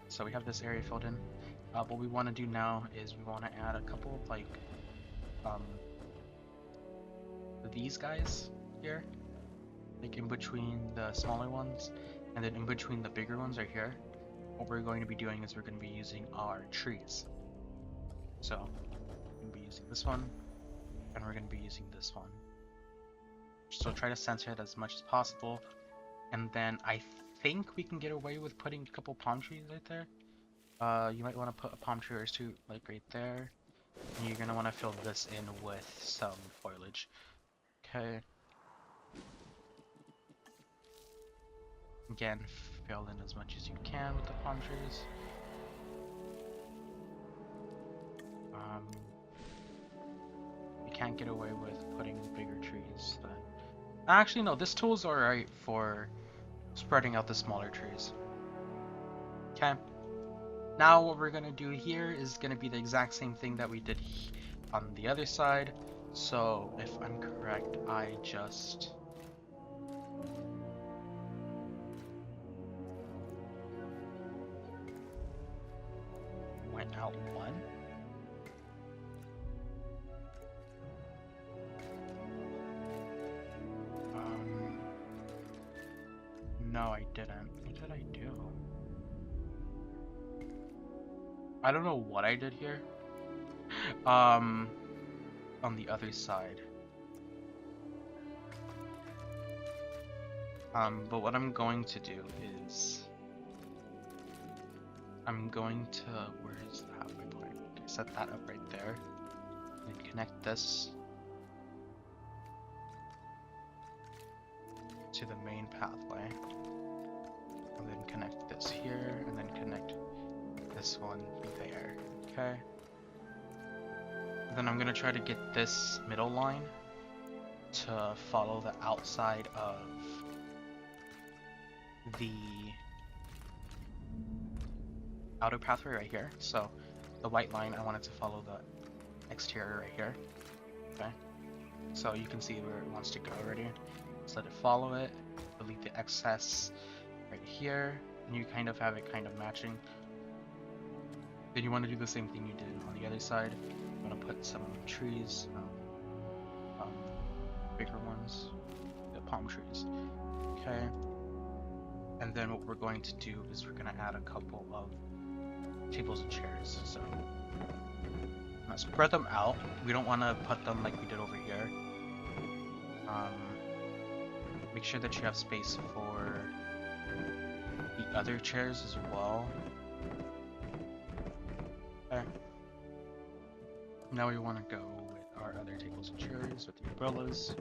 So we have this area filled in. What we want to do now is we want to add a couple of like, these guys here, like in between the smaller ones, and then in between the bigger ones right here. What we're going to be doing is we're going to be using our trees. So we're going to be using this one, and we're going to be using this one. So try to center it as much as possible, and then I think we can get away with putting a couple palm trees right there. You might want to put a palm tree or two, like right there. And you're gonna want to fill this in with some foliage. Okay. Again, fill in as much as you can with the palm trees. You can't get away with putting bigger trees then. Actually, no, this tool's alright for spreading out the smaller trees. Okay. Now what we're gonna do here is gonna be the exact same thing that we did on the other side. So if I'm correct, I just went out one. No, I didn't. What did I do? I don't know what I did here. On the other side. But what I'm going to do is I'm going to, where is the halfway point? Okay, set that up right there. And connect this to the main pathway. And then connect this here, and then connect this one there. Okay. And then I'm gonna try to get this middle line to follow the outside of the outer pathway right here. So the white line, I want it to follow the exterior right here. Okay. So you can see where it wants to go already. Just let it follow it. Delete the excess right here, and you kind of have it kind of matching. Then you want to do the same thing you did on the other side. You want to put some trees, bigger ones, the palm trees. Okay. And then what we're going to do is we're going to add a couple of tables and chairs. So spread them out. We don't want to put them like we did over here. Make sure that you have space for the other chairs as well. Okay. Now we want to go with our other tables and chairs with the umbrellas.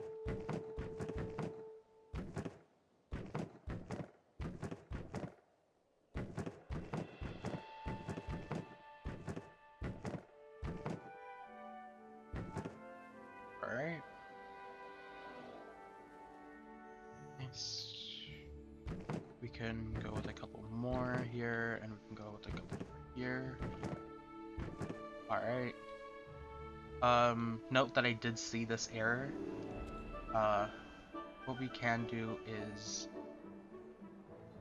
Alright. Nice. We can go with a couple more here, and we can go with a couple more here. Alright. Note that I did see this error. What we can do is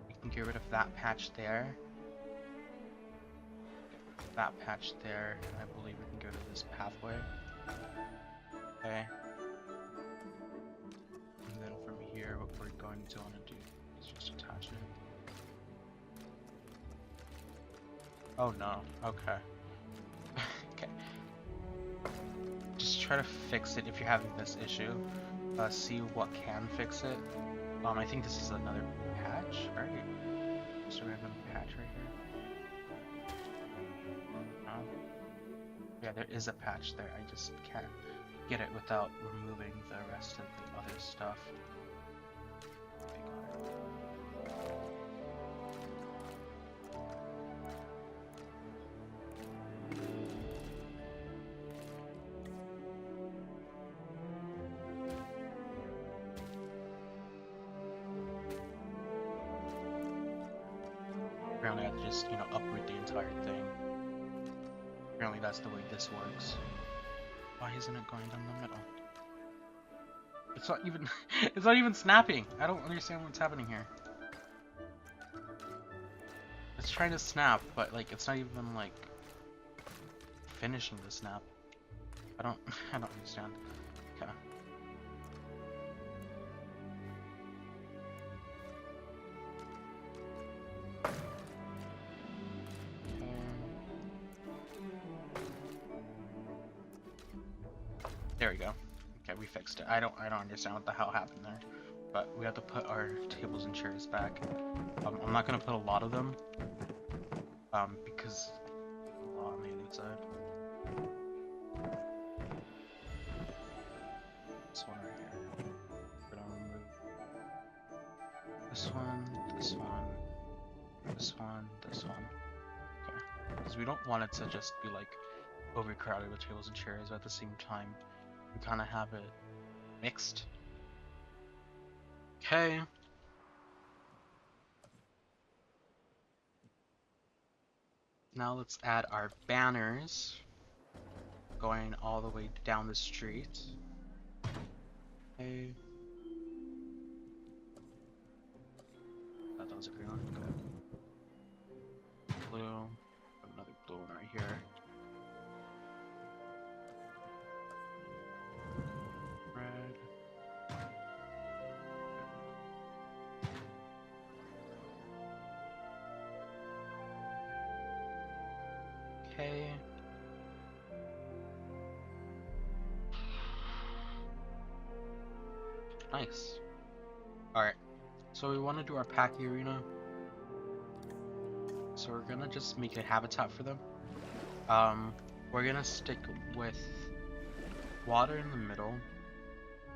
we can get rid of that patch there. That patch there, and I believe we can go to this pathway. Okay. And then from here, what we're going to want to do is just attach it. Oh no, okay. Okay. Just try to fix it if you're having this issue. See what can fix it. I think this is another patch, right? Just a random patch right here. Yeah, there is a patch there. I just can't get it without removing the rest of the other stuff. Apparently I have to just, uproot the entire thing. Apparently that's the way this works. Why isn't it going down the middle? It's not even it's not even snapping. I don't understand what's happening here. It's trying to snap, but it's not even finishing the snap. I don't understand. Okay. There we go. Okay, we fixed it. I don't understand what the hell happened there. but we have to put our tables and chairs back. I'm not gonna put a lot of them, because a lot on the inside. This one right here. We're gonna remove this one, this one, this one, this one. Okay, because we don't want it to just be like overcrowded with tables and chairs, but at the same time, we kind of have it mixed. Okay. Now let's add our banners going all the way down the street. Okay. That was a green one. Okay. Blue. Another blue one right here. Red. Okay. Nice. Alright. So we want to do our pack arena. So we're gonna just make a habitat for them. We're gonna stick with water in the middle.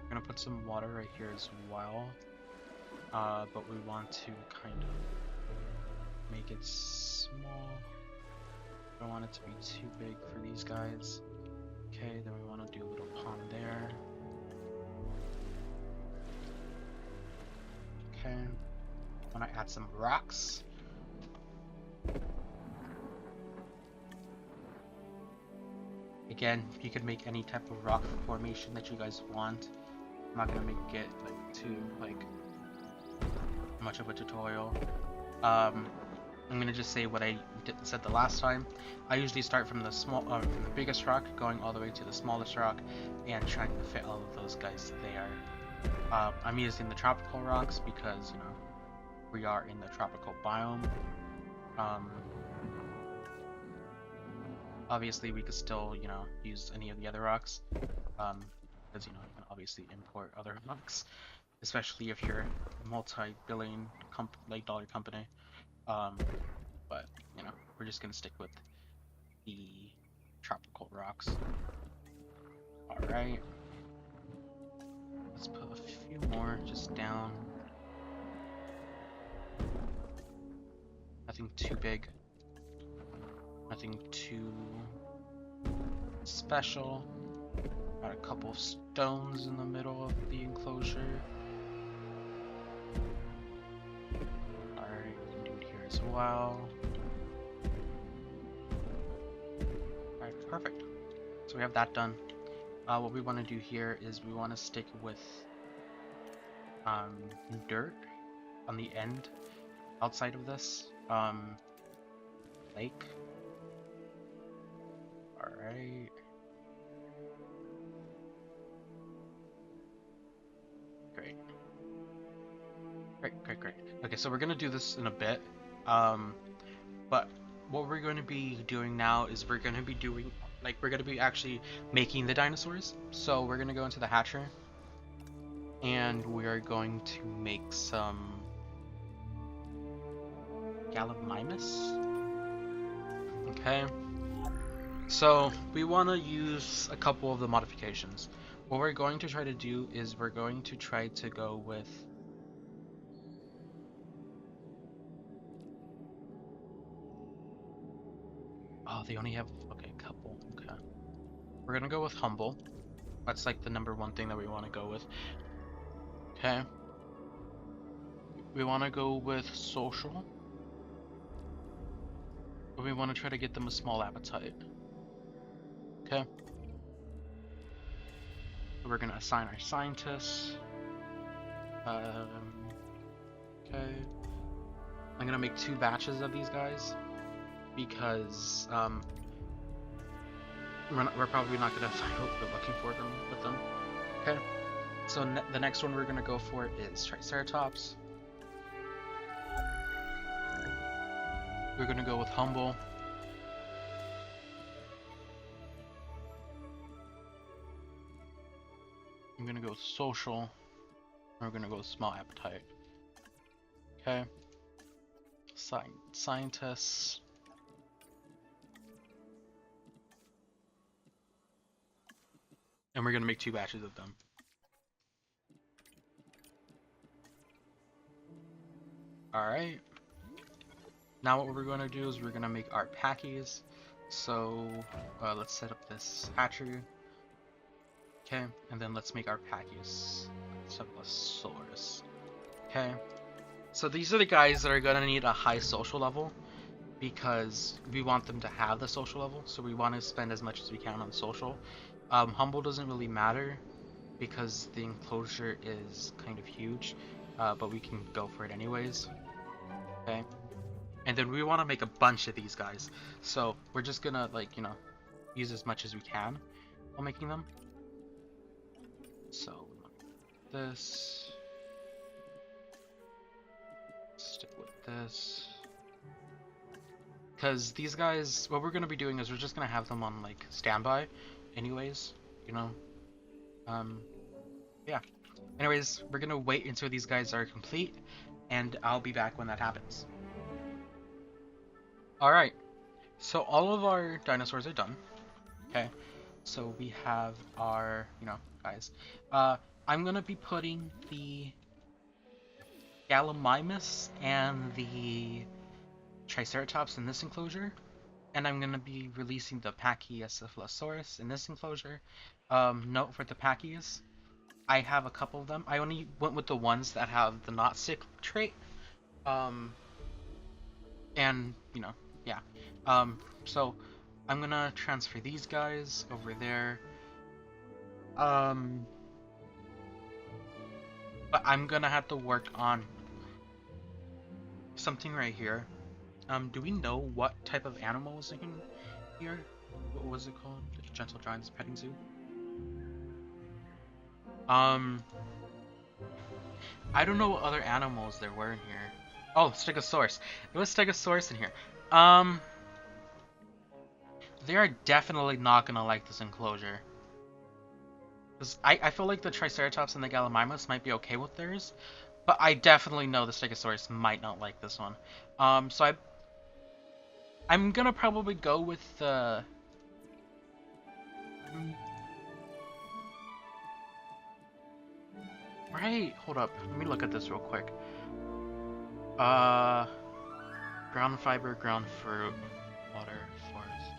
We're gonna put some water right here as well. But we want to kind of make it small. I don't want it to be too big for these guys. Okay, then we want to do a little pond there. Okay, I want to add some rocks. Again, you could make any type of rock formation that you guys want. I'm not gonna make it like too much of a tutorial. I'm gonna just say what I said the last time. I usually start from the from the biggest rock, going all the way to the smallest rock, and trying to fit all of those guys there. I'm using the tropical rocks because, you know, we are in the tropical biome. Obviously, we could still, you know, use any of the other rocks, because, you know, you can obviously import other rocks, especially if you're a multi-billion dollar company. But, you know, we're just gonna stick with the tropical rocks. Alright. Let's put a few more just down. Nothing too big. Nothing too special. Got a couple of stones in the middle of the enclosure. Alright, we can do it here as well. Alright, perfect. So we have that done. What we want to do here is we want to stick with dirt on the end outside of this lake. Alright. Great. Great. Okay, so we're gonna do this in a bit. But what we're going to be doing now is we're going to be actually making the dinosaurs. So we're going to go into the hatcher and we are going to make some Gallimimus. Okay. So we want to use a couple of the modifications. What we're going to try to do is we're going to try to go with they only have, okay, a couple, okay. We're gonna go with humble. That's like the #1 thing that we want to go with. Okay. We want to go with social. But we want to try to get them a small appetite. Okay. So we're gonna assign our scientists. Okay. I'm gonna make 2 batches of these guys. Because we're probably not gonna find what we're looking for with them. Okay, so the next one we're gonna go for is Triceratops. We're gonna go with humble. I'm gonna go with social. We're gonna go small appetite. Okay. Scientists. And we're gonna make 2 batches of them. Alright. Now what we're gonna do is we're gonna make our packies. So let's set up this hatchery. Okay, and then let's make our packies. Let's have a source. Okay. So these are the guys that are gonna need a high social level because we want them to have the social level. So we want to spend as much as we can on social. Humble doesn't really matter because the enclosure is kind of huge, but we can go for it anyways. Okay. And then we want to make a bunch of these guys. So we're just gonna, like, you know, use as much as we can while making them. So this. Stick with this. Because these guys, what we're gonna be doing is we're just gonna have them on, like, standby anyways, you know. Yeah. Anyways, we're gonna wait until these guys are complete, and I'll be back when that happens. Alright, so all of our dinosaurs are done. Okay, so we have our, you know, guys. I'm gonna be putting the Gallimimus and the Triceratops in this enclosure, and I'm gonna be releasing the Pachycephalosaurus in this enclosure. Note for the Pachy's, I have a couple of them. I only went with the ones that have the not sick trait. And, you know, yeah. So I'm gonna transfer these guys over there. But I'm gonna have to work on something right here. Do we know what type of animal is in here? What was it called? The Gentle Giant's Petting Zoo? I don't know what other animals there were in here. Oh, Stegosaurus. There was Stegosaurus in here. They are definitely not gonna like this enclosure. Cause I feel like the Triceratops and the Gallimimus might be okay with theirs, but I definitely know the Stegosaurus might not like this one. So I'm gonna probably go with the. Right, hold up. Let me look at this real quick. Ground fiber, ground fruit, water, forest.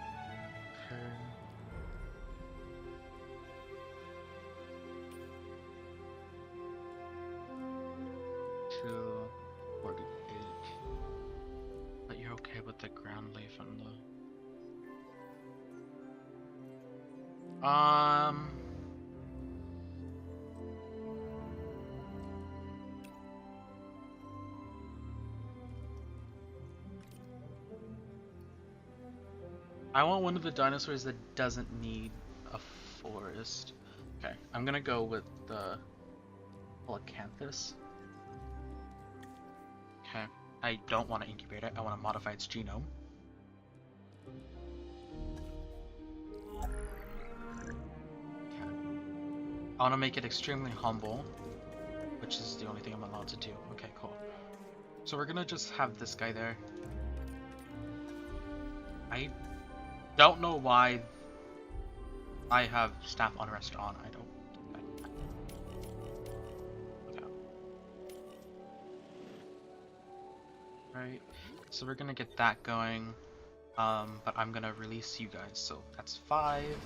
Two, 48. But you're okay with the ground leaf and the. I want one of the dinosaurs that doesn't need a forest. Okay, I'm gonna go with the Polacanthus. Okay, I don't want to incubate it, I want to modify its genome. Okay. I want to make it extremely humble, which is the only thing I'm allowed to do. Okay, cool. So we're gonna just have this guy there. I don't know why I have staff unrest on. I don't. Okay. Right. So we're gonna get that going. But I'm gonna release you guys. So that's 5.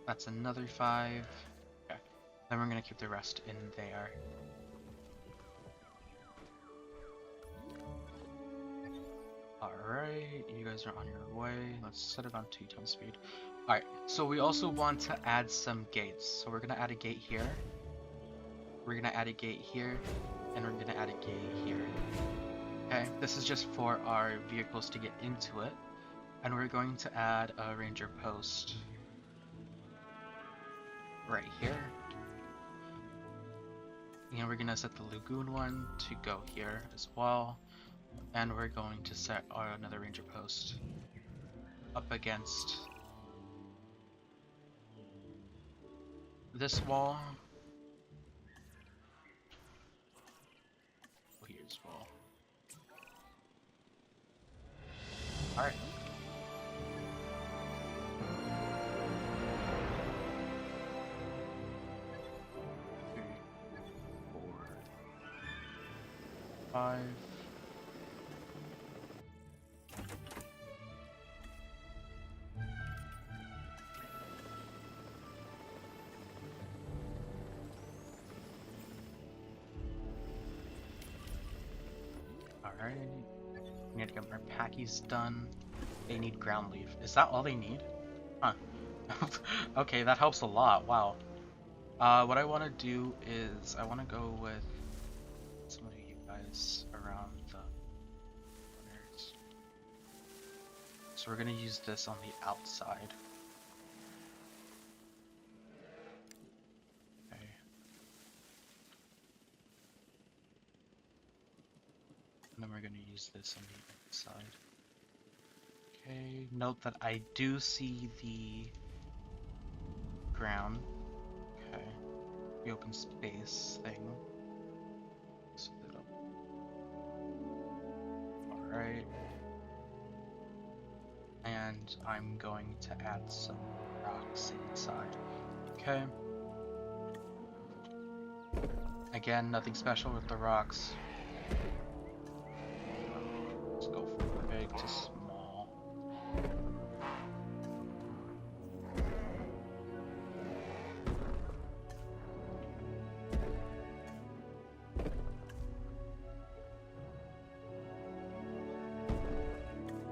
That's another 5. Okay. Then we're gonna keep the rest in there. Alright, you guys are on your way. Let's set it on 2x speed. Alright, so we also want to add some gates. So we're gonna add a gate here. We're gonna add a gate here. And we're gonna add a gate here. Okay, this is just for our vehicles to get into it. And we're going to add a ranger post right here. And we're gonna set the lagoon one to go here as well. And we're going to set another ranger post up against this wall. All right. Five. Alright. We need to get our packies done. They need ground leaf. Is that all they need? Huh. Okay, that helps a lot. Wow. What I want to do is I want to go with some of you guys around the corners. So we're going to use this on the outside. Okay. And then we're going to use this on the inside. Okay, note that I do see the ground. Okay, the open space thing. Alright. And I'm going to add some rocks inside. Okay. Again, nothing special with the rocks. Let's go from big to small.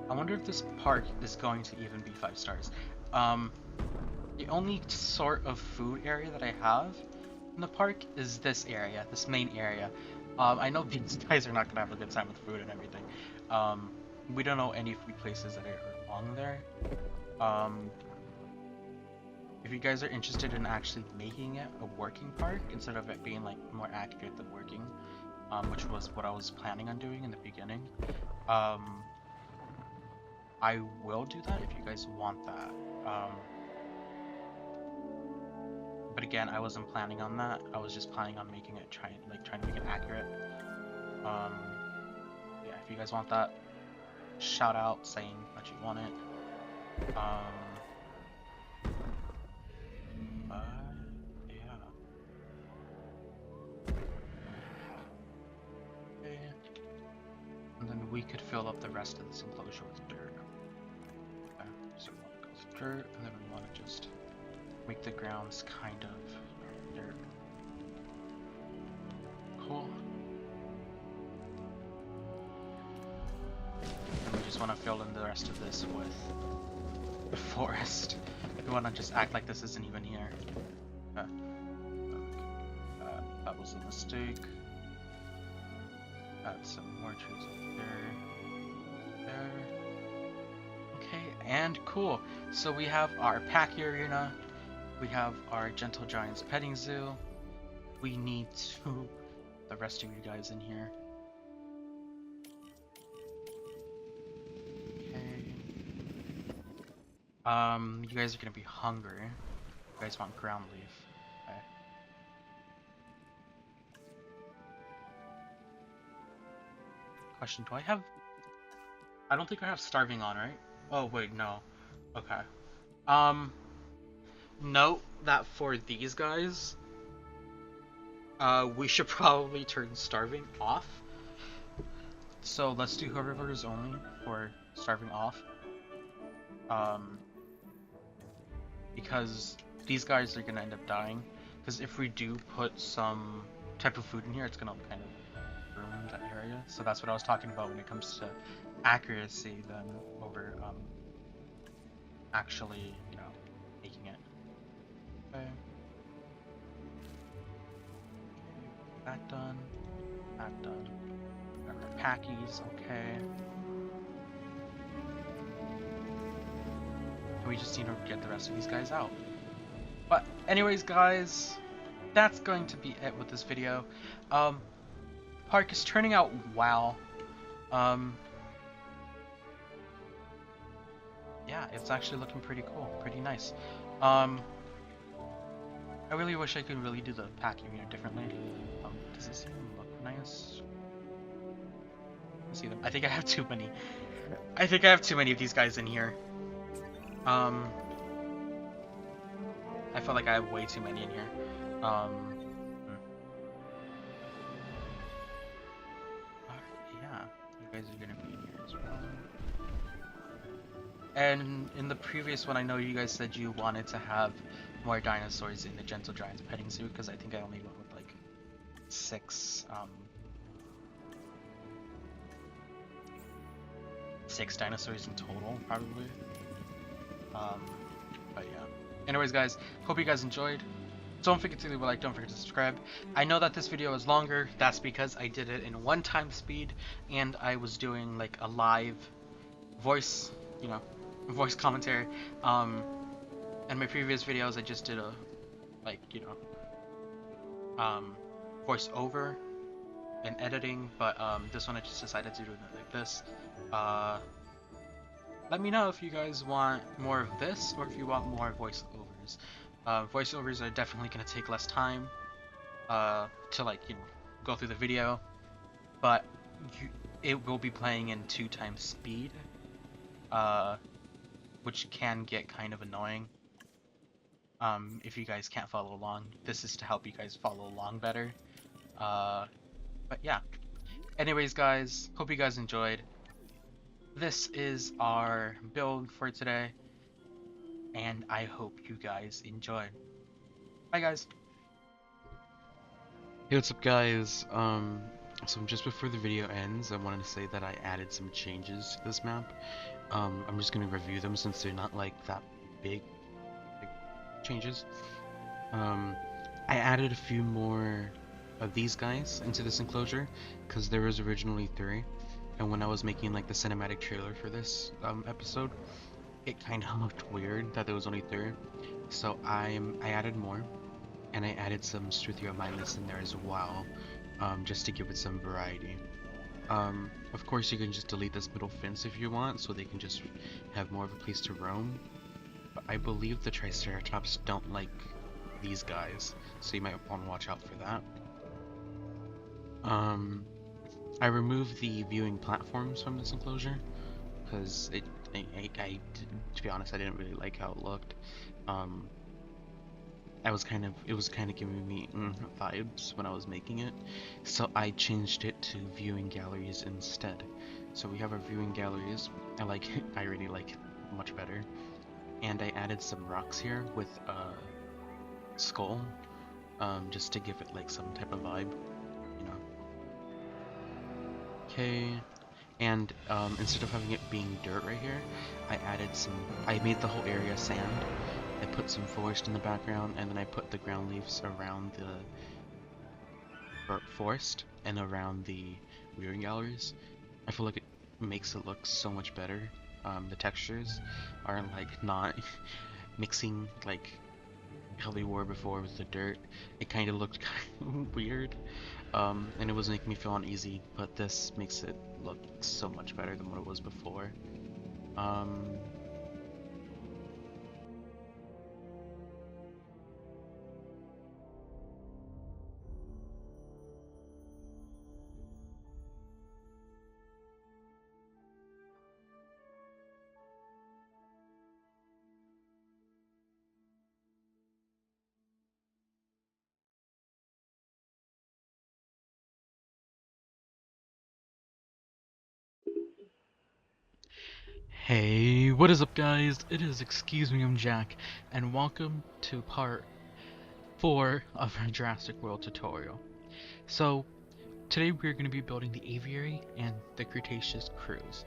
I wonder if this park is going to even be 5 stars. The only sort of food area that I have in the park is this area, this main area. I know these guys are not gonna have a good time with food and everything. We don't know any food places that are on there. If you guys are interested in actually making it a working park instead of it being like more accurate than working, which was what I was planning on doing in the beginning, I will do that if you guys want that. But again, I wasn't planning on that. I was just planning on making it trying to make it accurate. Yeah, if you guys want that, shout out saying that you want it. Yeah. Okay. And then we could fill up the rest of this enclosure with dirt. Okay, so we want to go with dirt, and then we want to just make the grounds kind of dirt. Cool. And we just want to fill in the rest of this with the forest. We want to just act like this isn't even here. Okay. That was a mistake. Add some more trees over there. Okay, and cool. So we have our pack arena. We have our Gentle Giants petting zoo. We need to the rest of you guys in here. Okay. You guys are gonna be hungry. You guys want ground leaf. Okay. Question, do I have... I don't think I have starving on, right? Oh, wait, no. Okay. Note that for these guys, we should probably turn starving off. So let's do herbivores only for starving off. Because these guys are gonna end up dying. Because if we do put some type of food in here, it's gonna kind of ruin that area. So that's what I was talking about when it comes to accuracy then over actually, you know, making it. Okay. That done. That done. Got our packies, okay. We just need to get the rest of these guys out. But anyways, guys, that's going to be it with this video. Park is turning out well. Yeah, it's actually looking pretty cool, pretty nice. I really wish I could really do the packing unit differently. Does this even look nice? see them. I think I have too many. I think I have too many of these guys in here. I feel like I have way too many in here. Yeah, you guys are gonna be in here as well. And in the previous one, I know you guys said you wanted to have more dinosaurs in the Gentle Giant's petting zoo, because I think I only went with like six dinosaurs in total, probably. But yeah. Anyways, guys, hope you guys enjoyed. Don't forget to leave a like, don't forget to subscribe. I know that this video is longer. That's because I did it in 1x speed, and I was doing like a live voice, voice commentary. In my previous videos, I just did a, voice over and editing, but this one I just decided to do it like this. Let me know if you guys want more of this, or if you want more voiceovers. Voiceovers are definitely going to take less time to go through the video, but it will be playing in 2x speed, which can get kind of annoying if you guys can't follow along. This is to help you guys follow along better. But yeah. Anyways, guys, hope you guys enjoyed. This is our build for today, and I hope you guys enjoyed. Bye, guys. Hey, what's up, guys? So just before the video ends, I wanted to say that I added some changes to this map. I'm just gonna review them since they're not like that big changes. I added a few more of these guys into this enclosure because there was originally 3, and when I was making like the cinematic trailer for this episode, it kind of looked weird that there was only 3. So I added more, and I added some Struthiomimus in there as well, just to give it some variety. Of course, you can just delete this middle fence if you want, so they can just have more of a place to roam. But I believe the Triceratops don't like these guys, so you might want to watch out for that. I removed the viewing platforms from this enclosure because to be honest, I didn't really like how it looked. It was kind of giving me vibes when I was making it, so I changed it to viewing galleries instead. So we have our viewing galleries. I really like it much better, and I added some rocks here with a skull, just to give it like some type of vibe, Okay, and instead of having it being dirt right here, I made the whole area sand. I put some forest in the background, and then I put the ground leaves around the forest and around the viewing galleries. I feel like it makes it look so much better. The textures are like not mixing like how they were before with the dirt. It kind of looked kind of weird, and it was making me feel uneasy, but this makes it look so much better than what it was before. Hey, what is up, guys? It is ExcuseMeImJack, and welcome to part 4 of our Jurassic World tutorial. So, today we're going to be building the Aviary and the Cretaceous Cruise.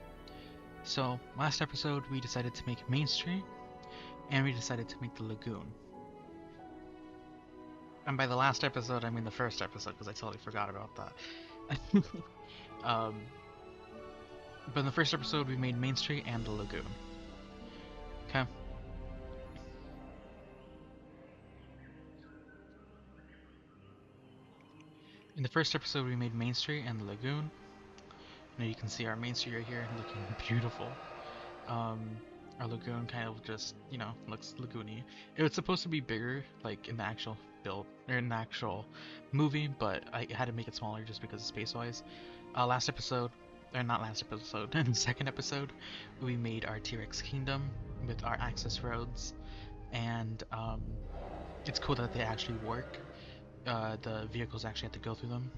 So, last episode we decided to make Main Street, and we decided to make the Lagoon. And by the last episode, I mean the first episode, because I totally forgot about that. But in the first episode, we made Main Street and the Lagoon. Okay. In the first episode, we made Main Street and the Lagoon. Now you can see our Main Street right here, looking beautiful. Our Lagoon kind of just, looks lagoony. It was supposed to be bigger, like in the actual build, or in the actual movie, but I had to make it smaller just because of space-wise. Last episode, or not last episode, in the second episode, we made our T-Rex kingdom with our access roads, and it's cool that they actually work. The vehicles actually have to go through them.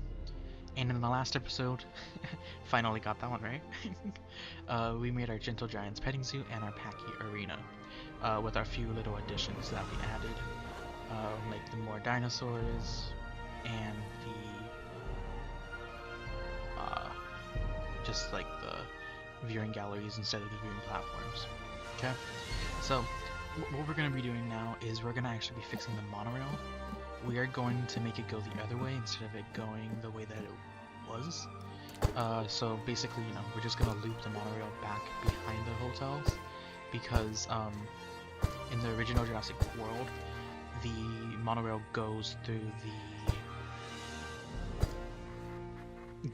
And in the last episode, finally got that one right, we made our Gentle Giants petting zoo and our Packy arena, with our few little additions that we added, like the more dinosaurs, and just like the viewing galleries instead of the viewing platforms. Okay, so what we're going to be doing now is we're going to actually be fixing the monorail. We are going to make it go the other way instead of it going the way that it was. So basically, you know, we're just going to loop the monorail back behind the hotels, because in the original Jurassic World, the monorail goes through the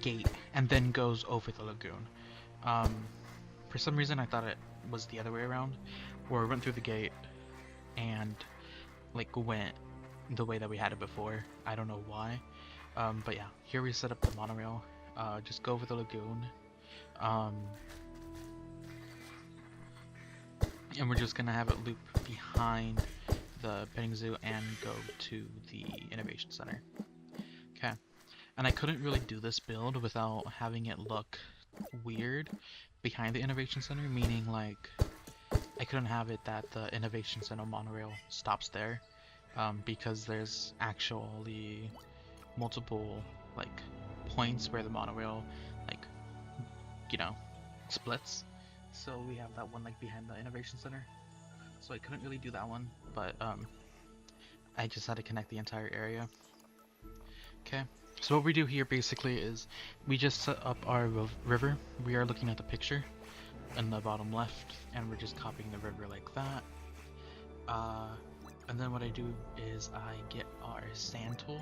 gate and then goes over the lagoon. For some reason I thought it was the other way around, where it went through the gate and like went the way that we had it before. I don't know why. But yeah, here we set up the monorail. Just go over the lagoon. And we're just gonna have it loop behind the petting zoo and go to the innovation center. Okay. And I couldn't really do this build without having it look weird behind the innovation center, meaning like I couldn't have it that the innovation center monorail stops there, because there's actually multiple like points where the monorail like, you know, splits. So we have that one like behind the innovation center. So I couldn't really do that one, but I just had to connect the entire area. Okay. So what we do here basically is we just set up our river. We are looking at the picture in the bottom left, and we're just copying the river like that. And then what I do is I get our sand tool,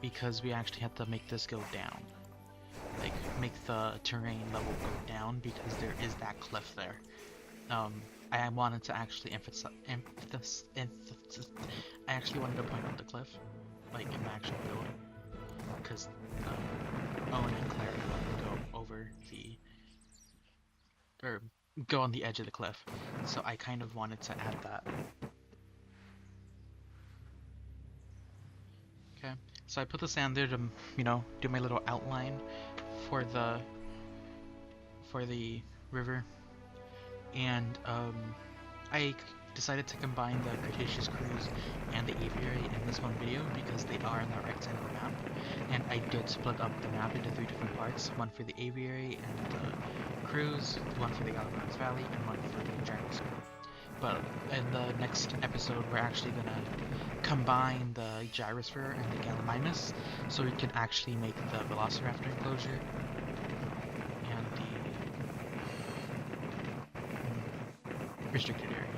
because we actually have to make this go down. Like, make the terrain level go down, because there is that cliff there. I wanted to actually I actually wanted to point out the cliff, like in the actual build, because Owen and Claire wanted to go over go on the edge of the cliff, so I kind of wanted to add that. Okay, so I put the sand there to, you know, do my little outline for the river, and I decided to combine the Cretaceous cruise and the Aviary in this one video because they are in the rectangle map, and I did split up the map into 3 different parts, one for the Aviary and the cruise, one for the Galapagos Valley, and one for the Jurassic. But in the next episode, we're actually gonna combine the gyrosphere and the Gallimimus, so we can actually make the Velociraptor enclosure and the restricted area.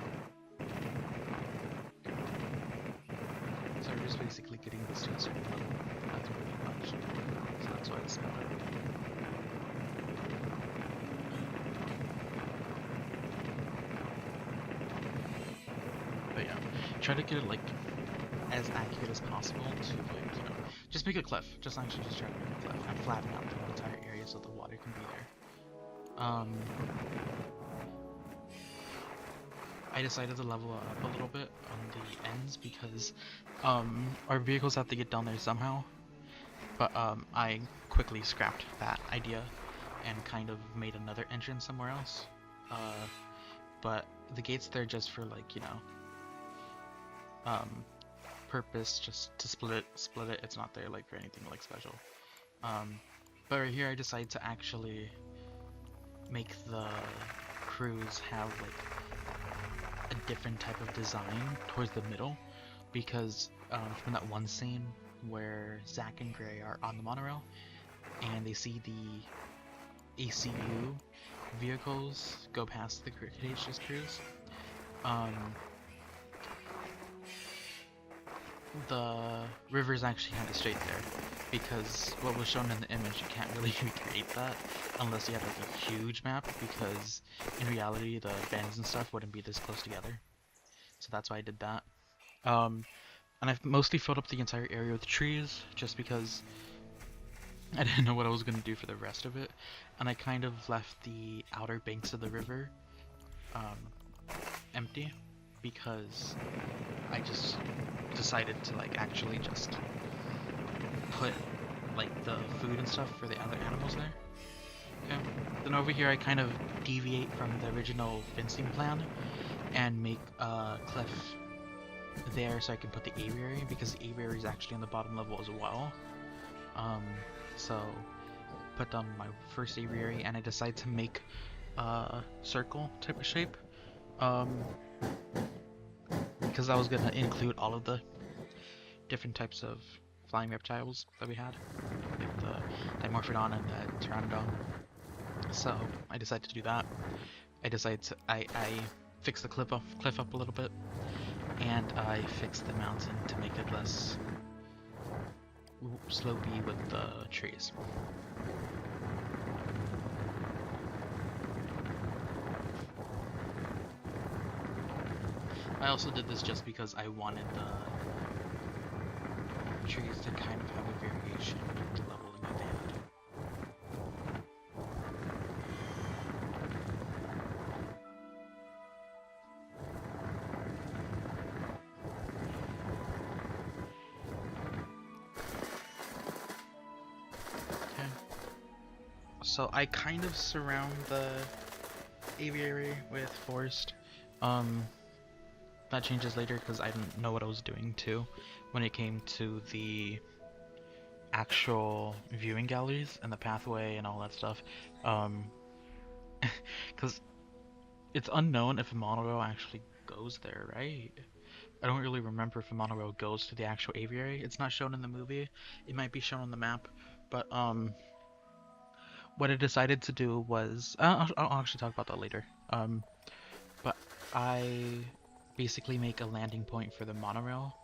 So we're just basically getting this to a certain level. That's really much. So that's why it's smaller. But yeah, try to get it like as accurate as possible to like, you know, just make a cliff. Just actually just try to make a cliff and flatten out the entire area so the water can be there. I decided to level up a little bit on the ends because our vehicles have to get down there somehow. But I quickly scrapped that idea and kind of made another entrance somewhere else. But the gate's there just for like, you know, purpose, just to split it. It's not there like for anything like special. But right here I decided to actually make the cruise have like a different type of design towards the middle, because from that one scene where Zach and Gray are on the monorail and they see the ACU vehicles go past the Cretaceous cruise, the river's actually kind of straight there, because what was shown in the image, you can't really recreate that unless you have like a huge map, because in reality the bends and stuff wouldn't be this close together. So that's why I did that. And I've mostly filled up the entire area with trees, just because I didn't know what I was gonna do for the rest of it, and I kind of left the outer banks of the river um, empty because I just decided to like actually just put like the food and stuff for the other animals there. Okay. Then over here I kind of deviate from the original fencing plan and make a cliff there so I can put the aviary, because the aviary is actually on the bottom level as well. So put down my first aviary, and I decide to make a circle type of shape, because I was gonna include all of the different types of flying reptiles that we had, like the Dimorphodon and the Pteranodon. So I decided to do that. I fixed the cliff up a little bit, and I fixed the mountain to make it less slopey with the trees. I also did this just because I wanted the trees to kind of have a variation with the leveling that they had. Okay. So I kind of surround the aviary with forest. That changes later because I didn't know what I was doing too when it came to the actual viewing galleries and the pathway and all that stuff. Because it's unknown if a monorail actually goes there, right? I don't really remember if a monorail goes to the actual aviary. It's not shown in the movie. It might be shown on the map, but what I decided to do was I'll actually talk about that later. But I basically make a landing point for the monorail.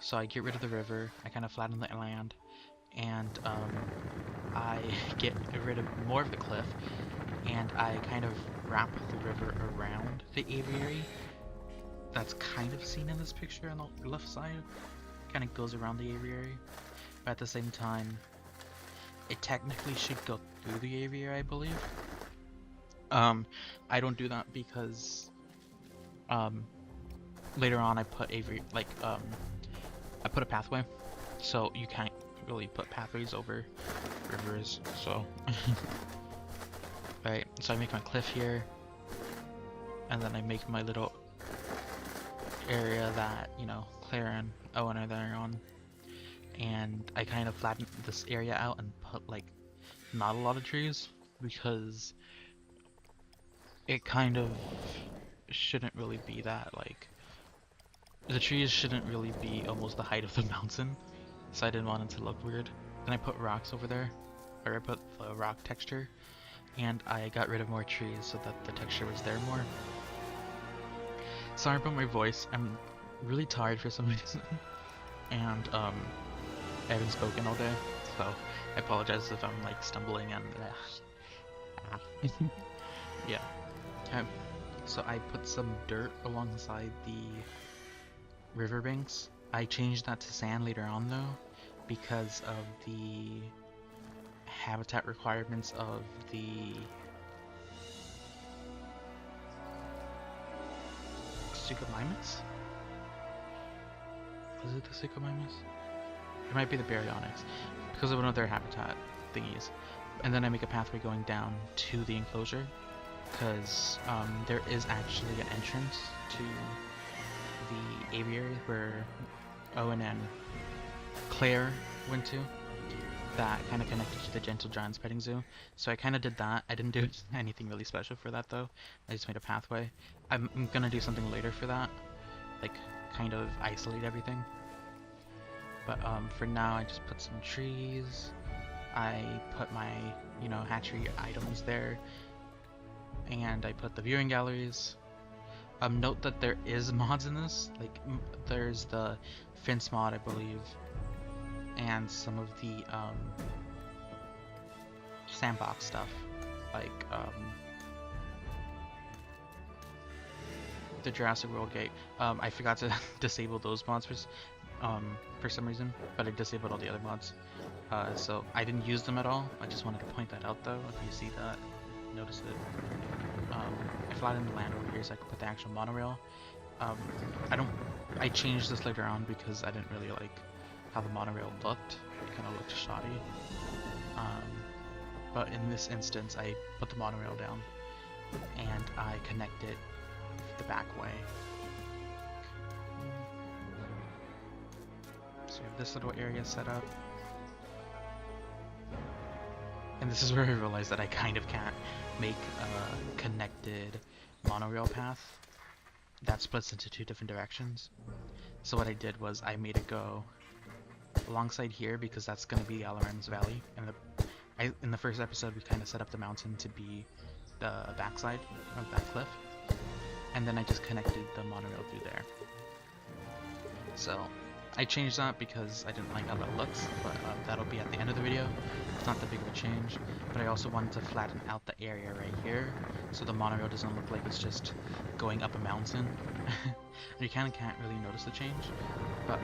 So I get rid of the river, I kind of flatten the land, and I get rid of more of the cliff, and I kind of wrap the river around the aviary. That's kind of seen in this picture on the left side. Kind of goes around the aviary, but at the same time, it technically should go through the aviary, I believe. I don't do that because later on I put I put a pathway, so you can't really put pathways over rivers, so right, so I make my cliff here, and then I make my little area that, you know, Claire and Owen are there on, and I kind of flatten this area out and put like not a lot of trees, because it kind of shouldn't really be that, like, the trees shouldn't really be almost the height of the mountain, so I didn't want it to look weird. Then I put rocks over there, or I put the rock texture, and I got rid of more trees so that the texture was there more. Sorry about my voice, I'm really tired for some reason, and I haven't spoken all day, so I apologize if I'm like stumbling and yeah. Okay. So I put some dirt alongside the riverbanks. I changed that to sand later on though, because of the habitat requirements of the Suchomimus? Was it the Suchomimus? It might be the Baryonyx, because of one of their habitat thingies. And then I make a pathway going down to the enclosure, because there is actually an entrance to the aviary where Owen and Claire went to, that kind of connected to the Gentle Giants petting zoo. So I kind of did that. I didn't do anything really special for that though. I just made a pathway. I'm gonna do something later for that, like kind of isolate everything. But for now I just put some trees. I put my, you know, hatchery items there, and I put the viewing galleries. Note that there is mods in this, like there's the fence mod, I believe, and some of the sandbox stuff, like the Jurassic World gate. I forgot to disable those mods for some reason, but I disabled all the other mods. So I didn't use them at all. I just wanted to point that out though. If you see that, notice it. I flattened the land over here so I could put the actual monorail. I changed this later on because I didn't really like how the monorail looked. It kind of looked shoddy. But in this instance, I put the monorail down and I connect it the back way. So we have this little area set up. And this is where I realized that I kind of can't make a connected monorail path that splits into two different directions. So what I did was I made it go alongside here because that's going to be Alaram's Valley. And in the first episode, we kind of set up the mountain to be the backside of that cliff. And then I just connected the monorail through there. So I changed that because I didn't like how that looks, but that'll be at the end of the video. It's not that big of a change, but I also wanted to flatten out the area right here so the monorail doesn't look like it's just going up a mountain. You kind of can't really notice the change, but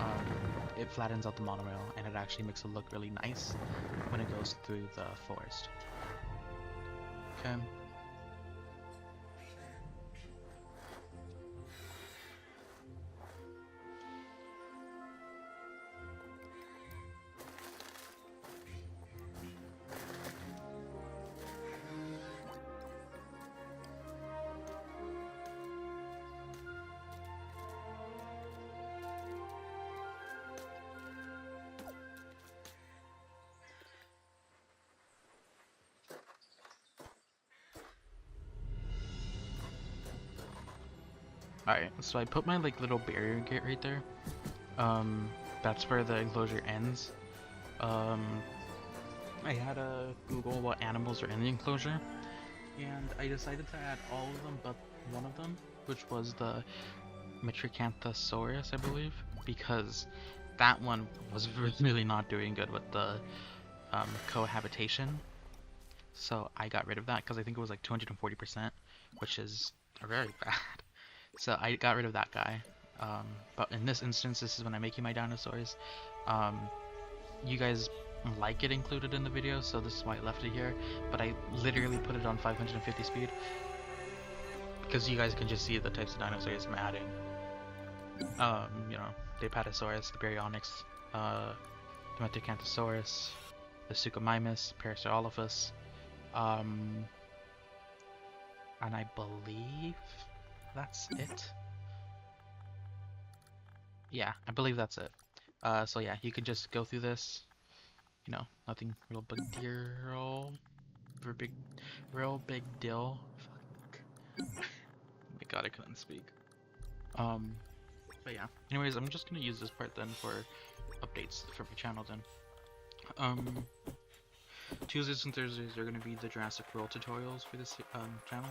it flattens out the monorail and it actually makes it look really nice when it goes through the forest. Okay. Alright, so I put my like little barrier gate right there. That's where the enclosure ends. I had to Google what animals are in the enclosure, and I decided to add all of them but one of them, which was the Metricanthosaurus, I believe, because that one was really not doing good with the cohabitation. So I got rid of that because I think it was like 240%, which is very bad. So I got rid of that guy. But in this instance, this is when I'm making my dinosaurs. You guys like it included in the video, so this is why I left it here. But I literally put it on 550 speed because you guys can just see the types of dinosaurs I'm adding. You know, the Apatosaurus, the Baryonyx, the Metricanthosaurus, the Suchomimus, Parasaurolophus, and I believe that's it. Yeah, I believe that's it. So yeah, you can just go through this. You know, nothing real big deal. Real big deal. Fuck. Oh my god, I couldn't speak. But yeah. Anyways, I'm just gonna use this part then for updates for my channel then. Tuesdays and Thursdays are gonna be the Jurassic World tutorials for this channel.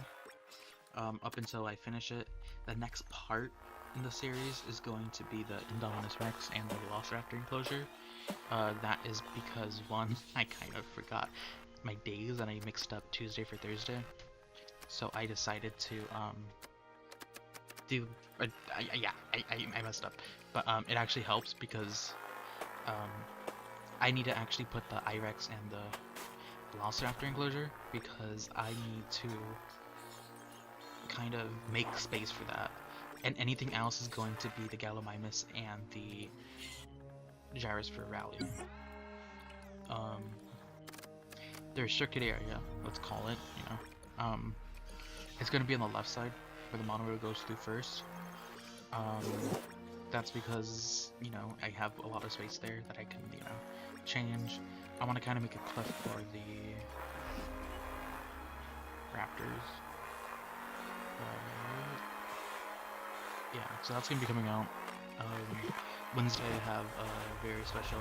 Up until I finish it, the next part in the series is going to be the Indominus Rex and the Velociraptor enclosure. That is because one, I kind of forgot my days and I mixed up Tuesday for Thursday, so I decided to I messed up, but it actually helps because I need to actually put the Irex and the Velociraptor enclosure because I need to kind of make space for that, and anything else is going to be the Gallimimus and the Gyrus for Rally. The restricted area, let's call it, you know, it's going to be on the left side where the monorail goes through first. That's because, you know, I have a lot of space there that I can, you know, change. I want to kind of make a cliff for the Raptors. Yeah, so that's gonna be coming out. Wednesday I have a very special,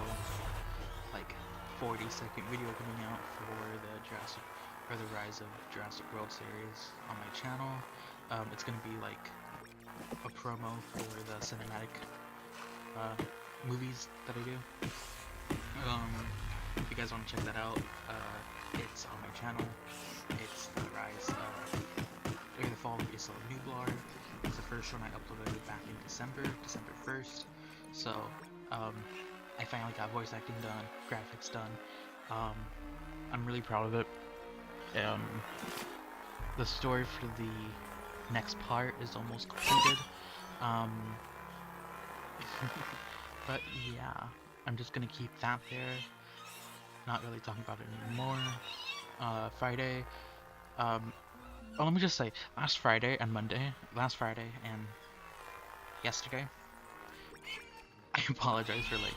like, 40-second video coming out for the Jurassic, or the Rise of Jurassic World series on my channel. It's gonna be like a promo for the cinematic movies that I do. If you guys want to check that out, it's on my channel. It's the Rise of, or the Fall of Isla Nublar. It's the first one I uploaded back in December 1st. So, I finally got voice acting done, graphics done. I'm really proud of it. Um, the story for the next part is almost completed. Um, but yeah, I'm just gonna keep that there. Not really talking about it anymore. Friday. Oh, let me just say, last Friday and yesterday, I apologize for like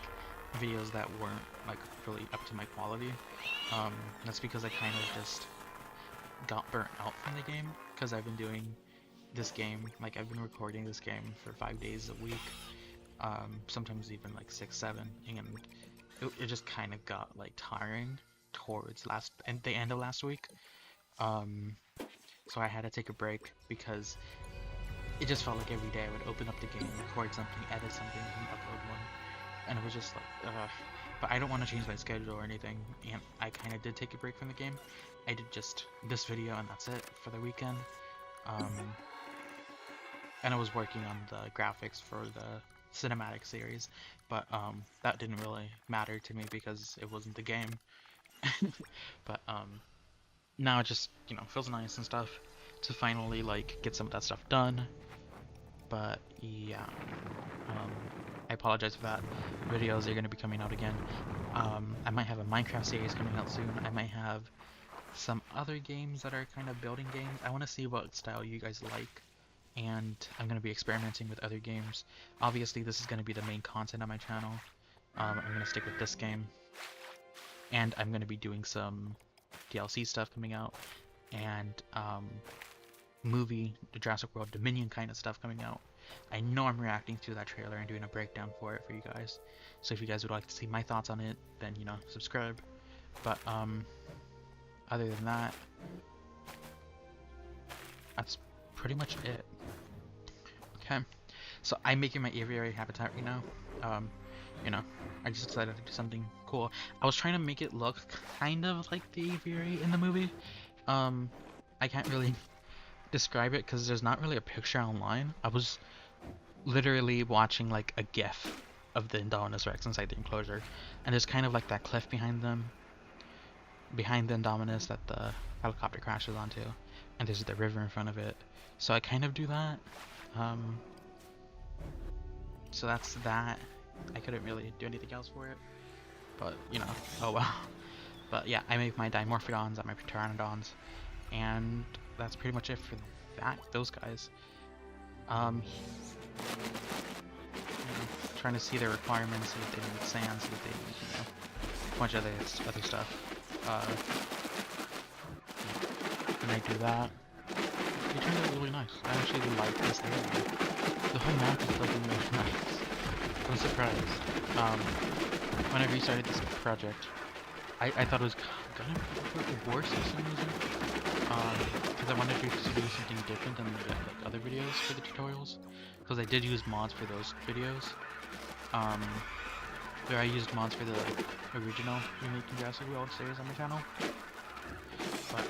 videos that weren't like really up to my quality. That's because I kind of just got burnt out from the game because I've been doing this game, like I've been recording this game for 5 days a week, sometimes even like 6, 7, and it just kind of got like tiring towards the end of last week. So I had to take a break because it just felt like every day I would open up the game, record something, edit something, and upload one, and it was just like, but I don't want to change my schedule or anything, and I kind of did take a break from the game. I did just this video and that's it for the weekend. And I was working on the graphics for the cinematic series, but that didn't really matter to me because it wasn't the game. But now it just, you know, feels nice and stuff to finally like get some of that stuff done. But yeah, I apologize for that. Videos are going to be coming out again. I might have a Minecraft series coming out soon. I might have some other games that are kind of building games. I want to see what style you guys like, and I'm going to be experimenting with other games. Obviously this is going to be the main content on my channel. I'm going to stick with this game, and I'm going to be doing some DLC stuff coming out, and the Jurassic World Dominion kind of stuff coming out. I know I'm reacting to that trailer and doing a breakdown for it for you guys, so if you guys would like to see my thoughts on it, then, you know, subscribe. But other than that, that's pretty much it. Okay, so I'm making my aviary habitat right now. You know, I just decided to do something cool. I was trying to make it look kind of like the aviary in the movie. I can't really describe it because there's not really a picture online. I was literally watching like a GIF of the Indominus Rex inside the enclosure, and there's kind of like that cliff behind the Indominus that the helicopter crashes onto, and there's the river in front of it. So I kind of do that. So that's that. I couldn't really do anything else for it, but you know, oh well. But yeah, I make my Dimorphodons and my Pteranodons, and that's pretty much it for those guys. You know, trying to see their requirements, see if they need sand, see if they need, you know, a bunch of other stuff. And I do that. It turned out really nice. I actually like this area. The whole map is looking really nice. I'm surprised. When I restarted this project, I thought it was gonna be worse for some reason. Because I wanted to do something different than the like, other videos for the tutorials. Because I did use mods for those videos. Where I used mods for the like, original Remaking Jurassic World series on my channel. But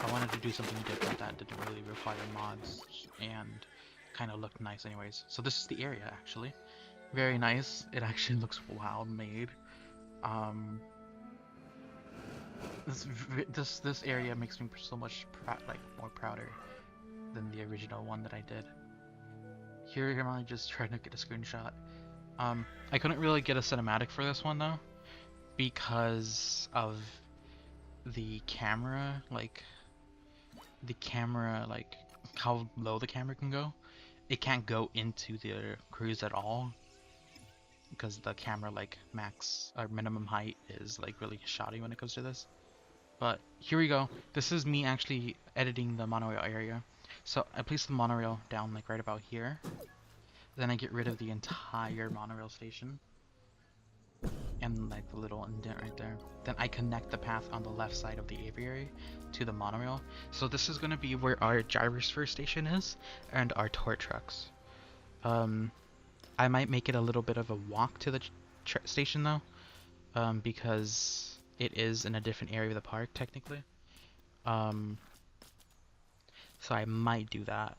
I wanted to do something different that didn't really require mods and kind of looked nice anyways. So this is the area actually. Very nice. It actually looks well made. This area makes me so much more prouder than the original one that I did. Here I'm just trying to get a screenshot. I couldn't really get a cinematic for this one though, because of the camera, like how low the camera can go. It can't go into the cruise at all because the camera like max or minimum height is like really shoddy when it comes to this. But here we go. This is me actually editing the monorail area. So I place the monorail down like right about here. Then I get rid of the entire monorail station and like the little indent right there. Then I connect the path on the left side of the aviary to the monorail. So this is going to be where our gyrosphere station is and our tour trucks. I might make it a little bit of a walk to the station though, because it is in a different area of the park technically. So I might do that.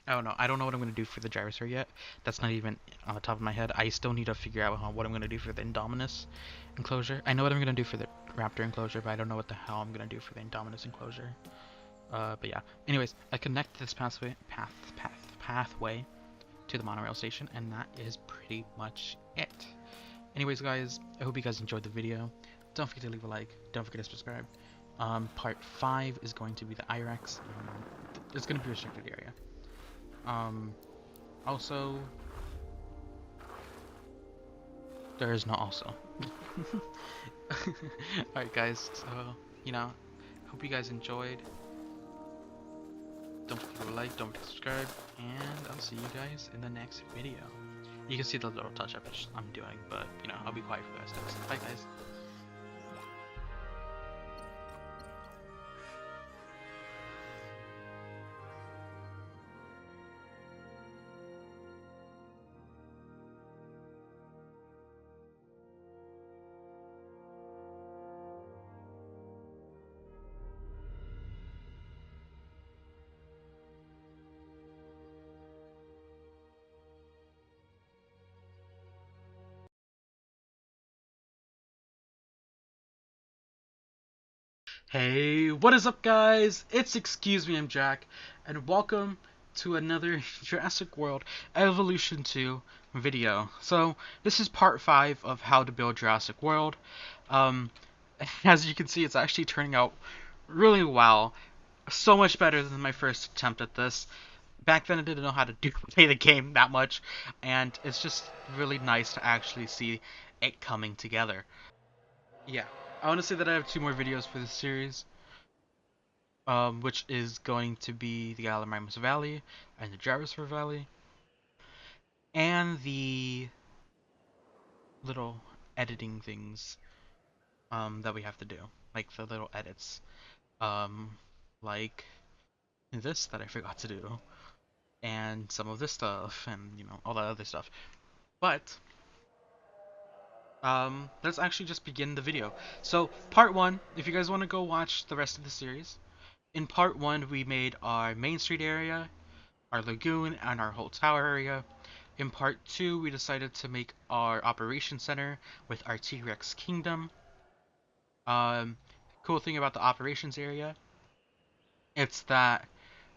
I don't know. I don't know what I'm gonna do for the gyrosphere yet. That's not even on the top of my head. I still need to figure out what I'm gonna do for the Indominus enclosure. I know what I'm gonna do for the Raptor enclosure, but I don't know what the hell I'm gonna do for the Indominus enclosure. But yeah. Anyways, I connect this pathway to the monorail station, and that is pretty much it. Anyways, guys, I hope you guys enjoyed the video. Don't forget to leave a like. Don't forget to subscribe. Part 5 is going to be the IREX. It's going to be a restricted area. Also, there is no also. Alright, guys, so, hope you guys enjoyed. Don't forget to like, don't forget to subscribe, and I'll see you guys in the next video. You can see the little touch-up I'm doing, but, I'll be quiet for the rest of this. Bye, guys. Hey, what is up, guys? It's ExcuseMeImJack, and welcome to another Jurassic World Evolution 2 video. So, this is part 5 of how to build Jurassic World. As you can see, it's actually turning out really well. So much better than my first attempt at this. Back then, I didn't know how to play the game that much, and it's just really nice to actually see it coming together. Yeah, I want to say that I have 2 more videos for this series, which is going to be the Alamimus Valley and the Gyrosphere Valley, and the little editing things that we have to do, like the little edits, um, like this that I forgot to do, and some of this stuff, and all that other stuff. But let's actually just begin the video. So part 1, if you guys want to go watch the rest of the series, in part 1 we made our Main Street area, our lagoon, and our whole tower area. In part 2 we decided to make our operations center with our T-Rex kingdom. Cool thing about the operations area, it's that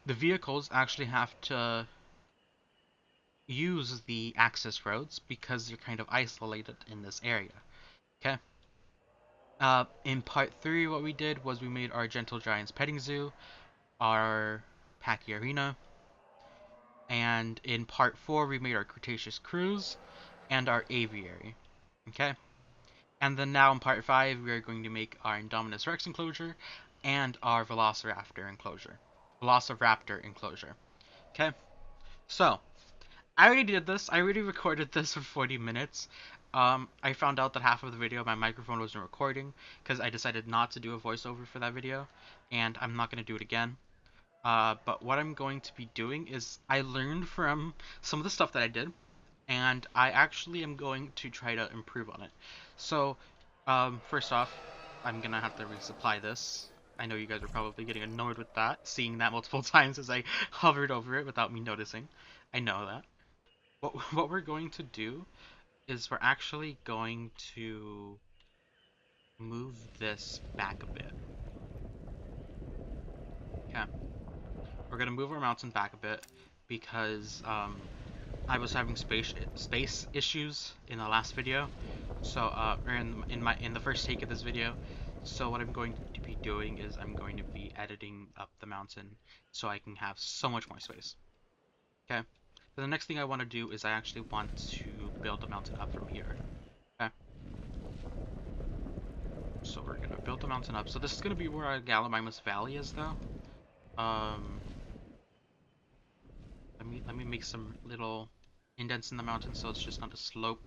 the vehicles actually have to use the access roads because you're kind of isolated in this area. Okay. In part 3, what we did was we made our Gentle Giants petting zoo, our Packy Arena, and in part 4 we made our Cretaceous cruise and our Aviary. Okay? And then now in part 5 we are going to make our Indominus Rex enclosure and our Velociraptor enclosure. Velociraptor enclosure. Okay? So, I already did this. I already recorded this for 40 minutes. I found out that half of the video my microphone wasn't recording because I decided not to do a voiceover for that video, and I'm not going to do it again. But what I'm going to be doing is I learned from some of the stuff that I did, and I actually am going to try to improve on it. So, first off, I'm going to have to resupply this. I know you guys are probably getting annoyed with that, seeing that multiple times as I hovered over it without me noticing. I know that. What we're going to do is we're actually going to move this back a bit. Okay. We're going to move our mountain back a bit because I was having space issues in the last video. So or in the first take of this video. So what I'm going to be doing is I'm going to be editing up the mountain so I can have so much more space. Okay. So the next thing I want to do is I actually want to build the mountain up from here. Okay. So we're gonna build the mountain up. So this is gonna be where our Gallimimus Valley is, though. Let me make some little indents in the mountain so it's just not a slope.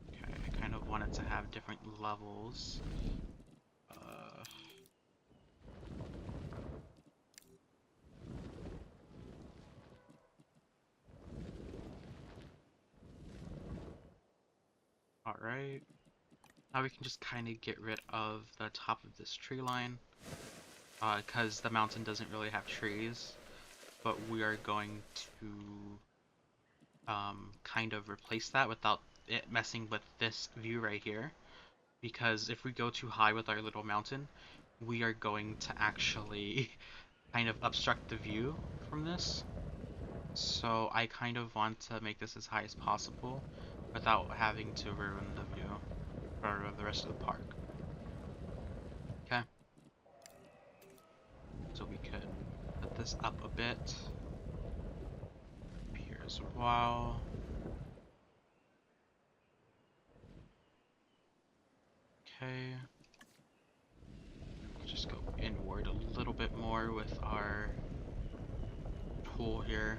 Okay, I kind of want it to have different levels. Alright. Now we can just kind of get rid of the top of this tree line. because the mountain doesn't really have trees, but we are going to kind of replace that without it messing with this view right here. Because if we go too high with our little mountain, we are going to actually kind of obstruct the view from this. So I kind of want to make this as high as possible without having to ruin the view or the rest of the park. Okay. So we could put this up a bit. Here as well. Okay. We'll just go inward a little bit more with our tool here.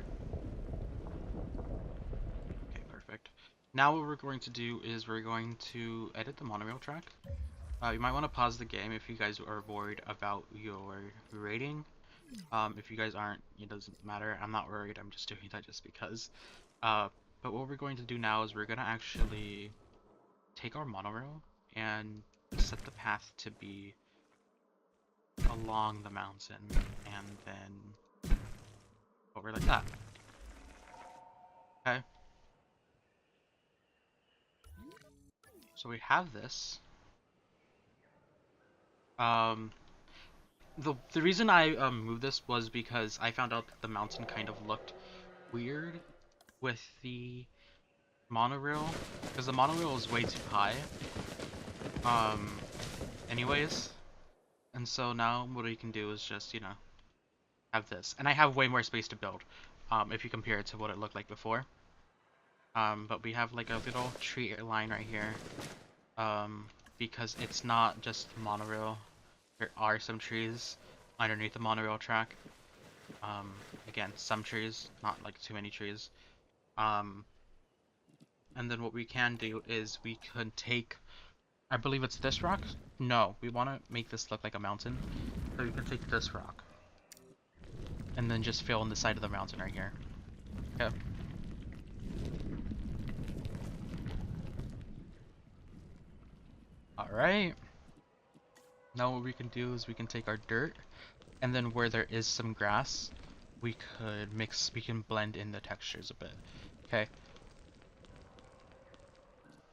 Okay, perfect. Now what we're going to do is we're going to edit the monorail track. You might want to pause the game if you guys are worried about your rating. If you guys aren't, it doesn't matter. I'm not worried. I'm just doing that just because. But what we're going to do now is we're going to actually take our monorail and set the path to be along the mountain, and then over like that. Okay. So we have this. Um, the reason I moved this was because I found out that the mountain kind of looked weird with the monorail, because the monorail is way too high. Um, anyways, and so now what we can do is just, you know, have this, and I have way more space to build. If you compare it to what it looked like before. But we have like a little tree line right here. Because it's not just monorail. There are some trees underneath the monorail track. Again, some trees, not like too many trees. And then what we can do is we could take, I believe it's this rock? No, we want to make this look like a mountain. So we can take this rock. And then just fill in the side of the mountain right here. Okay. Alright. Now what we can do is we can take our dirt, and then where there is some grass, we can blend in the textures a bit. Okay.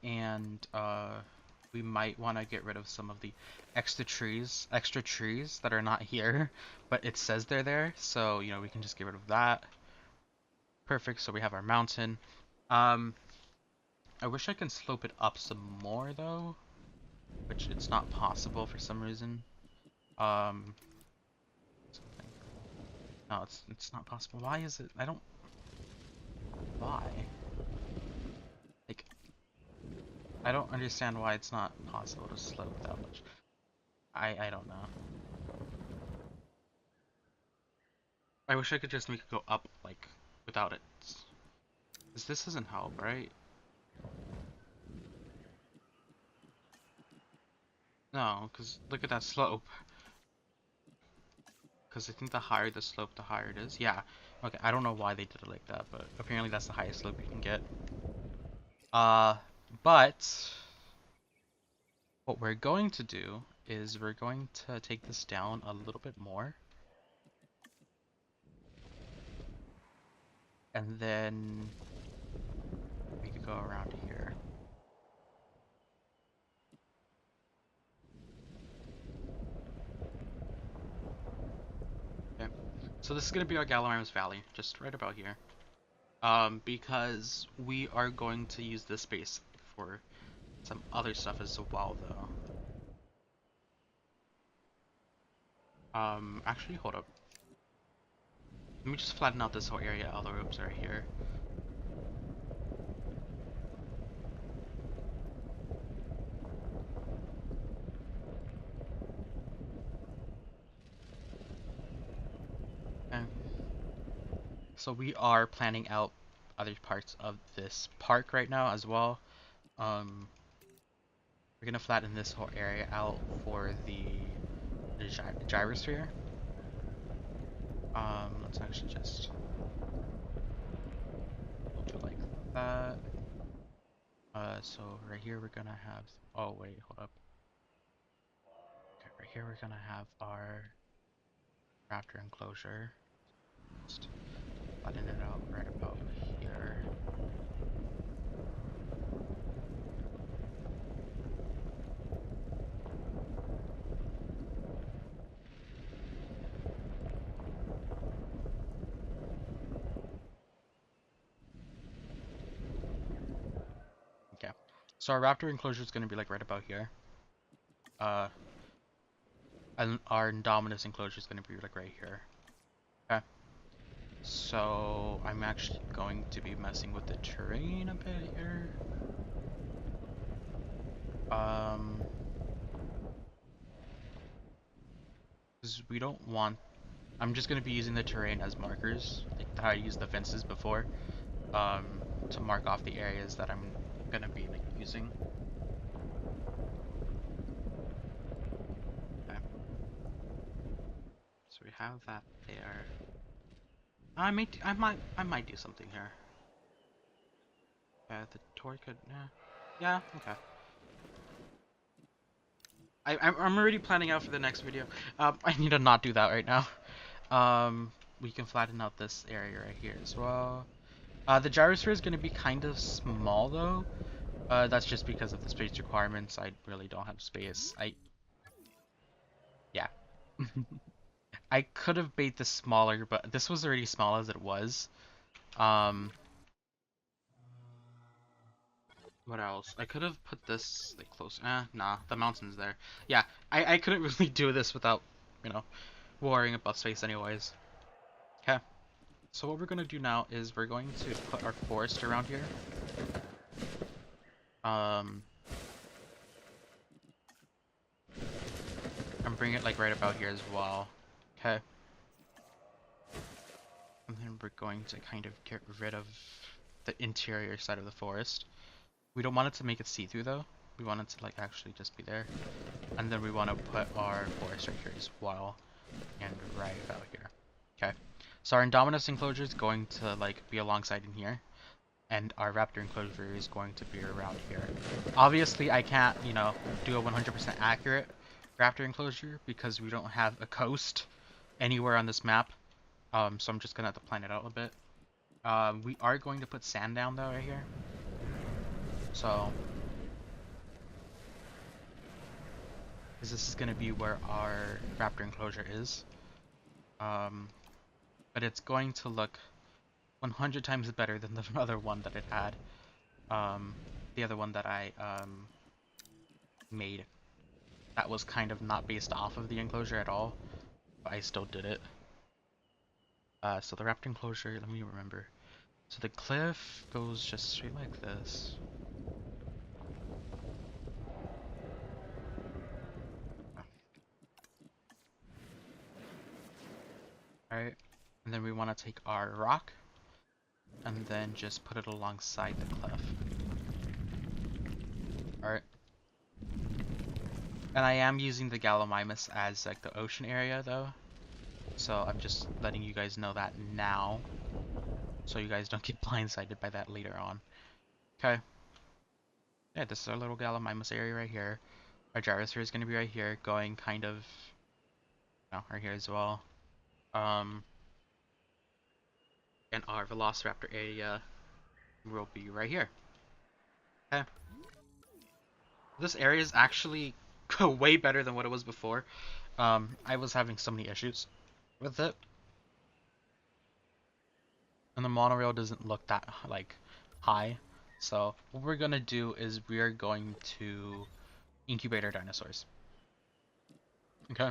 And we might want to get rid of some of the extra trees that are not here, but it says they're there, so you know, we can just get rid of that. Perfect. So we have our mountain. I wish I can slope it up some more though, which it's not possible for some reason. Um, no, it's not possible. Why is it? I don't. Why? Like, I don't understand why it's not possible to slope that much. I don't know. I wish I could just make it go up, like, without it. Because this doesn't help, right? No, because look at that slope. Because I think the higher the slope, the higher it is. Yeah. Okay, I don't know why they did it like that, but apparently that's the highest slope you can get. Uh, but what we're going to do is we're going to take this down a little bit more. And then we could go around here. Okay. So this is going to be our Gallimimus Valley, just right about here. Because we are going to use this space for some other stuff as well, though. Actually, hold up. Let me just flatten out this whole area. All the ropes are here. Okay. So we are planning out other parts of this park right now as well. We're gonna flatten this whole area out for the gyrosphere. Let's actually just do it like that. So right here we're gonna have. Oh wait, hold up. Okay, right here we're gonna have our Raptor enclosure. Just flatten it out right about here. Okay. So our Raptor enclosure is going to be like right about here. And our Indominus enclosure is going to be like right here. Okay. So I'm actually going to be messing with the terrain a bit here. Because we don't want. I'm just going to be using the terrain as markers, like how I used the fences before, to mark off the areas that I'm going to be like using. Okay. So we have that there. I might do something here. Yeah, the toy could. Yeah. Okay. I'm already planning out for the next video. I need to not do that right now. We can flatten out this area right here as well. The gyrosphere is going to be kind of small though. That's just because of the space requirements. I really don't have space. Yeah. I could have made this smaller, but this was already small as it was. Um, what else? I could have put this like close. Nah, the mountain's there. Yeah, I couldn't really do this without, you know, worrying about space anyways. Okay. So what we're going to do now is we're going to put our forest around here. And bring it like right about here as well. Okay. And then we're going to kind of get rid of the interior side of the forest. We don't want it to make it see-through though. We want it to like actually just be there. And then we want to put our forest right here as well. And right about here. Okay. So our Indominus enclosure is going to like be alongside in here. And our Raptor enclosure is going to be around here. Obviously I can't, you know, do a 100% accurate Raptor enclosure because we don't have a coast anywhere on this map. So I'm just gonna have to plan it out a bit. We are going to put sand down though right here. So, because this is gonna be where our Raptor enclosure is. But it's going to look 100 times better than the other one that it had. The other one that I made. That was kind of not based off of the enclosure at all, but I still did it. So the Raptor enclosure, let me remember. So the cliff goes just straight like this. Alright, and then we want to take our rock and then just put it alongside the cliff. Alright. And I am using the Gallimimus as like the ocean area though. So I'm just letting you guys know that now. So you guys don't get blindsided by that later on. Okay. Yeah, this is our little Gallimimus area right here. Our gyrosphere is going to be right here, going kind of, right here as well. And our Velociraptor area will be right here. Okay. This area is actually way better than what it was before. I was having so many issues with it. And the monorail doesn't look that, like, high. So, what we're gonna do is we are going to incubate our dinosaurs. Okay.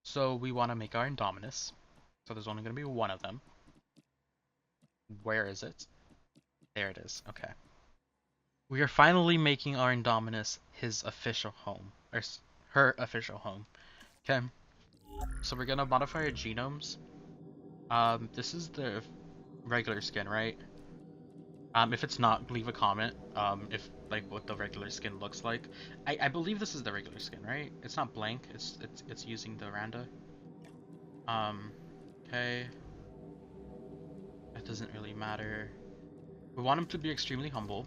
So, we want to make our Indominus. So, there's only gonna be one of them. Where is it? There it is. Okay. We are finally making our Indominus his official home. Or her official home. Okay. So we're gonna modify our genomes. This is the regular skin, right? If it's not, leave a comment. If like what the regular skin looks like. I believe this is the regular skin, right? It's not blank. It's using the randa. Okay. That doesn't really matter. We want him to be extremely humble.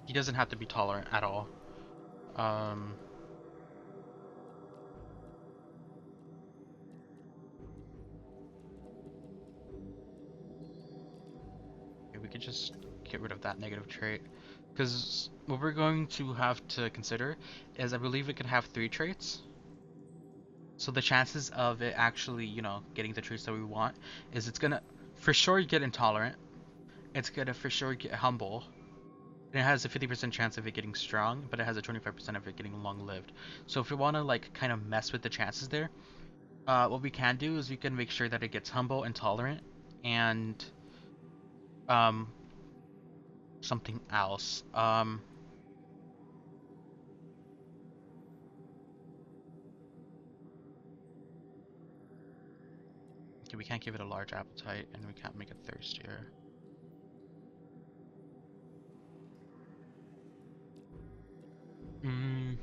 He doesn't have to be tolerant at all. Um, okay, we could just get rid of that negative trait. Because what we're going to have to consider is I believe it can have 3 traits. So the chances of it actually, getting the traits that we want is it's gonna for sure get intolerant. It's gonna for sure get humble. And it has a 50% chance of it getting strong, but it has a 25% of it getting long-lived. So if we want to like kind of mess with the chances there, what we can do is we can make sure that it gets humble, intolerant, and um, something else. Okay, we can't give it a large appetite, and we can't make it thirstier. Mm,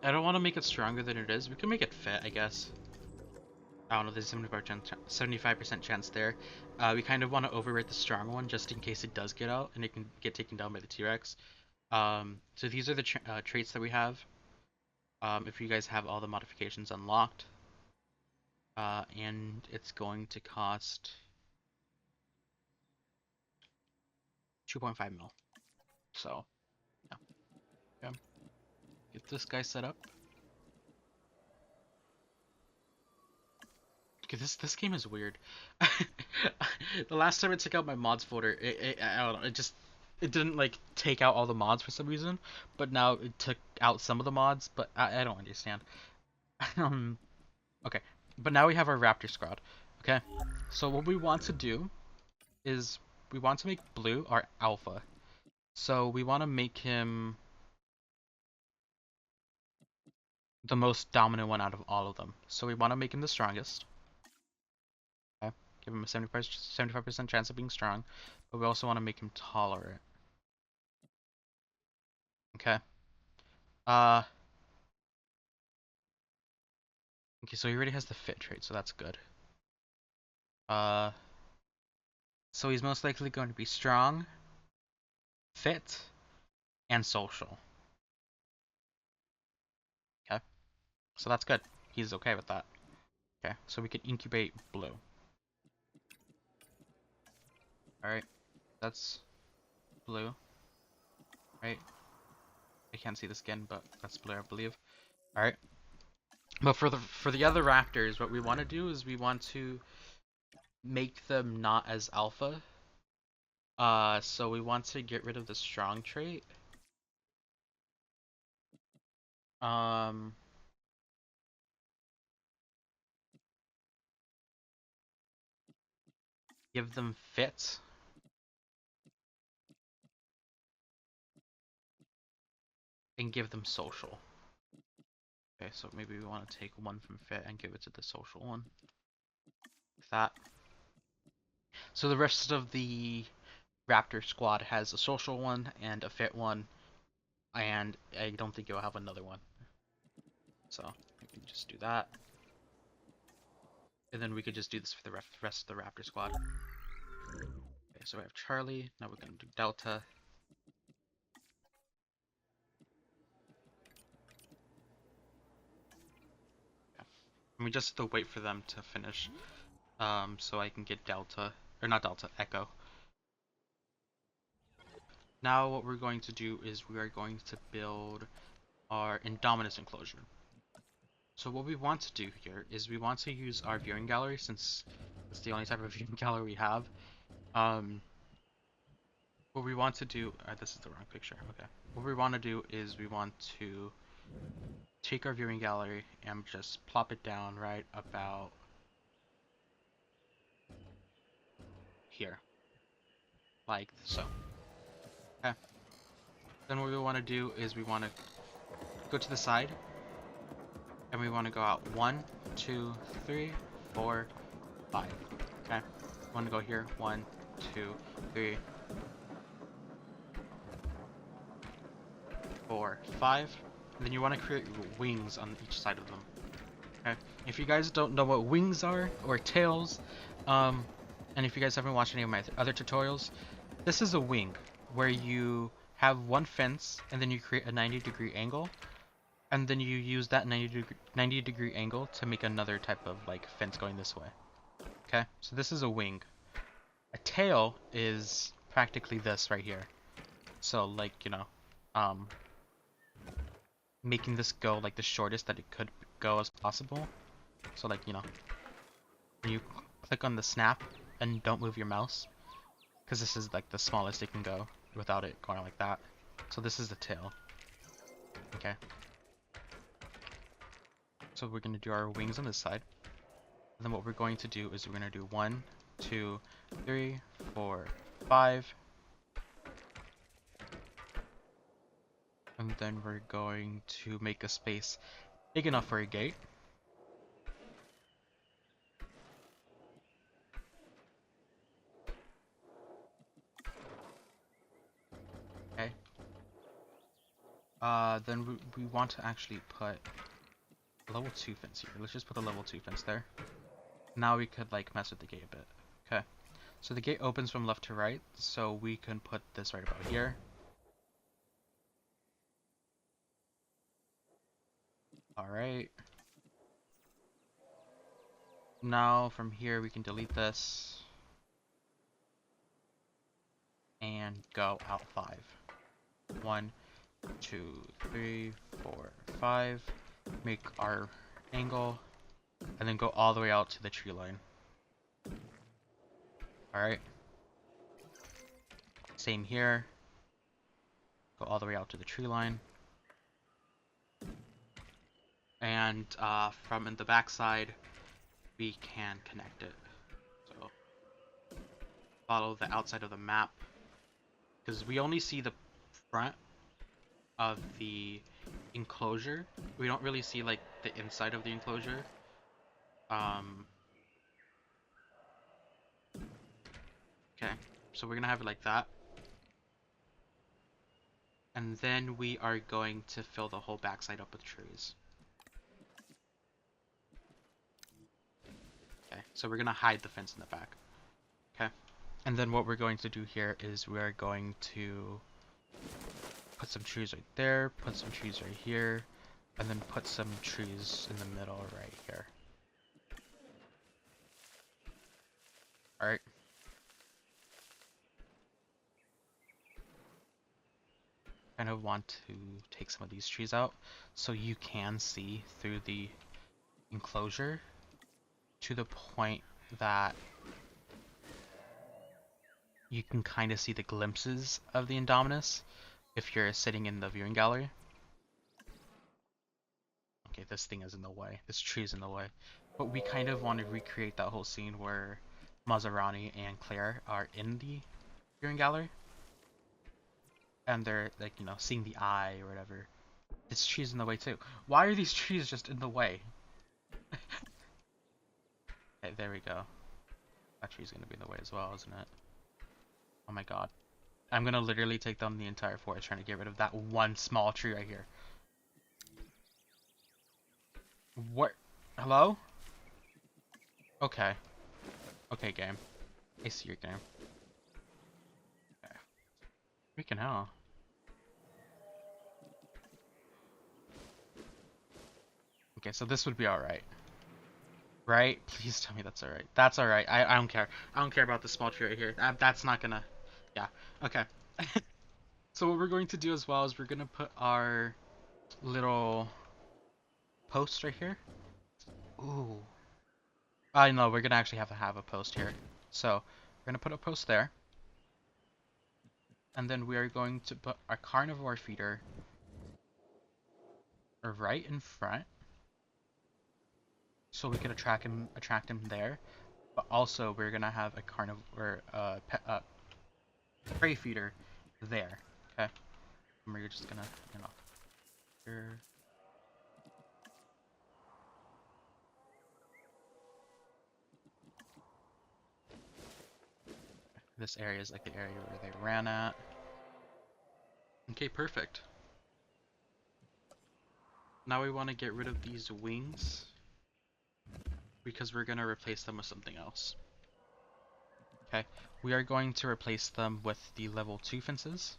I don't want to make it stronger than it is. We can make it fit, I guess. I don't know, there's a 75% chance there. We kind of want to overrate the strong one just in case it does get out and it can get taken down by the T-Rex. So these are the traits that we have. If you guys have all the modifications unlocked. And it's going to cost 2.5 mil. So, yeah. Okay. Get this guy set up. Okay, this game is weird. The last time I took out my mods folder, I don't know, it didn't like take out all the mods for some reason, but now it took out some of the mods, but I don't understand. Okay, but now we have our Raptor squad. Okay, so what we want to do is we want to make Blue our alpha. So we want to make him the most dominant one out of all of them. So we want to make him the strongest. Okay, give him a 75% chance of being strong, but we also want to make him tolerant. Okay. Uh. Okay, so he already has the fit trait, so that's good. Uh. So he's most likely going to be strong, fit, and social. Okay. So that's good. He's okay with that. Okay, so we can incubate Blue. Alright, that's Blue. Right? I can't see the skin, but that's Blue, I believe. Alright. But for the other Raptors, what we want to do is we want to make them not as alpha. So we want to get rid of the strong trait. Um, give them fit. And give them social. Okay, so maybe we want to take one from fit and give it to the social one. Like that. So the rest of the Raptor squad has a social one and a fit one, and I don't think you'll have another one. So we can just do that. And then we could just do this for the rest of the Raptor squad. Okay, so we have Charlie. Now we're going to do Delta. Yeah. And we just have to wait for them to finish. So I can get Delta. Or not Delta, Echo. Now what we're going to do is we are going to build our Indominus enclosure. So what we want to do here is we want to use our viewing gallery since it's the only type of viewing gallery we have. What we want to do, this is the wrong picture, okay. What we want to do is we want to take our viewing gallery and just plop it down right about here. Like so. Okay. Then what we want to do is we want to go to the side and we want to go out 1, 2, 3, 4, 5. Okay. We want to go here 1, 2, 3, 4, 5. And then you want to create wings on each side of them. Okay. If you guys don't know what wings are or tails, um, and if you guys haven't watched any of my other tutorials, this is a wing where you have one fence and then you create a 90-degree angle, and then you use that 90-degree angle to make another type of like fence going this way. Okay, so this is a wing. A tail is practically this right here. So like, you know, um, making this go like the shortest that it could go as possible. So like, you know, when you click on the snap and don't move your mouse, because this is like the smallest it can go without it going like that. So this is the tail. Okay. So we're going to do our wings on this side. And then what we're going to do is we're going to do 1, 2, 3, 4, 5. And then we're going to make a space big enough for a gate. Okay. Then we want to actually put a level 2 fence here. Let's just put a level 2 fence there. Now we could like mess with the gate a bit. Okay. So the gate opens from left to right, so we can put this right about here. Alright. Now from here we can delete this and go out 5. 1, 2, 3, 4, 5. Make our angle and then go all the way out to the tree line. Alright. Same here. Go all the way out to the tree line. And from in the back side, we can connect it. So follow the outside of the map, because we only see the front of the enclosure. We don't really see like the inside of the enclosure. Okay, so we're gonna have it like that. And then we are going to fill the whole backside up with trees. Okay, so we're gonna hide the fence in the back. Okay, and then what we're going to do here is we're going to put some trees right there, put some trees right here, and then put some trees in the middle right here. Alright. Kind of want to take some of these trees out so you can see through the enclosure to the point that you can kind of see the glimpses of the Indominus if you're sitting in the viewing gallery. Okay, this thing is in the way. This tree is in the way. But we kind of want to recreate that whole scene where Maserati and Claire are in the viewing gallery. And they're, like, you know, seeing the eye or whatever. This tree's in the way too. Why are these trees just in the way? Okay, there we go. That tree's gonna be in the way as well, isn't it? Oh my god. I'm gonna literally take down the entire forest trying to get rid of that one small tree right here. What? Hello? Okay. Okay, game. I see your game. Okay. Freaking hell. Okay, so this would be alright. Right? Please tell me that's alright. That's alright. I don't care. I don't care about the small tree right here. That's not gonna... Yeah. Okay. So what we're going to do as well is we're gonna put our little post right here. Ooh. I know, we're gonna actually have to have a post here. So, we're gonna put a post there. And then we are going to put our carnivore feeder right in front. So we can attract him there. But also, we're gonna have a carnivore, prey feeder there. Okay? And we're just gonna, you know, here. This area is like the area where they ran at. Okay, perfect. Now we want to get rid of these wings because we're going to replace them with something else. Okay, we are going to replace them with the level 2 fences.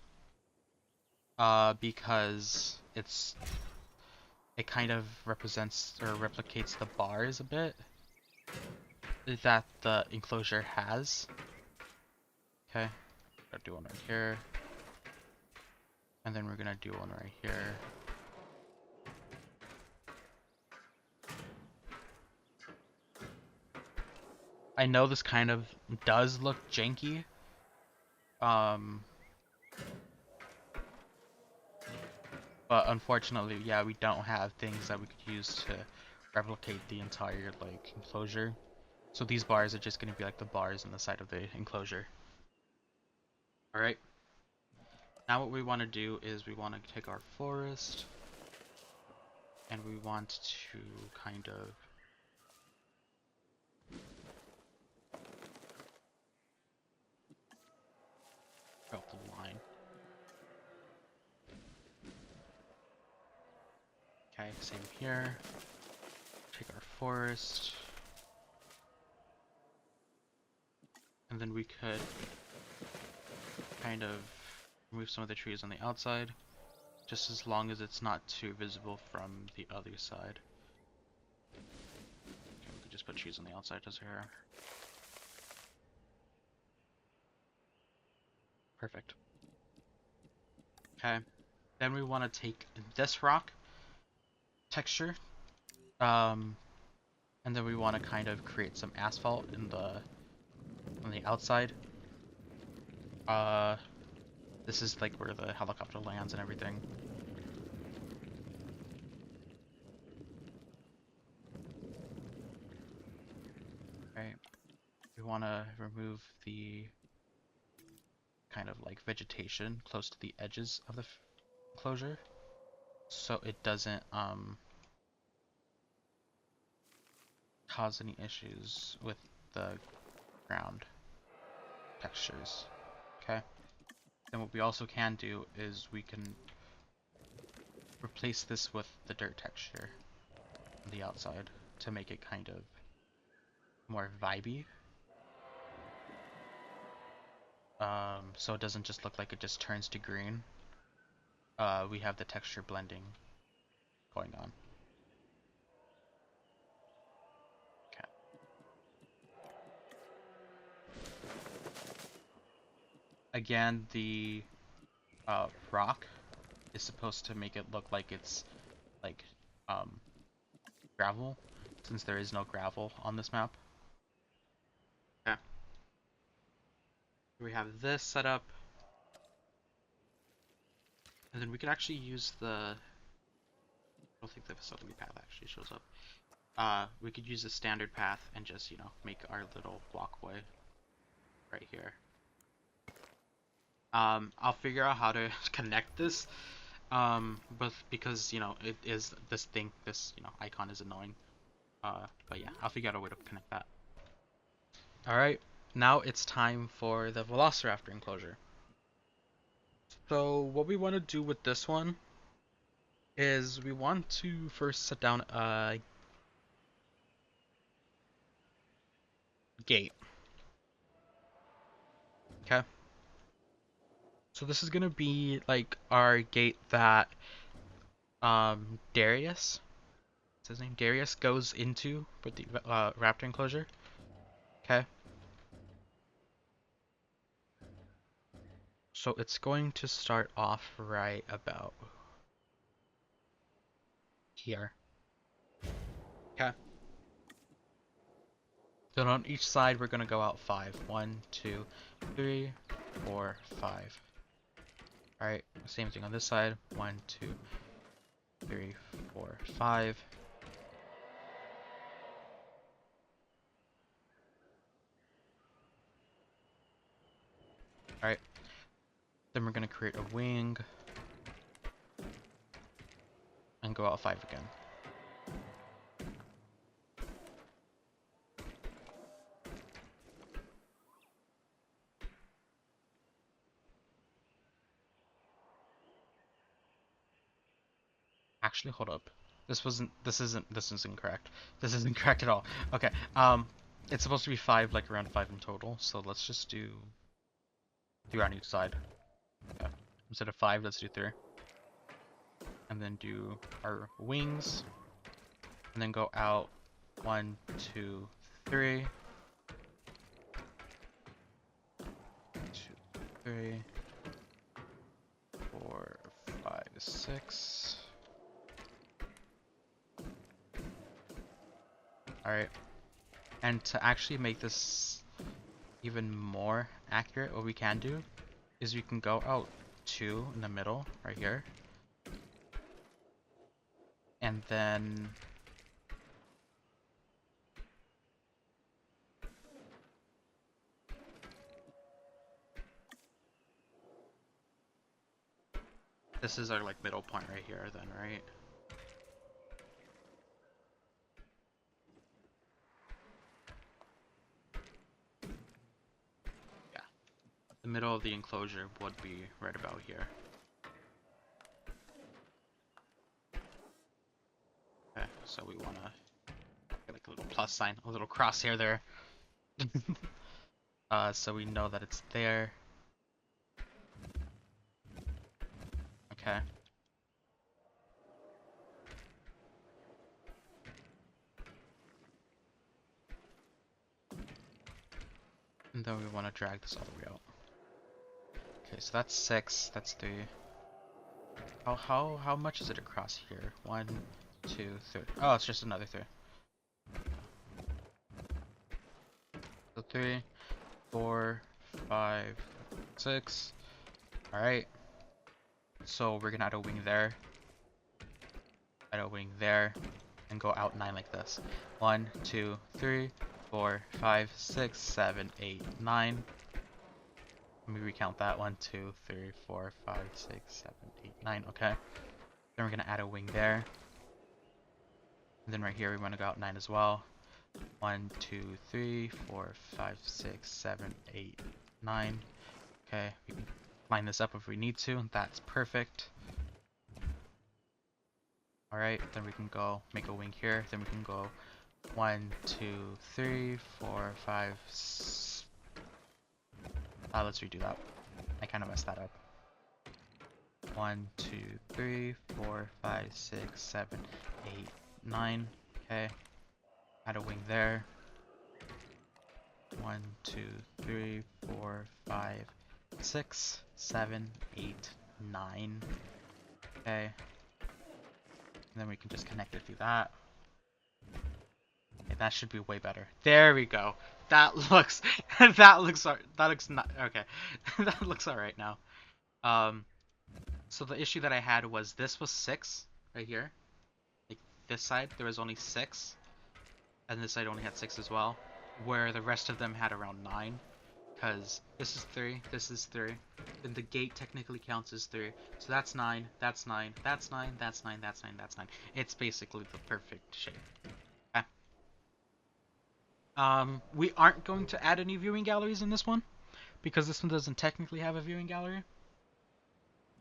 Because it kind of represents or replicates the bars a bit that the enclosure has. Okay, gonna do one right here, and then we're gonna do one right here. I know this kind of does look janky. But unfortunately, yeah, we don't have things that we could use to replicate the entire, like, enclosure. So these bars are just going to be like the bars on the side of the enclosure. Alright. Now what we want to do is we want to take our forest, and we want to kind of drop the line. Okay, same here. Take our forest. And then we could kind of remove some of the trees on the outside, just as long as it's not too visible from the other side. Okay, we could just put trees on the outside as here. Perfect. Okay. Then we want to take this rock texture, and then we want to kind of create some asphalt on the outside. This is like where the helicopter lands and everything. Right. We want to remove the kind of like vegetation close to the edges of the enclosure, so it doesn't cause any issues with the ground textures. Okay. Then what we also can do is we can replace this with the dirt texture on the outside to make it kind of more vibey. So it doesn't just look like it just turns to green. We have the texture blending going on. Okay. Again, the rock is supposed to make it look like it's like gravel, since there is no gravel on this map. Okay. We have this set up, and then we could actually use the, I don't think the facility path actually shows up. We could use the standard path and just, you know, make our little walkway right here. I'll figure out how to connect this, but because, you know, it is this thing, this, you know, icon is annoying. But yeah, I'll figure out a way to connect that. Alright, now it's time for the Velociraptor enclosure. So what we want to do with this one is we want to first set down a gate. Okay. So this is gonna be like our gate that Darius, what's his name? Darius goes into for the Raptor enclosure. Okay. So it's going to start off right about here. Okay. Then on each side we're gonna go out 5. 1, 2, 3, 4, 5. Alright, same thing on this side. 1, 2, 3, 4, 5. Alright. Then we're gonna create a wing and go out 5 again. Actually, hold up. This is incorrect. This is incorrect at all. Okay. It's supposed to be 5, like around 5 in total. So let's just do 3 on each side. Okay. Instead of 5, let's do 3. And then do our wings. And then go out 1, 2, 3. 2, 3, 4, 5, 6. Alright. And to actually make this even more accurate, what we can do is we can go out 2 in the middle, right here. And then this is our like middle point right here then, right? Yeah. The middle of the enclosure would be right about here. Okay, so we want to get like a little plus sign, a little crosshair there. So we know that it's there. Okay. And then we want to drag this all the way out. Okay, so that's 6, that's 3. How much is it across here? 1, 2, 3. Oh, it's just another 3. So 3, 4, 5, 6. Alright. So we're gonna add a wing there. Add a wing there. And go out 9 like this. 1, 2, 3, 4, 5, 6, 7, 8, 9. Let me recount that. 1, 2, 3, 4, 5, 6, 7, 8, 9. Okay. Then we're gonna add a wing there. And then right here we want to go out 9 as well. 1, 2, 3, 4, 5, 6, 7, 8, 9. Okay, we can line this up if we need to. That's perfect. Alright, then we can go make a wing here. Then we can go 1, 2, 3, 4, 5. Let's redo that. I kind of messed that up. 1, 2, 3, 4, 5, 6, 7, 8, 9. Okay. Add a wing there. 1, 2, 3, 4, 5, 6, 7, 8, 9. Okay. And then we can just connect it through that. Okay, that should be way better. There we go. That looks that looks not okay. That looks alright now. So the issue that I had was this was 6 right here. Like this side there was only 6. And this side only had 6 as well. Where the rest of them had around 9. Because this is 3, this is 3. Then the gate technically counts as 3. So that's 9, that's 9, that's 9, that's 9, that's 9, that's 9. It's basically the perfect shape. Okay. We aren't going to add any viewing galleries in this one. Because this one doesn't technically have a viewing gallery.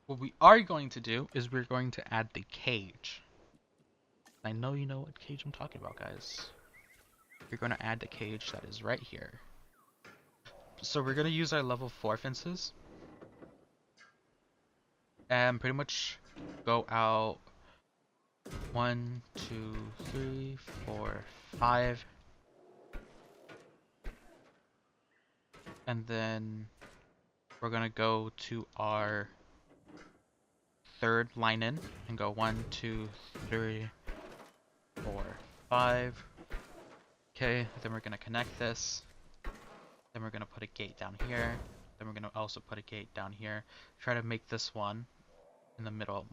What we are going to do is we're going to add the cage. I know you know what cage I'm talking about, guys. We're going to add the cage that is right here. So we're going to use our level 4 fences. And pretty much go out 1, 2, 3, 4, 5. And then we're going to go to our third line in and go 1, 2, 3, 4, 5. Okay, then we're going to connect this. Then we're going to put a gate down here. Then we're going to also put a gate down here. Try to make this one in the middle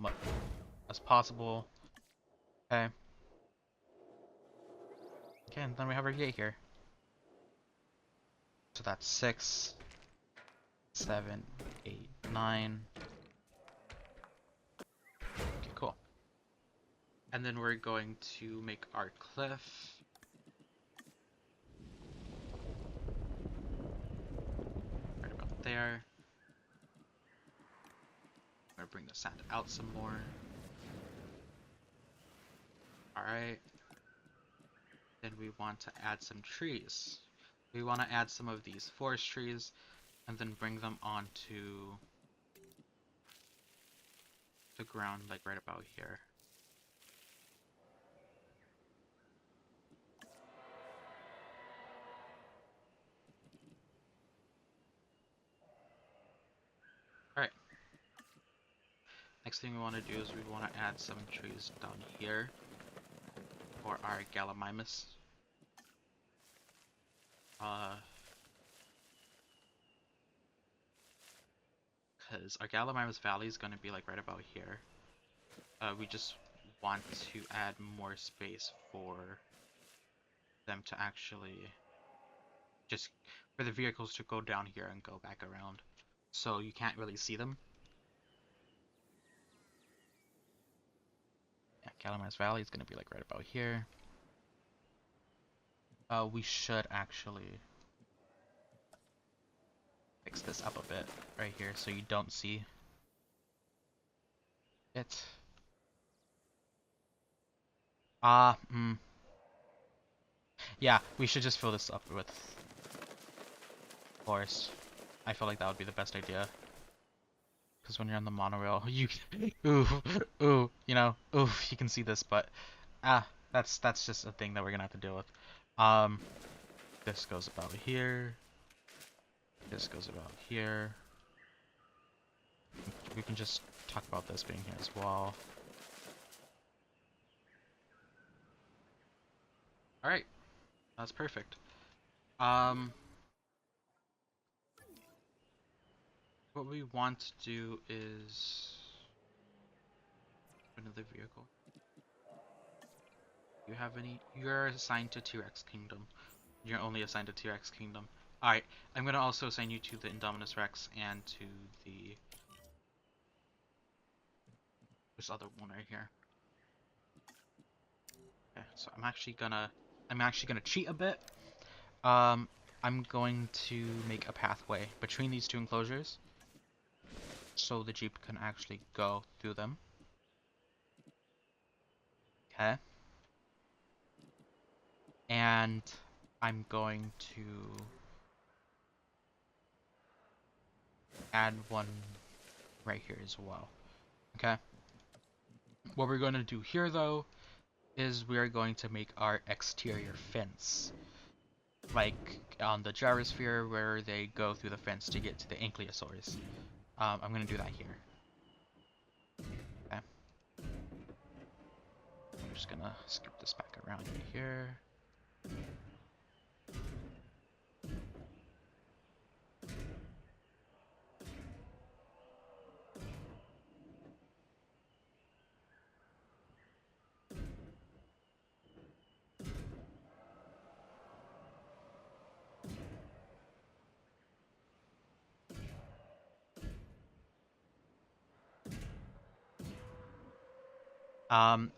as possible. Okay. Okay, and then we have our gate here. So that's 6, 7, 8, 9. Okay, cool. And then we're going to make our cliff. Right about there. I'm gonna bring the sand out some more. Alright. Then we want to add some trees. We want to add some of these forest trees and then bring them onto the ground, like right about here. Alright. Next thing we want to do is we want to add some trees down here for our Gallimimus. Because our Gallimimus Valley is going to be like right about here. We just want to add more space for them to actually just for the vehicles to go down here and go back around. So you can't really see them. Yeah, Gallimimus Valley is going to be like right about here. We should actually fix this up a bit right here so you don't see it. Yeah, we should just fill this up with forest. I feel like that would be the best idea. Because when you're on the monorail, you ooh, you know, ooh, you can see this, but that's just a thing that we're gonna have to deal with. This goes about here. This goes about here. We can just talk about this being here as well. Alright, that's perfect. What we want to do is another vehicle. You have any? You're assigned to T-Rex Kingdom. You're only assigned to T-Rex Kingdom. Alright, I'm gonna also assign you to the Indominus Rex and to the this other one right here. Okay, so I'm actually gonna cheat a bit. I'm going to make a pathway between these two enclosures so the Jeep can actually go through them. Okay. And I'm going to add one right here as well. Okay. What we're going to do here though is we are going to make our exterior fence. Like on the gyrosphere where they go through the fence to get to the enclosures. I'm going to do that here. Okay. I'm just going to skip this back around here.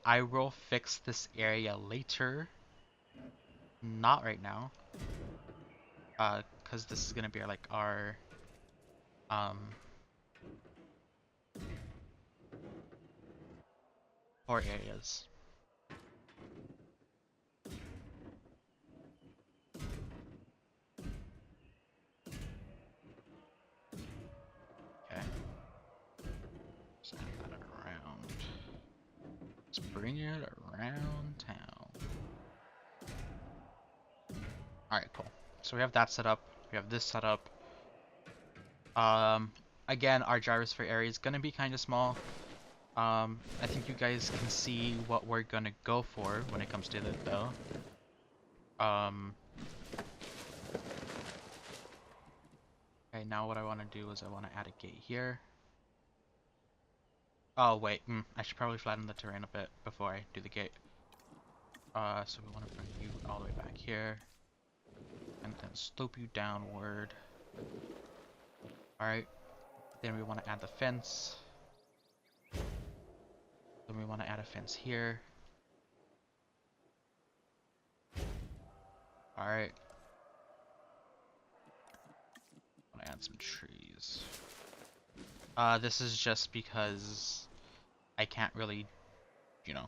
I will fix this area later. Not right now. Because this is gonna be like our, core areas. Okay. Just add that around. Let's bring it around town. Alright, cool. So we have that set up. We have this set up. Again, our gyrosphere area is gonna be kind of small. I think you guys can see what we're gonna go for when it comes to it, though. Okay, now what I want to do is I want to add a gate here. Oh, wait, I should probably flatten the terrain a bit before I do the gate. So we want to bring you all the way back here. And then slope you downward. Alright. Then we want to add the fence. Then we want to add a fence here. Alright. Want to add some trees. This is just because I can't really, you know,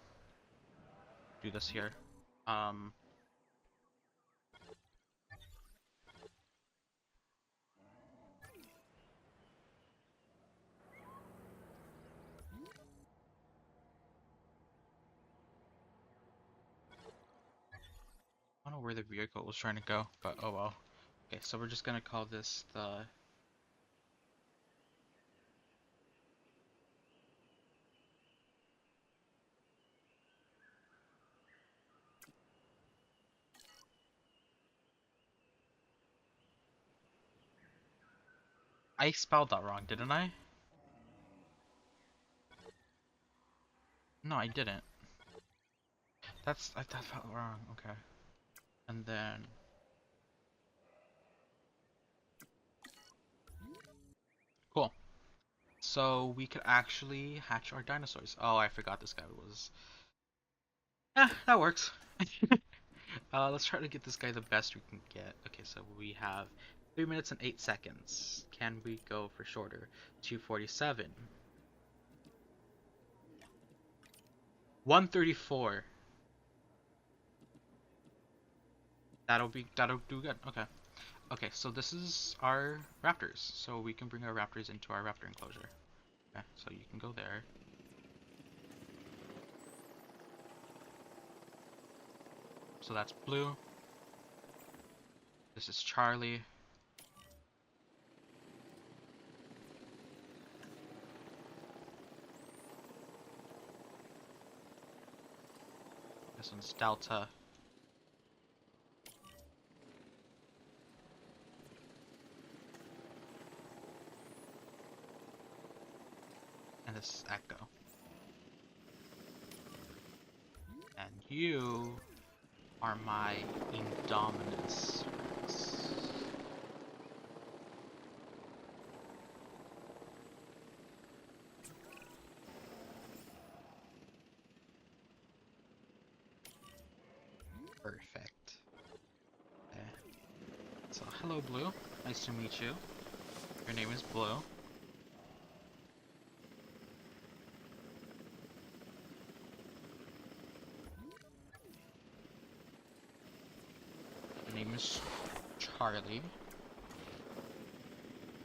do this here. I don't know where the vehicle was trying to go, but oh well. Okay, so we're just gonna call this the... I spelled that wrong, didn't I? No, I didn't. I felt wrong, okay. And then... Cool. So we could actually hatch our dinosaurs. Oh, I forgot this guy was... that works. Let's try to get this guy the best we can get. Okay, so we have 3 minutes and 8 seconds. Can we go for shorter? 2:47. 1:34. That'll do good. Okay. Okay, so this is our raptors. So we can bring our raptors into our raptor enclosure. Okay, so you can go there. So that's Blue. This is Charlie. This one's Delta. And this is Echo. And you are my Indominus Rex. Perfect. Okay. So, hello, Blue. Nice to meet you. Your name is Blue. Your name is Charlie.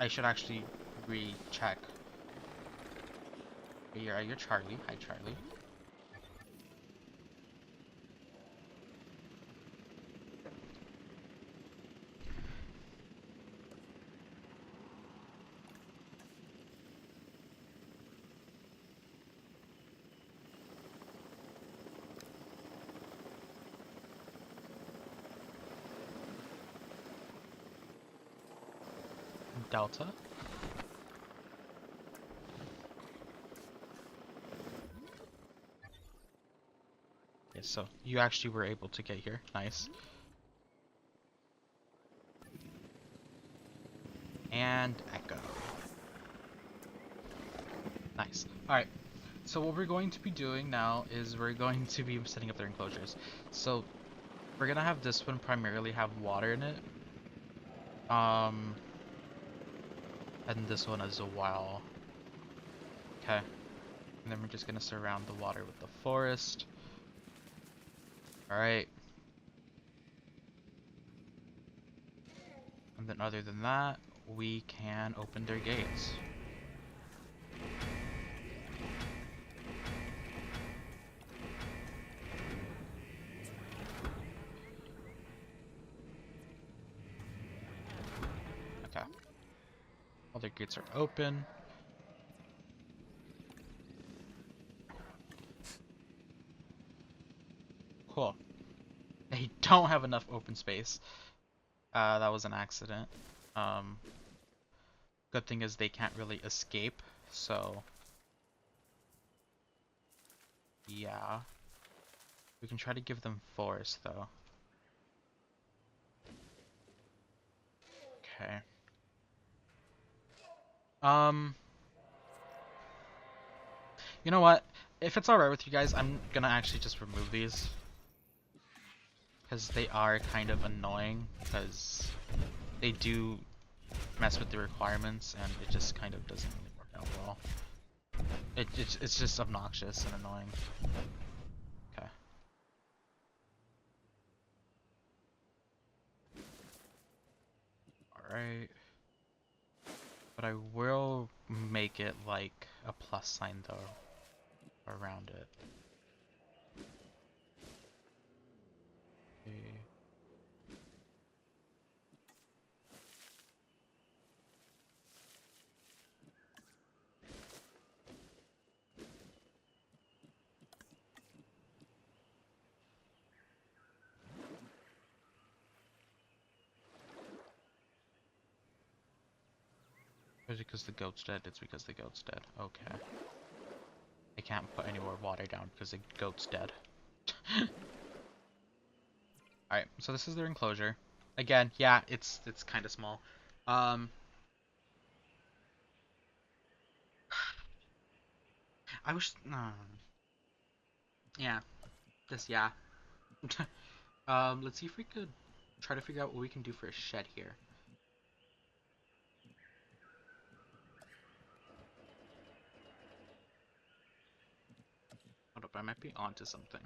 I should actually recheck. You're Charlie. Hi, Charlie. Delta. Okay, so you actually were able to get here. Nice. And Echo. Nice. Alright. So what we're going to be doing now is we're going to be setting up their enclosures. So we're gonna have this one primarily have water in it. And this one as well. Okay. And then we're just gonna surround the water with the forest. Alright. And then other than that, we can open their gates. Okay. All their gates are open. Cool. They don't have enough open space. That was an accident. Good thing is they can't really escape, so yeah. We can try to give them forest though. Okay. You know what? If it's alright with you guys, I'm gonna actually just remove these. Because they are kind of annoying, because they do mess with the requirements, and it just kind of doesn't really work out well. It's just obnoxious and annoying. Okay. right? But I will make it like a plus sign though around it. Okay. Is it because the goat's dead? It's because the goat's dead. Okay. I can't put any more water down because the goat's dead. Alright, so this is their enclosure. Again, yeah, it's kind of small. I wish... yeah. Yeah. Let's see if we could try to figure out what we can do for a shed here. Hold up, I might be onto something.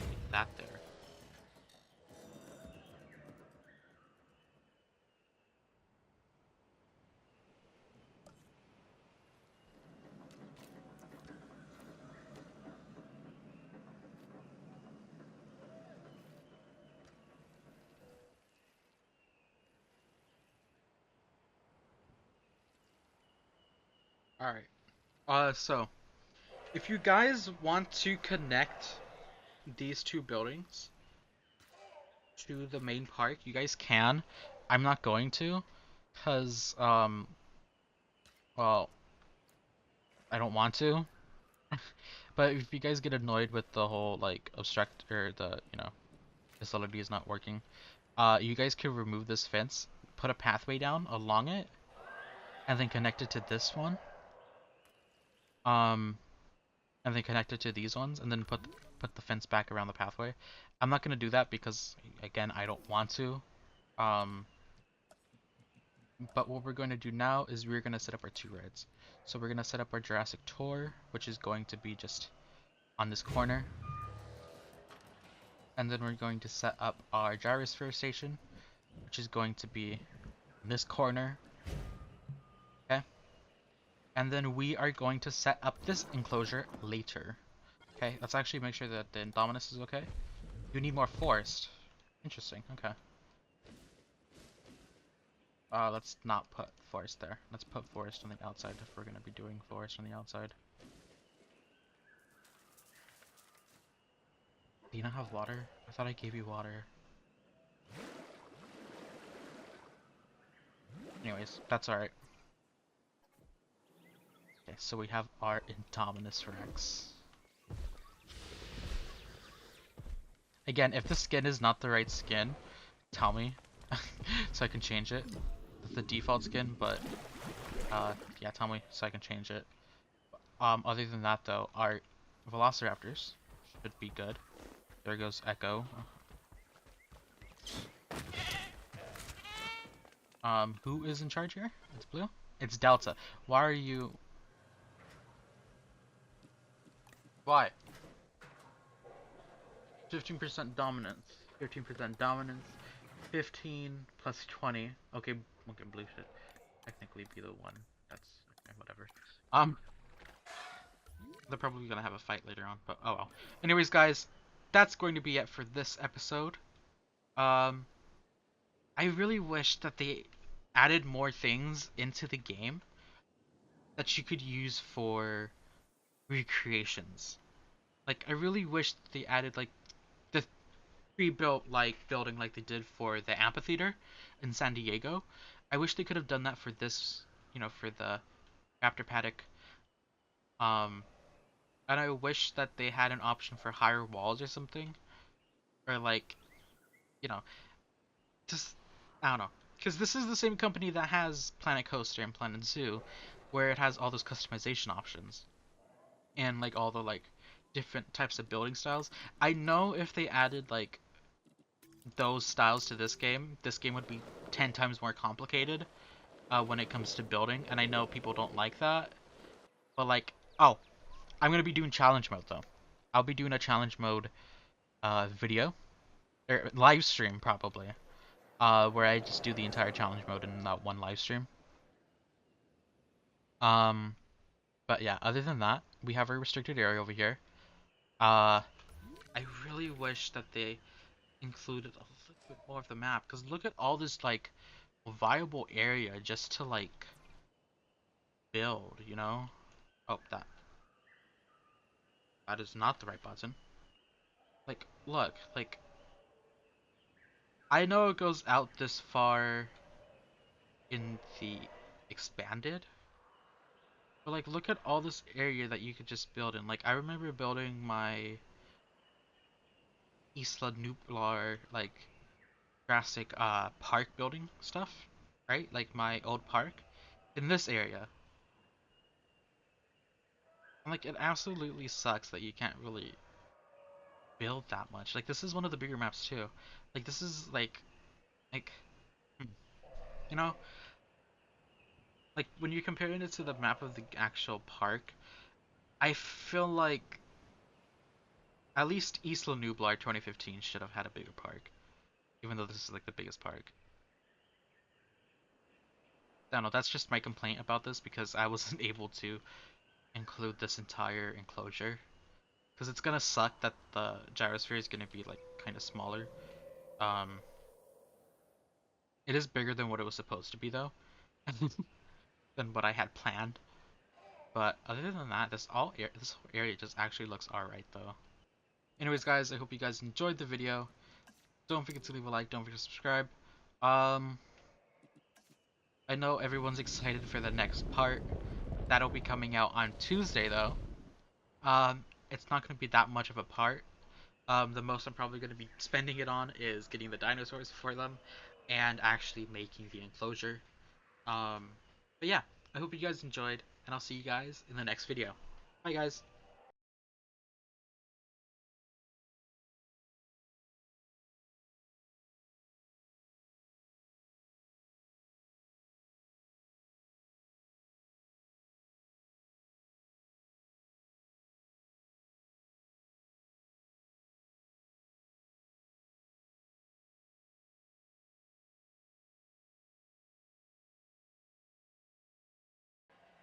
Like that there. Alright. So, if you guys want to connect these two buildings to the main park, you guys can. I'm not going to, because, well, I don't want to. But if you guys get annoyed with the whole, like, obstruct, or the, facility is not working, you guys can remove this fence, put a pathway down along it, and then connect it to this one. And then connect it to these ones, and then put the fence back around the pathway. I'm not gonna do that because, again, I don't want to. But what we're going to do now is we're gonna set up our two rides. So we're gonna set up our Jurassic tour, which is going to be just on this corner, and then we're going to set up our gyrosphere station, which is going to be in this corner. Okay. And then we are going to set up this enclosure later. Okay, let's actually make sure that the Indominus is okay. You need more forest. Interesting, okay. Let's not put forest there. Let's put forest on the outside if we're gonna be doing forest on the outside. Do you not have water? I thought I gave you water. Anyways, that's alright. Okay, so we have our Indominus Rex. Again, if the skin is not the right skin, tell me so I can change it. That's the default skin, but yeah, tell me so I can change it. Other than that though, our Velociraptors should be good. There goes Echo. Who is in charge here? It's Blue? It's Delta. Why are you... Why? 15% dominance. 15% dominance. 15 plus 20. Okay, Blue should technically be the one. That's okay, whatever. They're probably gonna have a fight later on, but oh well. Anyways, guys, that's going to be it for this episode. I really wish that they added more things into the game that you could use for recreations. Like, I really wish they added like the pre-built like building like they did for the amphitheater in San Diego. I wish they could have done that for this, for the Raptor paddock. And I wish that they had an option for higher walls or something, or like, you know, just I don't know, because this is the same company that has Planet Coaster and Planet Zoo, where it has all those customization options, and like all the like different types of building styles. I know if they added like those styles to this game would be 10 times more complicated when it comes to building, and I know people don't like that. But like, oh, I'm gonna be doing challenge mode though. I'll be doing a challenge mode video or live stream probably, where I just do the entire challenge mode in that one live stream. Um, but yeah, other than that, we have a restricted area over here. Uh, I really wish that they included a little bit more of the map, because look at all this like viable area just to like build, you know? Oh, that is not the right button. Like, look, like I know it goes out this far in the expanded, but like look at all this area that you could just build in. Like I remember building my Isla Nublar like Jurassic park building stuff, right? Like my old park in this area. And like it absolutely sucks that you can't really build that much. Like this is one of the bigger maps too. Like this is like hmm, you know, like when you're comparing it to the map of the actual park, I feel like at least Isla Nublar 2015 should have had a bigger park, even though this is like the biggest park. I don't know, that's just my complaint about this because I wasn't able to include this entire enclosure. Because it's gonna suck that the gyrosphere is gonna be like kind of smaller. Um, it is bigger than what it was supposed to be though, than what I had planned. But other than that, this whole area just actually looks alright though. Anyways, guys, I hope you guys enjoyed the video. Don't forget to leave a like. Don't forget to subscribe. Um, I know everyone's excited for the next part. That'll be coming out on Tuesday though. It's not going to be that much of a part. The most I'm probably going to be spending it on is getting the dinosaurs for them and actually making the enclosure. Um, but yeah, I hope you guys enjoyed, and I'll see you guys in the next video. Bye, guys.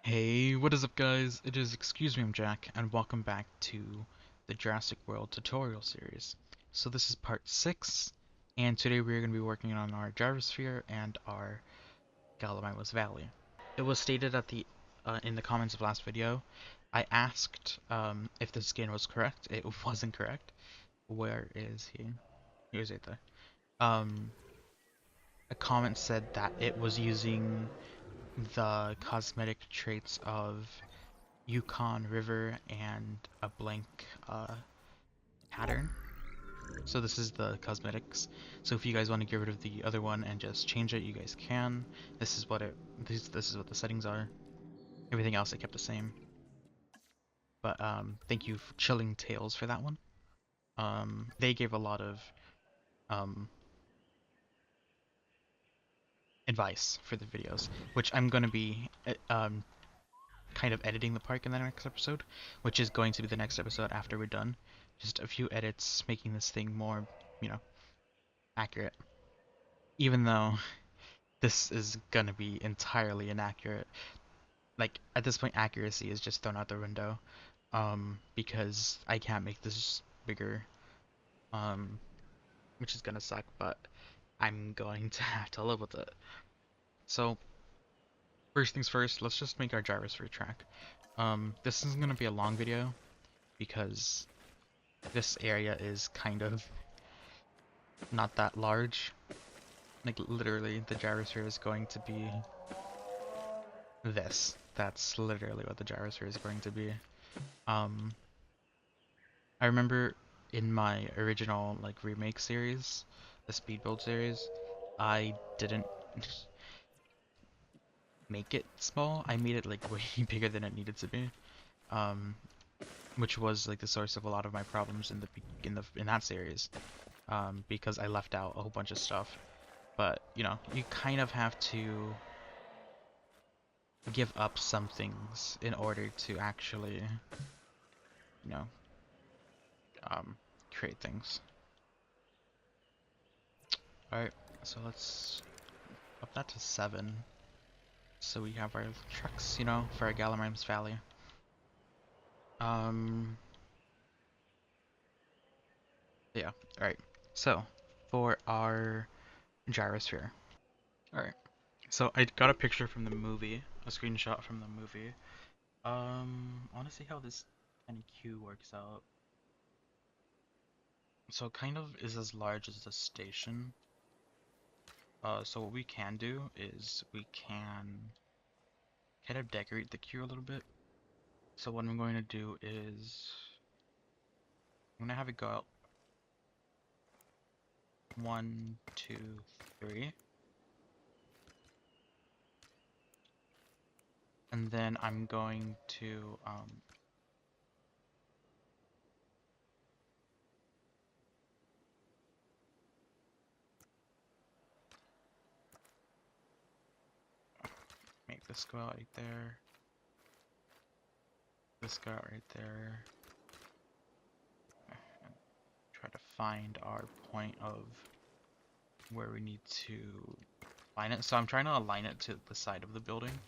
Hey, what is up guys? It is ExcuseMeImJack, and welcome back to the Jurassic World tutorial series. So this is part 6, and today we're going to be working on our gyrosphere and our Gallimimus Valley. It was stated at the in the comments of last video, I asked if the skin was correct. It wasn't correct. Where is he? Here's it there. Um, a comment said that it was using the cosmetic traits of Yukon River and a blank pattern. So this is the cosmetics. So if you guys want to get rid of the other one and just change it, you guys can. This is what this is what the settings are. Everything else I kept the same. But thank you for Chilling Tales for that one. They gave a lot of um, advice for the videos, which I'm going to be kind of editing the park in the next episode, which is going to be the next episode after we're done. Just a few edits, making this thing more, you know, accurate. Even though this is gonna be entirely inaccurate. Like, at this point, accuracy is just thrown out the window. Because I can't make this bigger. Which is gonna suck, but I'm going to have to live with it. So, first things first, let's just make our gyrosphere track. This isn't gonna be a long video, because this area is kind of not that large. Like literally the gyrosphere is going to be this. That's literally what the gyrosphere is going to be. Um, I remember in my original like remake series, the speed build series, I didn't make it small. I made it like way bigger than it needed to be. Um, which was like the source of a lot of my problems in that series. Because I left out a whole bunch of stuff. But, you know, you kind of have to give up some things in order to actually, you know, create things. Alright, so let's up that to 7. So we have our trucks, you know, for our Gallimimus Valley. Yeah, alright. So, for our gyrosphere. Alright. So I got a picture from the movie, a screenshot from the movie. I want to see how this NQ works out. So it kind of is as large as the station. So what we can do is we can kind of decorate the queue a little bit. So what I'm going to do is I'm gonna have it go out 1, 2, 3, and then I'm going to make this go out right there. This go out right there. And try to find our point of where we need to align it. So I'm trying to align it to the side of the building.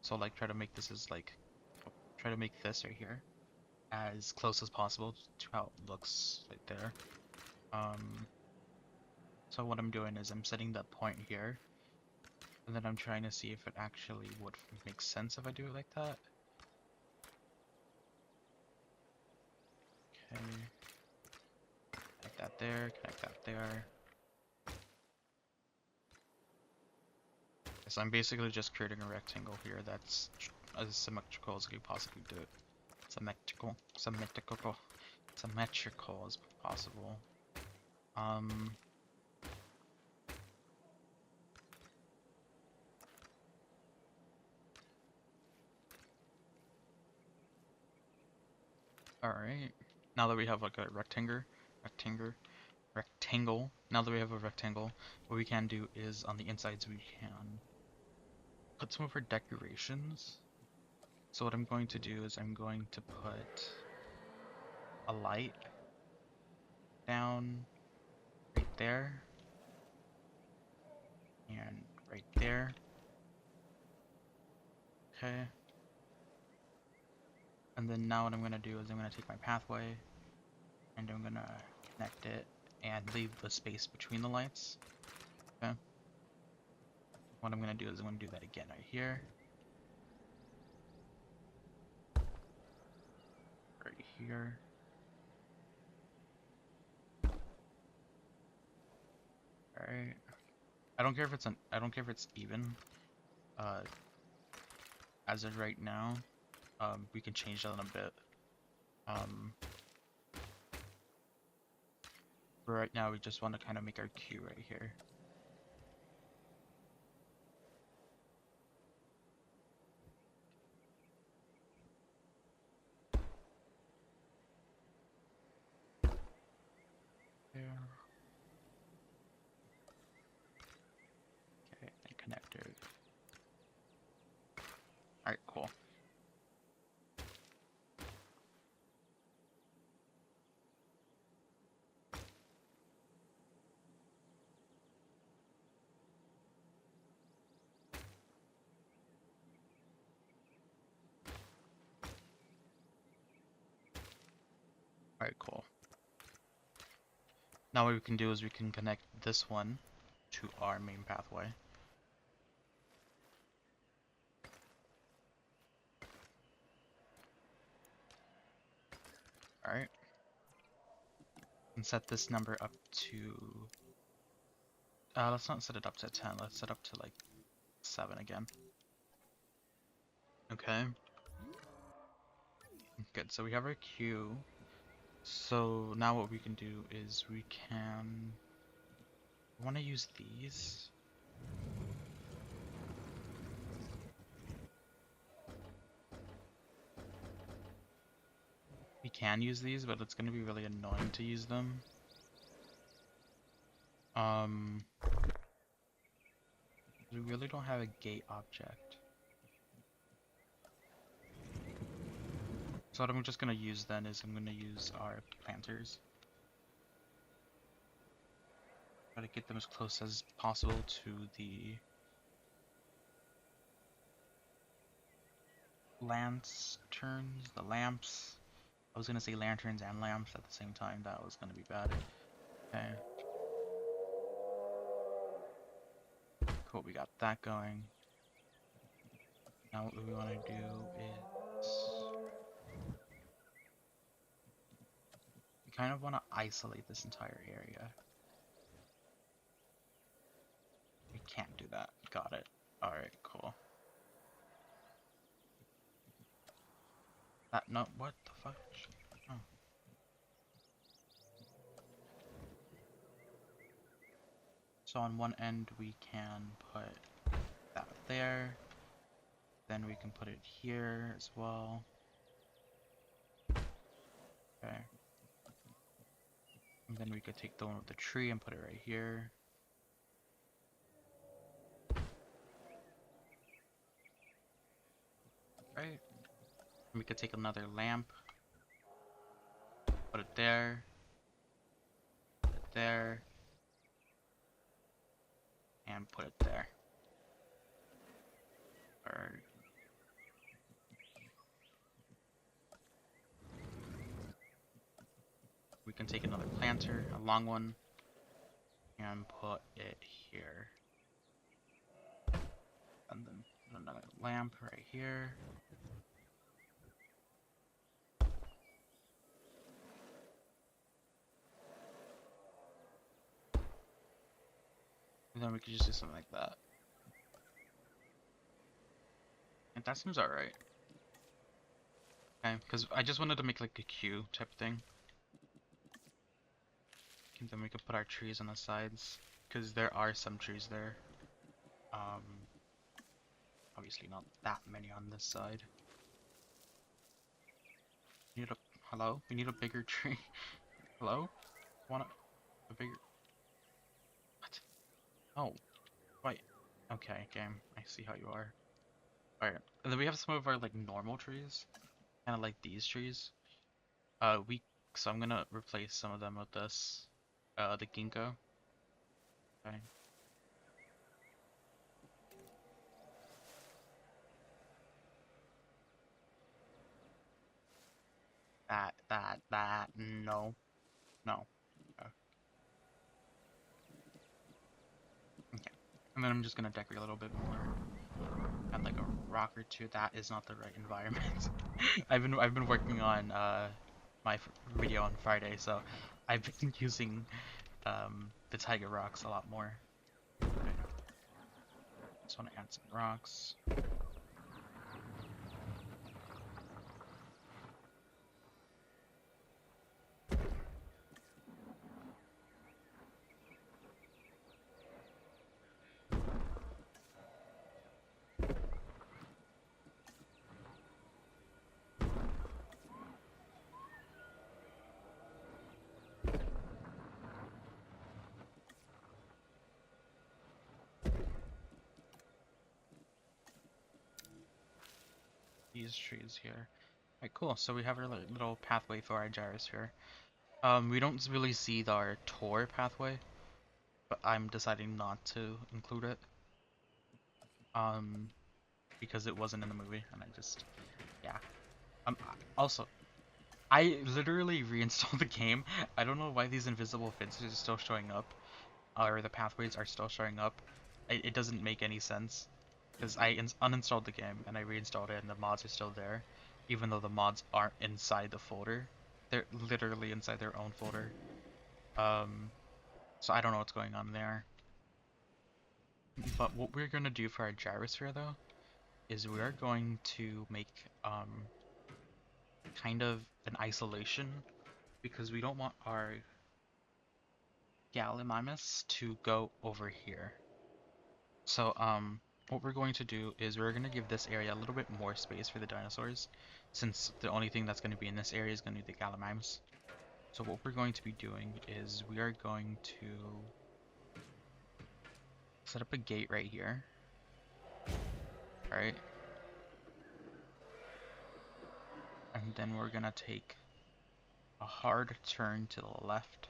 So like try to make this as like, try to make this right here as close as possible to how it looks right there. So what I'm doing is I'm setting that point here, and then I'm trying to see if it actually would make sense if I do it like that. Okay. Connect that there, connect that there. So I'm basically just creating a rectangle here that's as symmetrical as I could possibly do it. Symmetrical as possible. Alright. Now that we have like a rectangle. Now that we have a rectangle, what we can do is on the insides we can put some of our decorations. So what I'm going to do is I'm going to put a light down right there and right there. Okay. And then now what I'm going to do is I'm going to take my pathway and I'm going to connect it and leave the space between the lights. Okay. What I'm going to do is I'm going to do that again right here. Right here. Alright. I don't care if it's even. As of right now, we can change that in a bit. But right now we just want to kind of make our queue right here. There. Okay, and connector. Alright, cool. Alright, cool. Now what we can do is we can connect this one to our main pathway. Alright. And set this number up to... let's not set it up to 10, let's set up to like 7 again. Okay. Good, so we have our queue. So now what we can do is we can... I want to use these. We can use these, but it's going to be really annoying to use them. We really don't have a gate object. So what I'm just going to use then is I'm going to use our planters. Try to get them as close as possible to the the lamps. I was gonna say lanterns and lamps at the same time. That was gonna be bad. Okay. Cool, we got that going. Now what we want to do is we kind of want to isolate this entire area. We can't do that. Got it. Alright, cool. No, what the fuck? Oh. So on one end we can put that there. Then we can put it here as well. Okay. And then we could take the one with the tree and put it right here. Right. And we could take another lamp. Put it there. Put it there. And put it there. Or we can take another planter, a long one, and put it here. And then another lamp right here. And then we could just do something like that. And that seems alright. Okay, because I just wanted to make like a queue type thing. And then we could put our trees on the sides, because there are some trees there. Obviously not that many on this side. Hello? We need a bigger tree. Hello? Want a bigger... What? Oh, wait. Okay, game. I see how you are. Alright, and then we have some of our like normal trees, kind of like these trees. So I'm gonna replace some of them with this, the ginkgo. Okay. No. No. Okay. And then I'm just gonna decorate a little bit more. Add like a rock or two. That is not the right environment. I've been working on my video on Friday, so I've been using the tiger rocks a lot more. Okay. Just want to add some rocks. These trees here. Alright, cool. So we have our little pathway for our gyrosphere. We don't really see our tour pathway, but I'm deciding not to include it. Because it wasn't in the movie, and I just, yeah. Also, I literally reinstalled the game. I don't know why these invisible fences are still showing up, or the pathways are still showing up. It doesn't make any sense. Because I uninstalled the game and I reinstalled it and the mods are still there, even though the mods aren't inside the folder. They're literally inside their own folder. So I don't know what's going on there. But what we're gonna do for our gyrosphere though, is we are going to make kind of an isolation, because we don't want our Gallimimus to go over here. So what we're going to do is we're going to give this area a little bit more space for the dinosaurs, since the only thing that's going to be in this area is going to be the Gallimimus. So what we're going to be doing is we are going to set up a gate right here. Alright. And then we're going to take a hard turn to the left.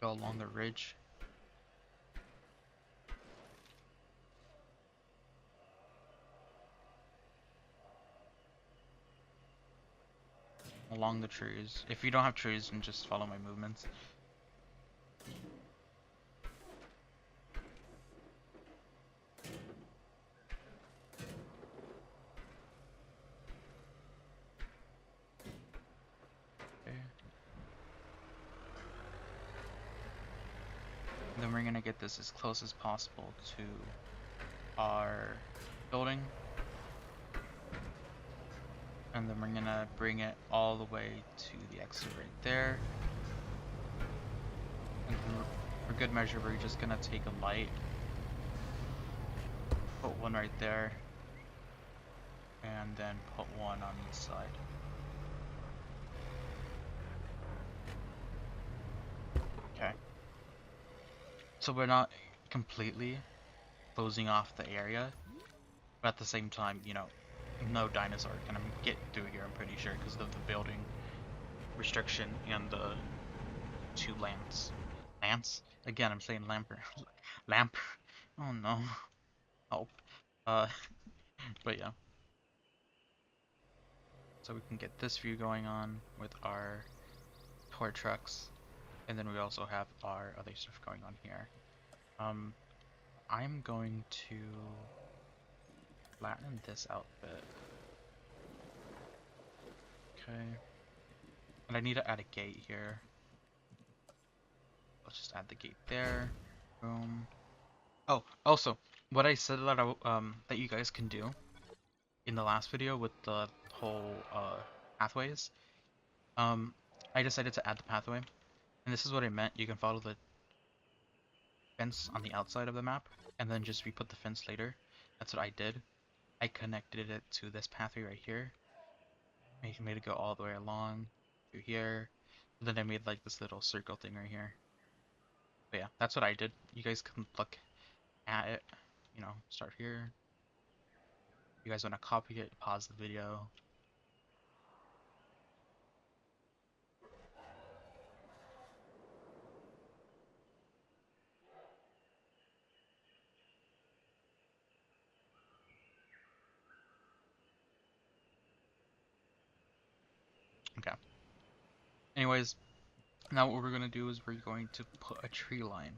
Go along the ridge. Along the trees. If you don't have trees, then just follow my movements. Okay. And then we're gonna get this as close as possible to our building. And then we're gonna bring it all the way to the exit right there. And then for good measure, we're just gonna take a light, put one right there, and then put one on this side. Okay. So we're not completely closing off the area, but at the same time, you know, no dinosaur can get through here, I'm pretty sure, because of the building restriction and the two lamps. Lamps? Again, I'm saying lamper. Lamp. Oh no. Help. Uh, but yeah. So we can get this view going on with our tour trucks, and then we also have our other stuff going on here. I'm going to flatten this out a bit. Okay. And I need to add a gate here. Let's just add the gate there. Boom. Oh, also, what I said that that you guys can do in the last video with the whole pathways, I decided to add the pathway, and this is what I meant. You can follow the fence on the outside of the map, and then just re-put the fence later. That's what I did. I connected it to this pathway right here. I made it go all the way along through here. And then I made like this little circle thing right here. But yeah, that's what I did. You guys can look at it. You know, start here. If you guys want to copy it, pause the video. Okay. Anyways, now what we're going to do is we're going to put a tree line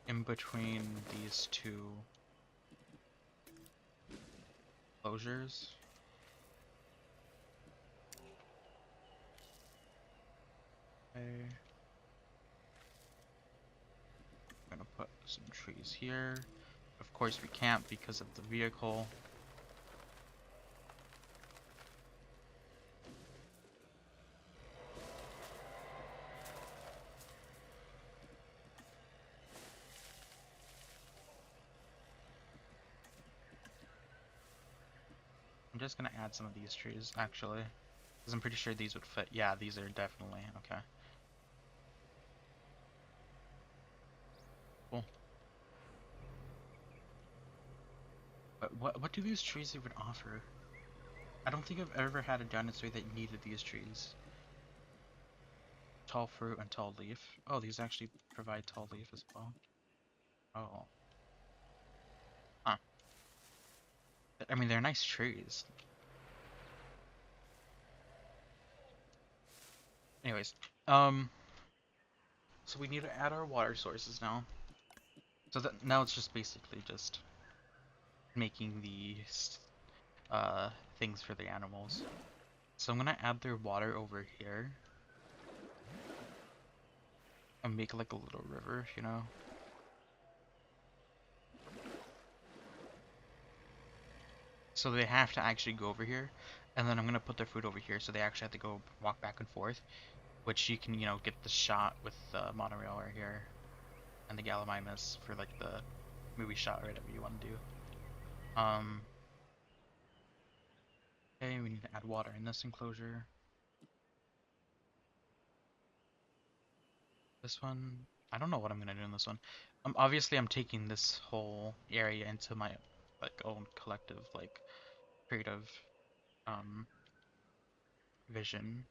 in between these two closures. Okay. I'm gonna put some trees here. Of course we can't because of the vehicle. I'm just gonna add some of these trees actually, because I'm pretty sure these would fit. Yeah, these are definitely okay. Cool. But what do these trees even offer? I don't think I've ever had a dinosaur that needed these trees. Tall fruit and tall leaf. Oh, these actually provide tall leaf as well. Oh. Huh. I mean, they're nice trees. Anyways, so we need to add our water sources now. So that now it's just basically just making these things for the animals. So I'm gonna add their water over here and make like a little river, you know. So they have to actually go over here, and then I'm gonna put their food over here, so they actually have to go walk back and forth, which you can, you know, get the shot with the monorail right here, and the Gallimimus for like the movie shot or whatever you want to do. Okay, we need to add water in this enclosure. This one, I don't know what I'm gonna do in this one. Obviously I'm taking this whole area into my like own collective like creative vision.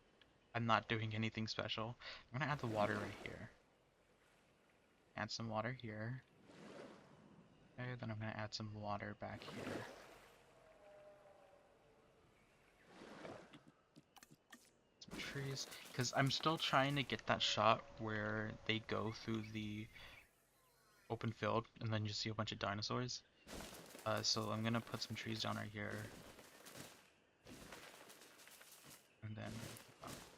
I'm not doing anything special. I'm gonna add the water right here. add some water here. Okay, then I'm gonna add some water back here. Some trees, because I'm still trying to get that shot where they go through the open field and then you see a bunch of dinosaurs. So I'm gonna put some trees down right here. And then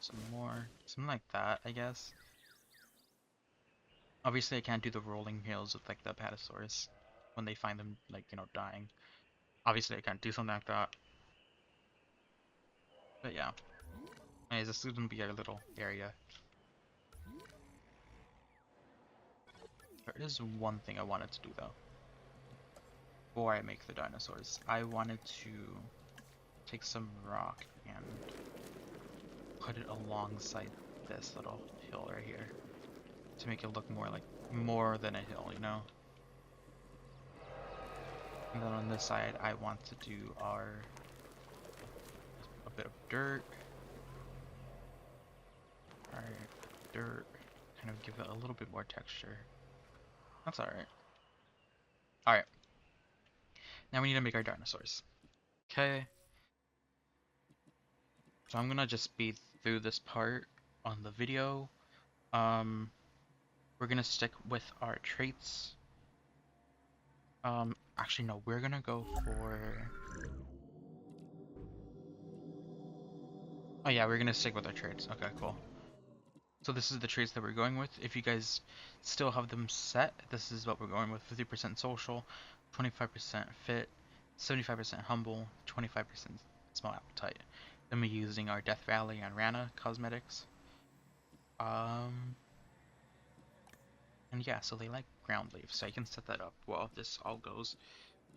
some more, something like that, I guess. Obviously, I can't do the rolling hills with like the Apatosaurus when they find them, like, you know, dying. Obviously, I can't do something like that. But yeah, anyways, this is gonna be our little area. There is one thing I wanted to do though. Before I make the dinosaurs, I wanted to take some rock and put it alongside this little hill right here to make it look more than a hill, you know? And then on this side, I want to do a bit of dirt. Alright, dirt. Kind of give it a little bit more texture. That's alright. Alright. Now we need to make our dinosaurs. Okay. So I'm gonna just speed through this part on the video. We're gonna stick with our traits. Actually no, we're gonna go for... Oh yeah, we're gonna stick with our traits. Okay, cool. So this is the traits that we're going with. If you guys still have them set, this is what we're going with. 50% social, 25% fit, 75% humble, 25% small appetite. Then we're using our Death Valley and Rana cosmetics. And yeah, so they like ground leaves, so I can set that up while this all goes.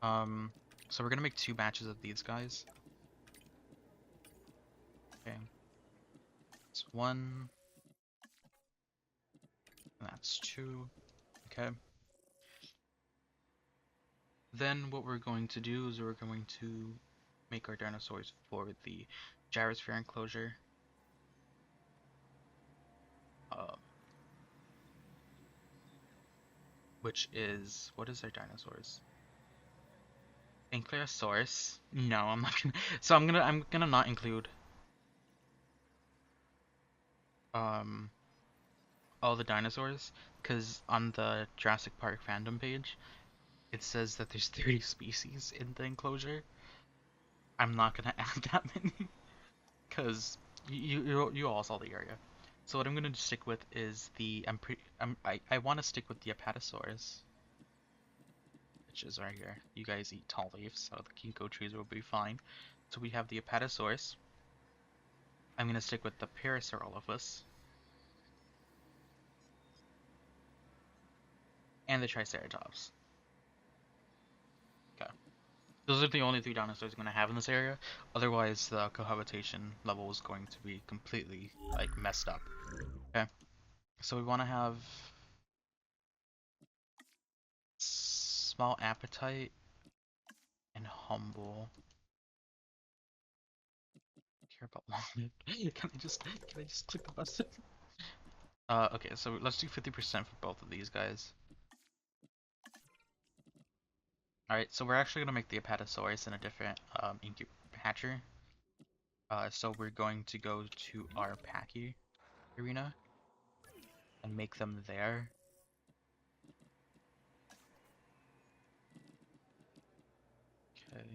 So we're gonna make 2 batches of these guys. Okay. That's 1. And that's 2. Okay. Then what we're going to do is we're going to make our dinosaurs for the gyrosphere enclosure. Which is, what is our dinosaurs? Ankylosaurus. No, I'm not gonna. So I'm gonna not include all the dinosaurs, because on the Jurassic Park fandom page, it says that there's 30 species in the enclosure. I'm not gonna add that many, because you all saw the area. So what I'm gonna stick with is the I want to stick with the Apatosaurus, which is right here. You guys eat tall leaves, so the ginkgo trees will be fine. So we have the Apatosaurus. I'm gonna stick with the Parasaurolophus and the Triceratops. Okay. Those are the only 3 dinosaurs I'm going to have in this area. Otherwise, the cohabitation level is going to be completely, like, messed up. Okay. So we want to have small appetite and humble. I care about long-lived. Can I just click the button? Okay, so let's do 50% for both of these guys. Alright, so we're actually going to make the Apatosaurus in a different hatcher. So we're going to go to our Packy arena and make them there. Okay.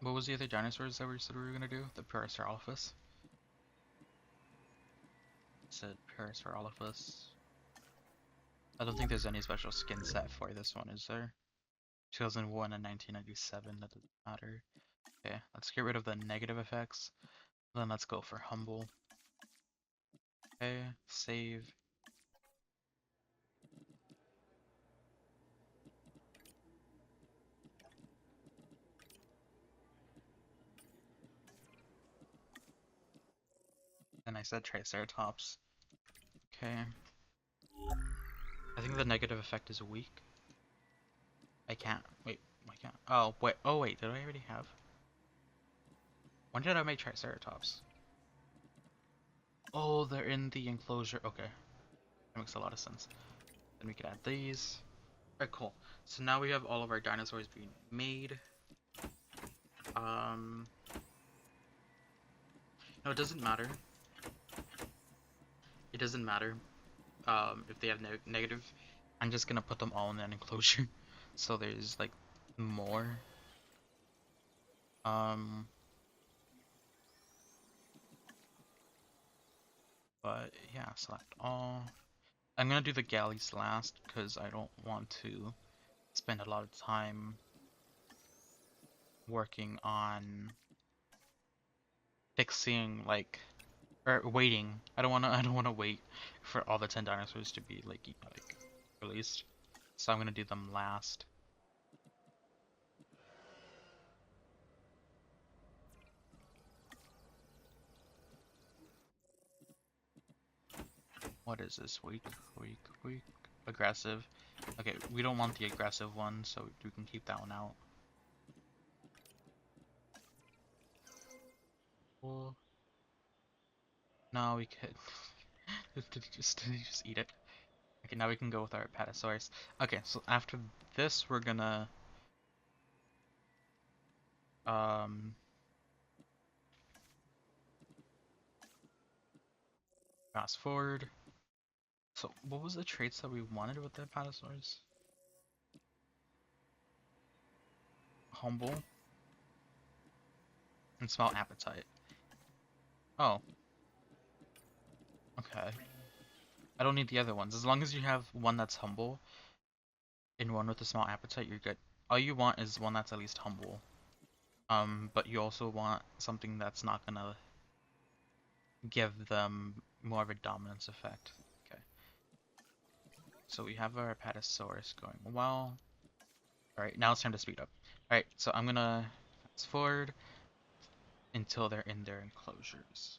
What was the other dinosaurs that we said we were gonna do? The Parasaurolophus. It said Parasaurolophus. I don't think there's any special skin set for this one, is there? 2001 and 1997, that doesn't matter. Okay, let's get rid of the negative effects. Then let's go for humble. Okay, save. I said Triceratops. Okay. I think the negative effect is weak. I can't. Wait, I can't. Oh, wait. Oh, wait. Did I already have? When did I make Triceratops? Oh, they're in the enclosure. Okay. That makes a lot of sense. Then we can add these. Alright, cool. So now we have all of our dinosaurs being made. No, it doesn't matter. It doesn't matter. If they have negative. I'm just gonna put them all in an enclosure. So there's like more. But yeah, select all. I'm gonna do the galleys last because I don't want to spend a lot of time working on fixing like or waiting. I don't wanna wait for all the 10 dinosaurs to be like released. So I'm gonna do them last. What is this? Weak. Aggressive. Okay, we don't want the aggressive one, so we can keep that one out. Cool. No, we could just eat it. Okay, now we can go with our Apatosaurus. Okay, so after this, we're gonna fast forward. So what was the traits that we wanted with the Apatosaurus? Humble and small appetite. Oh, okay. I don't need the other ones. As long as you have one that's humble and one with a small appetite, you're good. All you want is one that's at least humble. But you also want something that's not gonna give them more of a dominance effect. Okay. So we have our Apatosaurus going well. Alright, now it's time to speed up. Alright, so I'm gonna fast forward until they're in their enclosures.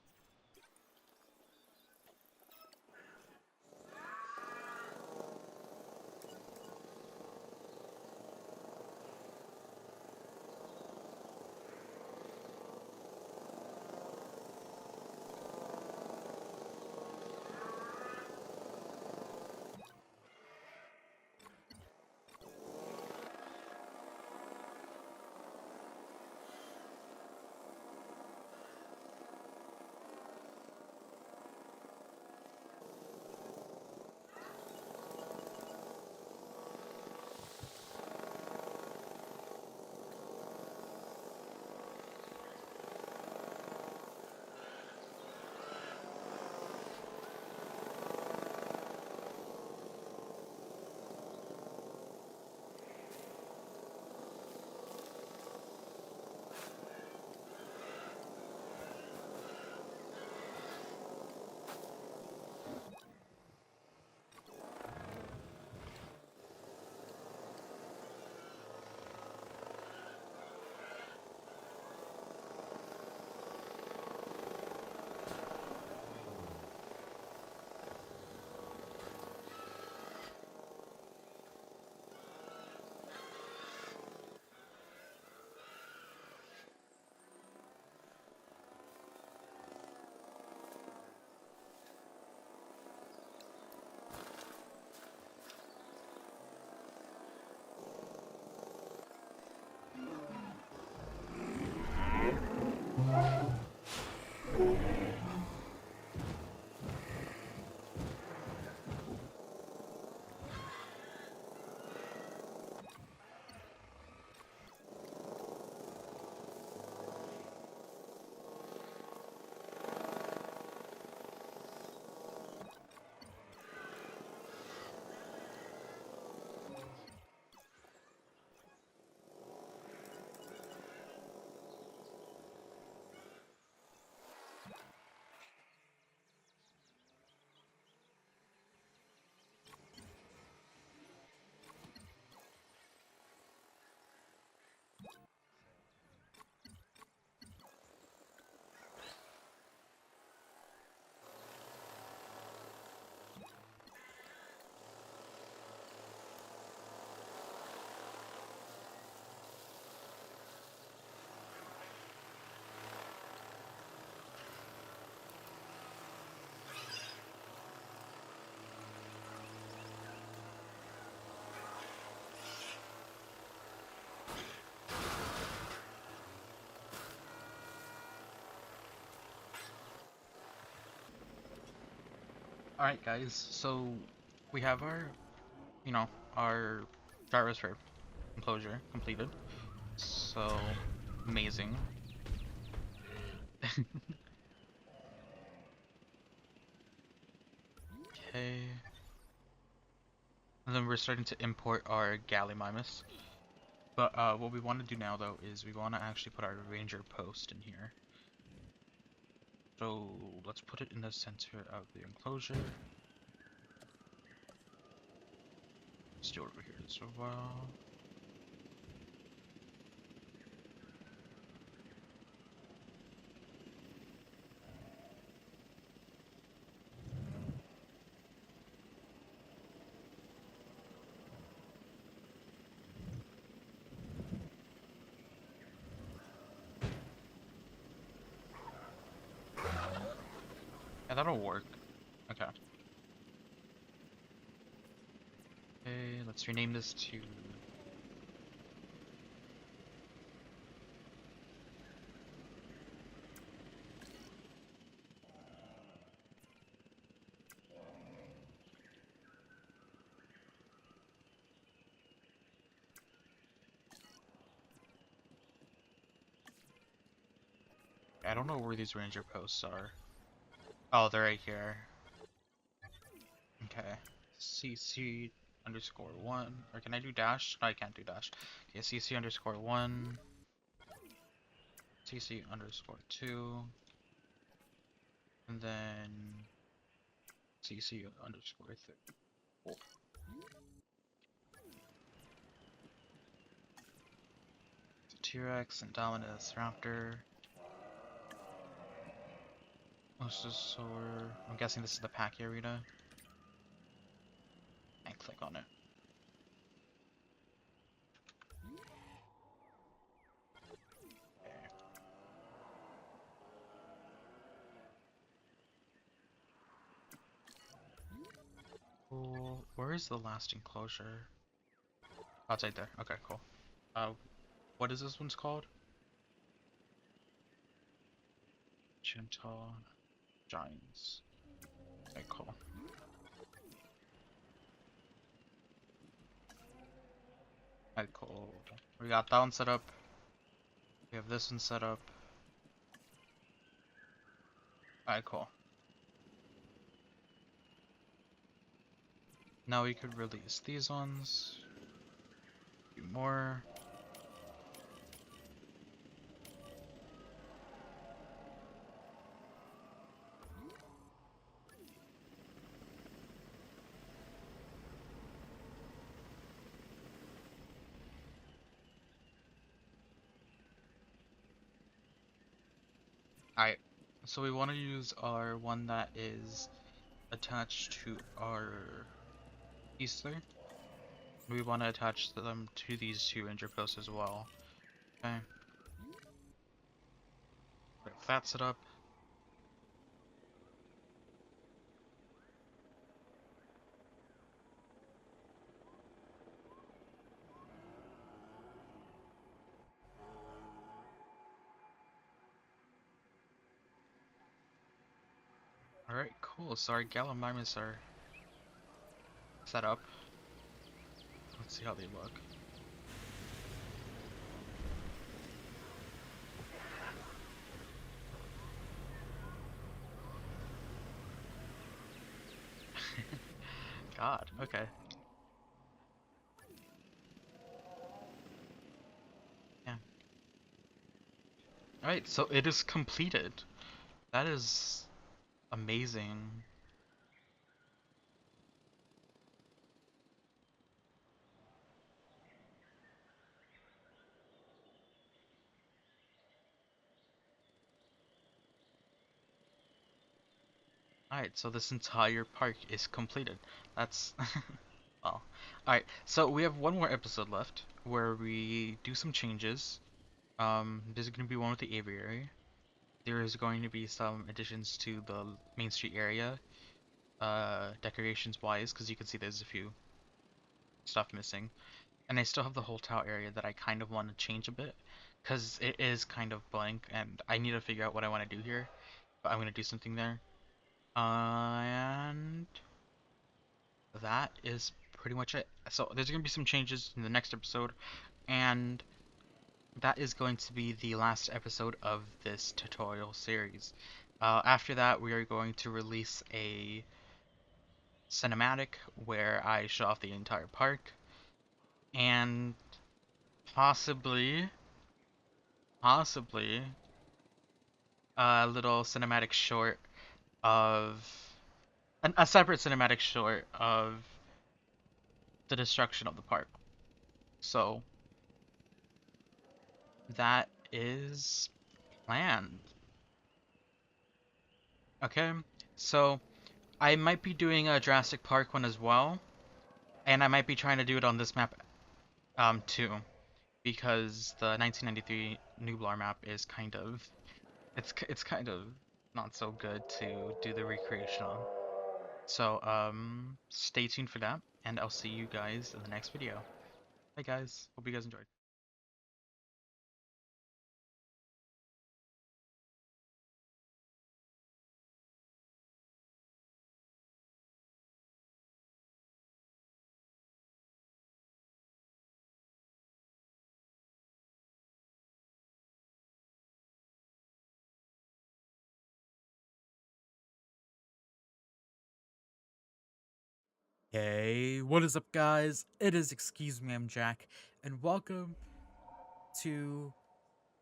Alright, guys, so we have our, you know, our gyrosphere enclosure completed. So, amazing. Okay. And then we're starting to import our Gallimimus. But what we want to do now, though, is we want to actually put our ranger post in here. So let's put it in the center of the enclosure. Let's do it over here as well. Yeah, that'll work. Okay. Okay, let's rename this to... I don't know where these ranger posts are. Oh, they're right here. Okay. CC underscore 1. Or can I do dash? No, I can't do dash. Okay, CC underscore 1. CC underscore 2. And then CC underscore 3. Cool. So T-Rex, Indominus, Raptor. Mosasaur. I'm guessing this is the pack arena. And click on it. Cool. Where is the last enclosure? Oh, it's right there. Okay, cool. What is this one's called? Gentle Giants. Okay, cool. Okay, cool. We got that one set up. We have this one set up. Alright, cool. Now we could release these ones. A few more. Alright, so we want to use our one that is attached to our Easter. We want to attach them to these two ranger posts as well. Okay. If that's it up. Alright, cool. So our Gallimimus are set up. Let's see how they look. God, okay. Yeah. Alright, so it is completed. That is amazing. Alright, so this entire park is completed. That's... well. Alright, so we have one more episode left where we do some changes. This is going to be one with the Aviary. There is going to be some additions to the Main Street area, decorations wise, because you can see there's a few stuff missing. And I still have the whole tower area that I kind of want to change a bit, because it is kind of blank, and I need to figure out what I want to do here. But I'm going to do something there. And that is pretty much it. So there's gonna be some changes in the next episode, and that is going to be the last episode of this tutorial series. After that, we are going to release a cinematic where I show off the entire park, and possibly, possibly, a little cinematic short of a separate cinematic short of the destruction of the park. So that is planned. Okay, so I might be doing a Jurassic Park one as well, and I might be trying to do it on this map too, because the 1993 Nublar map is kind of it's kind of not so good to do the recreation on. So stay tuned for that, and I'll see you guys in the next video. Bye guys, hope you guys enjoyed. Hey, what is up, guys? It is ExcuseMeImJack, and welcome to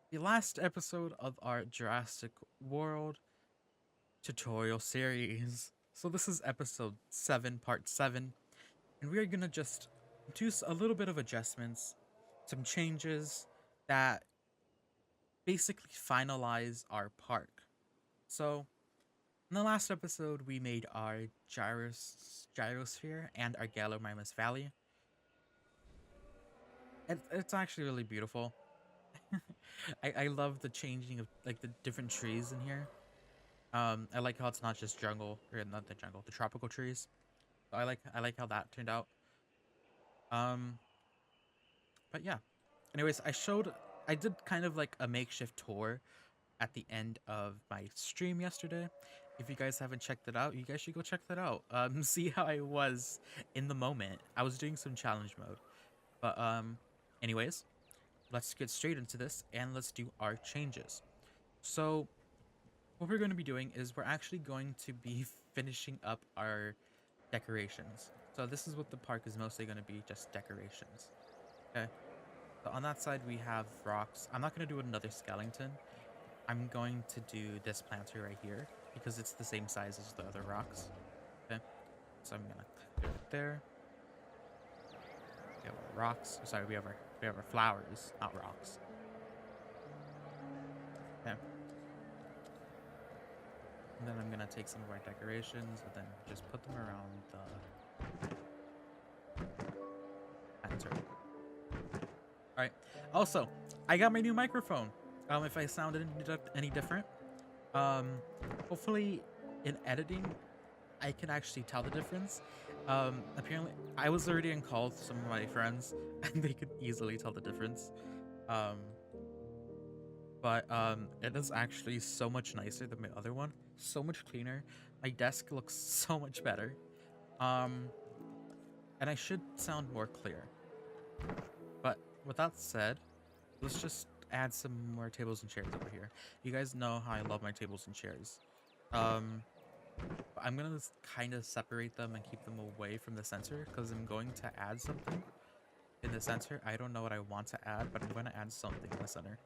the last episode of our Jurassic World tutorial series. So this is episode 7, part 7, and we are gonna just do a little bit of adjustments, some changes that basically finalize our park. So in the last episode, we made our gyrosphere and our Gallimimus Valley. It's actually really beautiful. I love the changing of like the different trees in here. I like how it's not just jungle or not the jungle, the tropical trees. So I like how that turned out. Um, but yeah. Anyways, I did kind of like a makeshift tour at the end of my stream yesterday. If you guys haven't checked it out, you guys should go check that out. See how I was in the moment. I was doing some challenge mode. But anyways, let's get straight into this and let's do our changes. So what we're going to be doing is we're actually going to be finishing up our decorations. So this is what the park is mostly going to be, just decorations. Okay. So on that side we have rocks. I'm not going to do another skeleton. I'm going to do this planter right here because it's the same size as the other rocks. Okay. So I'm going to do it there. We have our rocks. Sorry, we have our flowers, not rocks. Okay. And then I'm gonna take some of our decorations and then just put them around the planter. Alright. Also, I got my new microphone. If I sounded any different. Hopefully in editing I can actually tell the difference. Apparently I was already in calls with some of my friends and they could easily tell the difference. But it is actually so much nicer than my other one, so much cleaner. My desk looks so much better. um and I should sound more clear. But with that said, let's just add some more tables and chairs over here. You guys know how I love my tables and chairs. But I'm gonna kind of separate them and keep them away from the center because I'm going to add something in the center. I don't know what I want to add, but I'm going to add something in the center.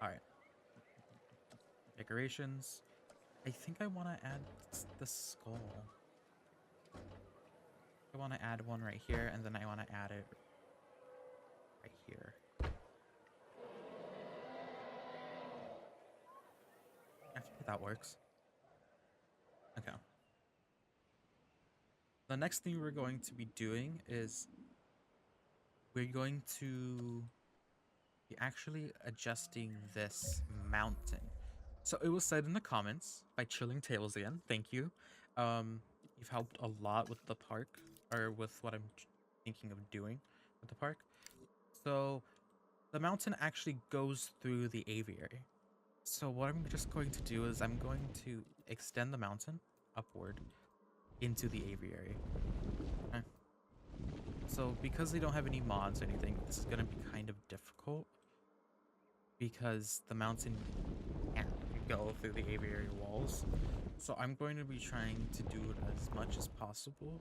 Alright. Decorations. I think I want to add the skull. I want to add one right here, and then I want to add it right here. I think that works. Okay. The next thing we're going to be doing is we're going to be actually adjusting this mountain. So it was said in the comments by Chilling Tables again. Thank you. You've helped a lot with the park, or with what I'm thinking of doing with the park. So the mountain actually goes through the aviary. So what I'm just going to do is I'm going to extend the mountain upward into the aviary. Okay. So because they don't have any mods or anything, this is going to be kind of difficult because the mountain can't go through the aviary walls. So I'm going to be trying to do it as much as possible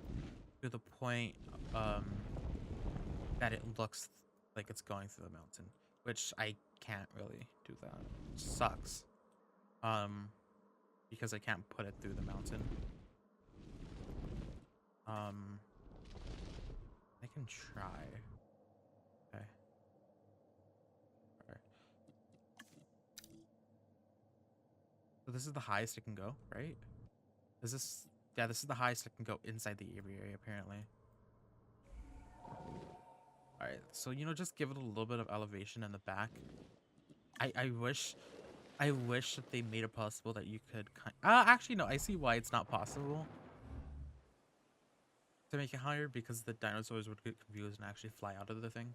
to the point that it looks like it's going through the mountain, which I can't really do that. It sucks. Because I can't put it through the mountain. I can try. Okay. Alright. So this is the highest it can go, right? Is this... Yeah, this is the highest it can go inside the aviary, apparently. Alright, so, you know, just give it a little bit of elevation in the back. I wish that they made it possible that you could actually, no, I see why it's not possible to make it higher, because the dinosaurs would get confused and actually fly out of the thing.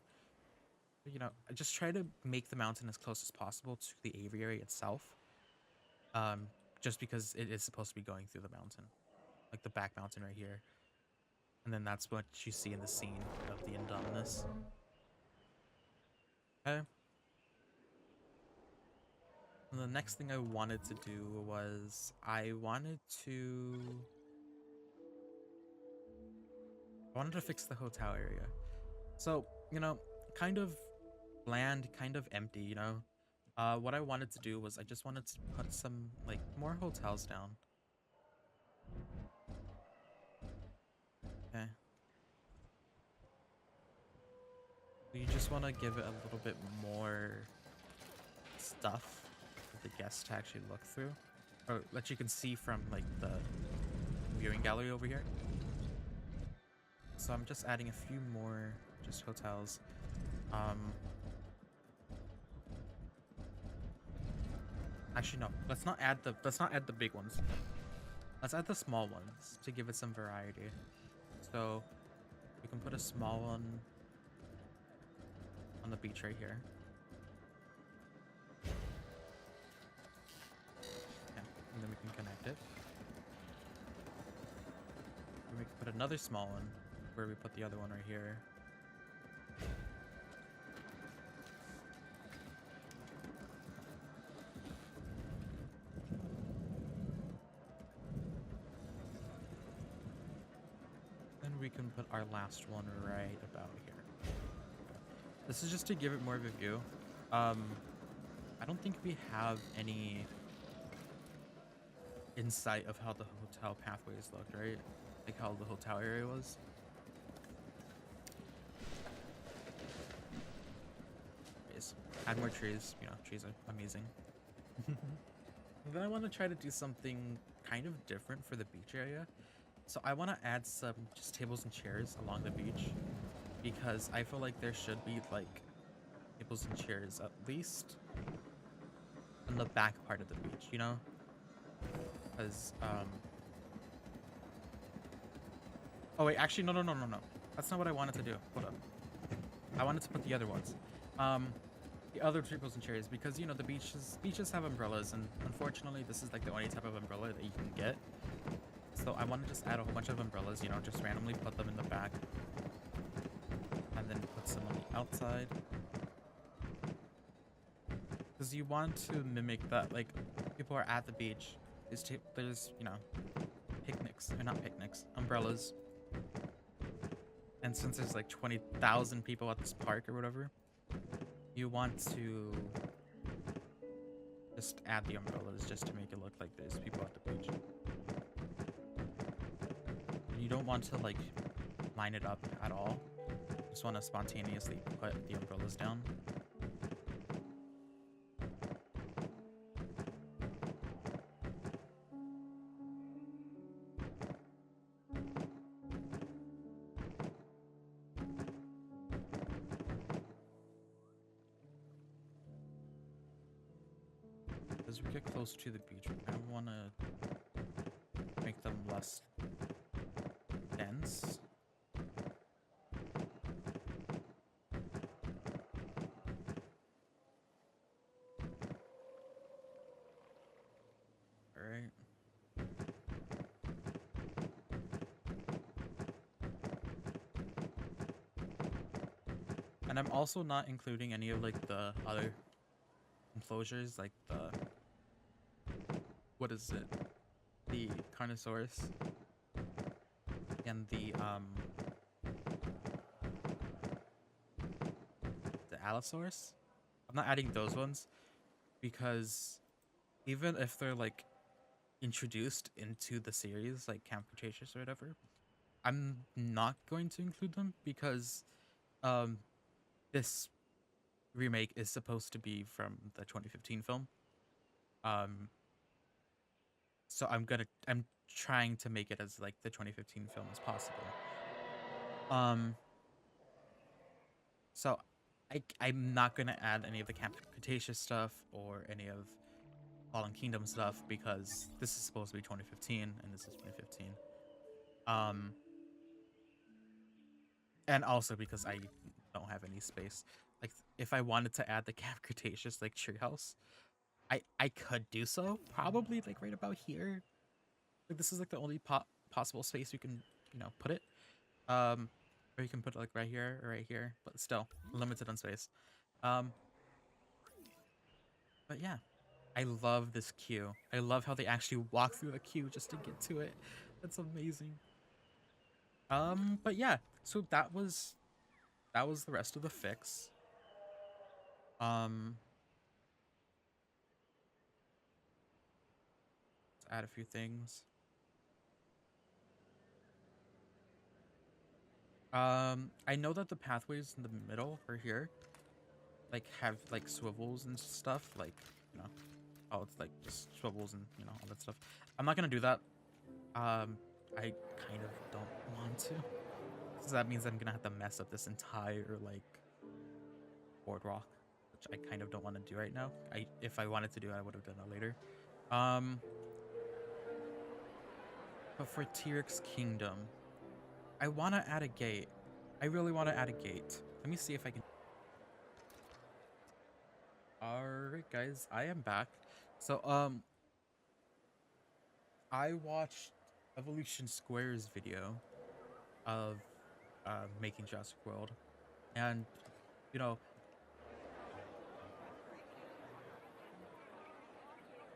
But, you know, I just try to make the mountain as close as possible to the aviary itself. Just because it is supposed to be going through the mountain. Like the back mountain right here. And then that's what you see in the scene of the Indominus. Okay. And the next thing I wanted to do was I wanted to fix the hotel area. So, you know, kind of bland, kind of empty, you know. What I wanted to do was I just wanted to put some, like, more hotels down. Okay. You just want to give it a little bit more stuff for the guests to actually look through, or that you can see from, like, the viewing gallery over here. So I'm just adding a few more just hotels. Actually, no. Let's not add the big ones. Let's add the small ones to give it some variety. So we can put a small one on the beach right here. Yeah, and then we can connect it. And we can put another small one where we put the other one right here. Then we can put our last one right about here. This is just to give it more of a view. I don't think we have any insight of how the hotel pathways looked, right? Like how the hotel area was. Anyways, add more trees. You know, trees are amazing. And then I want to try to do something kind of different for the beach area. So I want to add some just tables and chairs along the beach, because I feel like there should be like tables and chairs at least on the back part of the beach, you know? Because oh wait, actually no. That's not what I wanted to do. Hold up. I wanted to put the other ones. The other tables and chairs, because you know the beaches have umbrellas, and unfortunately this is like the only type of umbrella that you can get. So I want to just add a whole bunch of umbrellas, you know, just randomly put them in the back. And then put some on the outside. Because you want to mimic that, like, people are at the beach. There's, you know, picnics, or not picnics, umbrellas. And since there's like 20,000 people at this park or whatever, you want to just add the umbrellas just to make it look like there's people at the beach. You don't want to like line it up at all. You just want to spontaneously put the umbrellas down. As we get closer to the beach, I want to make them less dense. And I'm also not including any of like the other enclosures, like the, what is it? The Carnosaurus and the Allosaurus. I'm not adding those ones because even if they're like introduced into the series, like Camp Cretaceous or whatever, I'm not going to include them because um this remake is supposed to be from the 2015 film. Um, so I'm trying to make it as like the 2015 film as possible. Um, so I'm not gonna add any of the Camp Cretaceous stuff or any of Fallen Kingdom stuff because this is supposed to be 2015 and this is 2015. Um, and also because I don't have any space. Like if I wanted to add the Camp Cretaceous like treehouse, I could do so probably like right about here. Like this is like the only possible space you can put it. Or you can put it like right here or right here, but still limited on space. Um, but yeah, I love this queue. I love how they actually walk through the queue just to get to it. That's amazing. But yeah, so that was the rest of the fix. Um, let's add a few things. I know that the pathways in the middle or here, like have like swivels and stuff, like oh, it's like just swivels and all that stuff. I'm not gonna do that. I kind of don't want to, because that means I'm gonna have to mess up this entire like boardwalk, which I kind of don't want to do right now. If I wanted to do it, I would have done it later. Um, but for T-Rex Kingdom, I want to add a gate. I really want to add a gate. Let me see if I can. Alright, guys, I am back. So, I watched Evolution Square's video of making Jurassic World, and you know,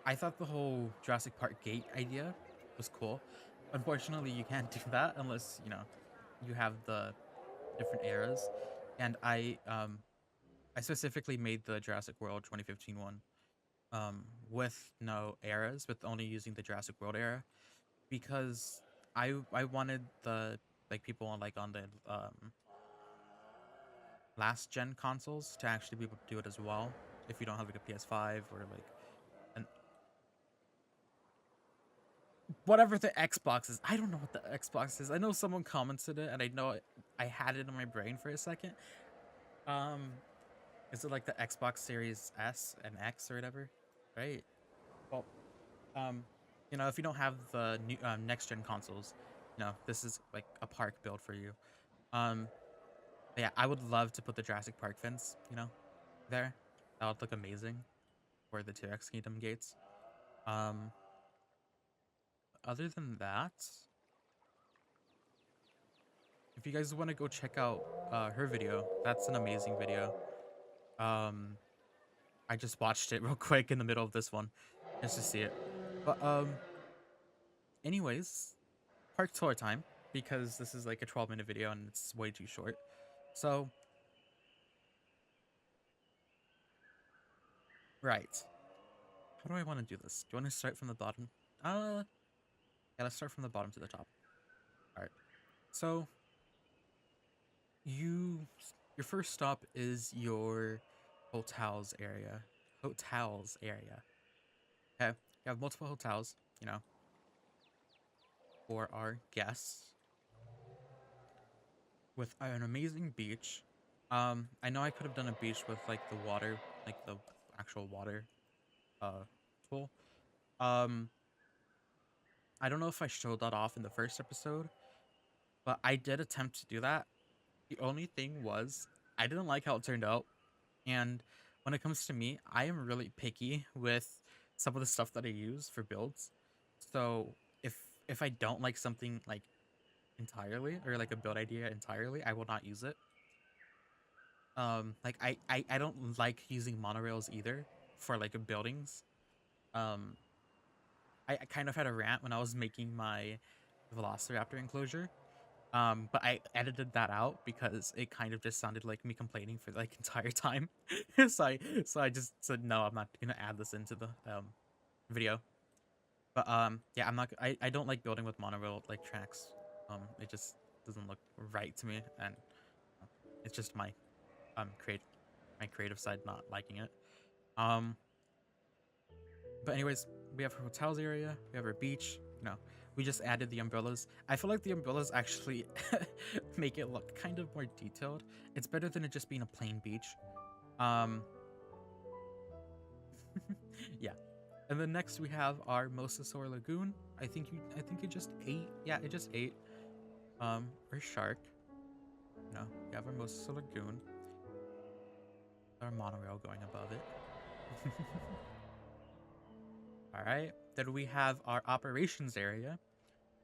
I thought the whole Jurassic Park gate idea was cool. Unfortunately, you can't do that unless you have the different eras, and I specifically made the Jurassic World 2015 one with no eras, with only using the Jurassic World era, because I wanted the like people on the last gen consoles to actually be able to do it as well. If you don't have like a PS5 or like an whatever the Xbox is, I don't know what the Xbox is. I know someone commented it, and I know I had it in my brain for a second. Um, is it like the Xbox Series S and X or whatever? Right. Well, um, if you don't have the new next gen consoles, this is like a park build for you. Um, but yeah, I would love to put the Jurassic Park fence, there. That would look amazing for the T-Rex Kingdom gates. Um, other than that, if you guys want to go check out her video, that's an amazing video. Um, I just watched it real quick in the middle of this one just to see it. But anyways, park tour time, because this is like a 12-minute video and it's way too short. So, right. How do I want to do this? Do you want to start from the bottom? Yeah, let's start from the bottom to the top. All right. So, your first stop is your hotels area. Hotels area. Okay. You have multiple hotels, for our guests with an amazing beach. I know I could have done a beach with like the water, like the actual water tool. Um, I don't know if I showed that off in the first episode, but I did attempt to do that. The only thing was I didn't like how it turned out. And when it comes to me, I am really picky with some of the stuff that I use for builds. So if I don't like something like entirely, or like a build idea entirely, I will not use it. Like I don't like using monorails either for like buildings. Um, I kind of had a rant when I was making my Velociraptor enclosure. But I edited that out because it kind of just sounded like me complaining for like entire time. So I just said no, I'm not gonna add this into the video. But yeah, I don't like building with monorail like tracks. It just doesn't look right to me, and uh, it's just my create my creative side not liking it. Um, but anyways, we have our hotels area, we have our beach. You know, we just added the umbrellas. I feel like the umbrellas actually make it look kind of more detailed. It's better than it just being a plain beach. Um, yeah. And then next we have our Mosasaur Lagoon. I think it just ate. Yeah, it just ate. Our shark. No, we have our Mosasaur Lagoon. Our monorail going above it. All right. Then we have our operations area,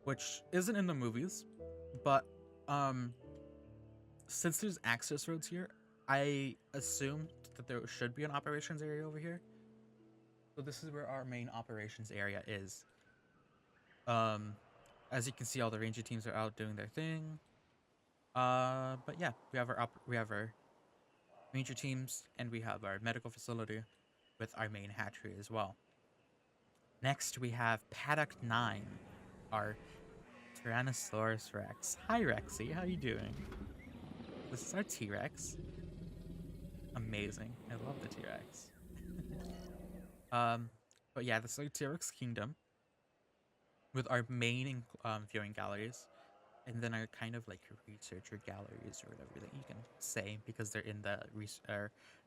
which isn't in the movies, but since there's access roads here, I assumed that there should be an operations area over here. So this is where our main operations area is. Um, as you can see, all the ranger teams are out doing their thing. But yeah, we have our ranger teams, and we have our medical facility with our main hatchery as well. Next, we have Paddock 9, our Tyrannosaurus Rex. Hi, Rexy. How you doing? This is our T-Rex. Amazing. I love the T-Rex. But yeah, this is our T-Rex Kingdom with our main viewing galleries, and then our kind of like researcher galleries or whatever that you can say because they're in the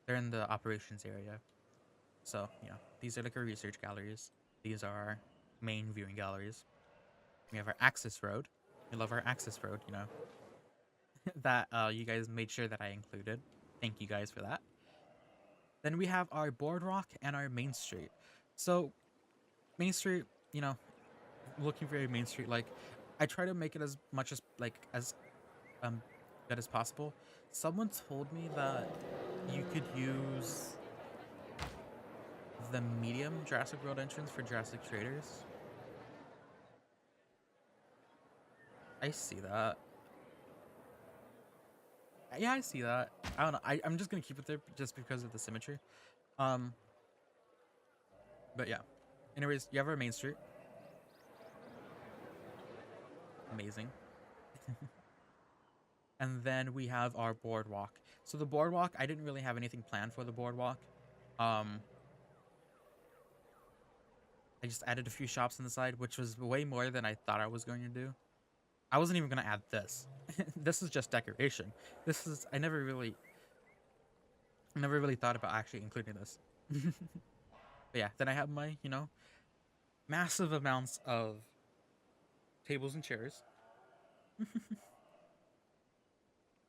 they're in the operations area. So you know, these are like our research galleries. These are our main viewing galleries. We have our access road. We love our access road, you know. That you guys made sure that I included. Thank you guys for that. Then we have our boardwalk and our main street. So Main Street, you know, looking very Main Street like. I try to make it as much as like as good as possible. Someone told me that you could use the medium Jurassic World entrance for Jurassic Traders. I see that. Yeah, I see that. I don't know. I'm just gonna keep it there just because of the symmetry. Um, but yeah. Anyways, you have our Main Street. Amazing. And then we have our boardwalk. So the boardwalk, I didn't really have anything planned for the boardwalk. Um, I just added a few shops on the side, which was way more than I thought I was going to do. I wasn't even going to add this. This is just decoration. This is I never really thought about actually including this. But yeah, then I have my, you know, massive amounts of tables and chairs.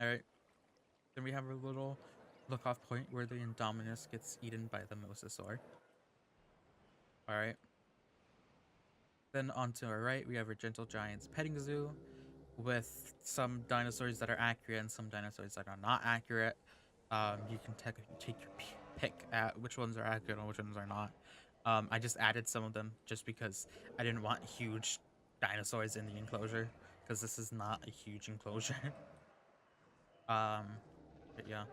All right. Then we have a little look-off point where the Indominus gets eaten by the Mosasaur. All right. Then onto our right, we have our Gentle Giants petting zoo with some dinosaurs that are accurate and some dinosaurs that are not accurate. You can take your pick at which ones are accurate and which ones are not. I just added some of them just because I didn't want huge dinosaurs in the enclosure because this is not a huge enclosure. But yeah.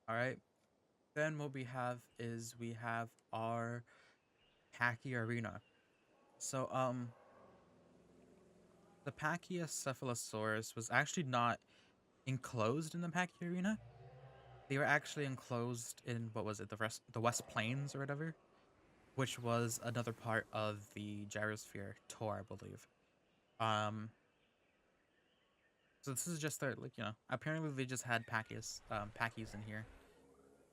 All right. Then what we have is we have our Pachy Arena. So the Pachycephalosaurus was actually not enclosed in the Pachy Arena. They were actually enclosed in what was it, the West Plains or whatever, which was another part of the gyrosphere tour, I believe. So this is just their like, you know, apparently they just had Pachy's in here.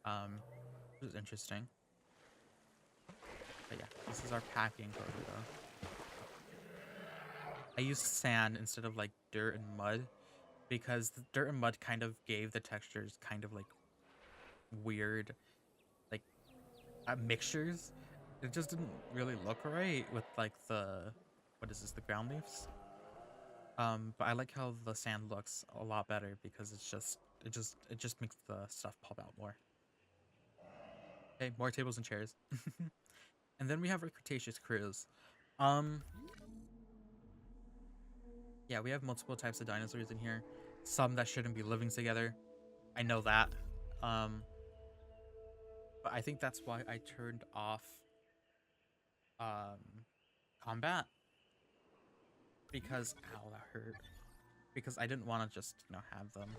Which is interesting. But yeah, this is our Pachy enclosure though. I used sand instead of like dirt and mud because the dirt and mud kind of gave the textures kind of like weird like mixtures. It just didn't really look right with like the, what is this, the ground leaves? But I like how the sand looks a lot better because it just makes the stuff pop out more. Okay, more tables and chairs. And then we have our Cretaceous cruise. Um, yeah, we have multiple types of dinosaurs in here. Some that shouldn't be living together. I know that. Um, but I think that's why I turned off combat, because ow, that hurt. Because I didn't want to just, have them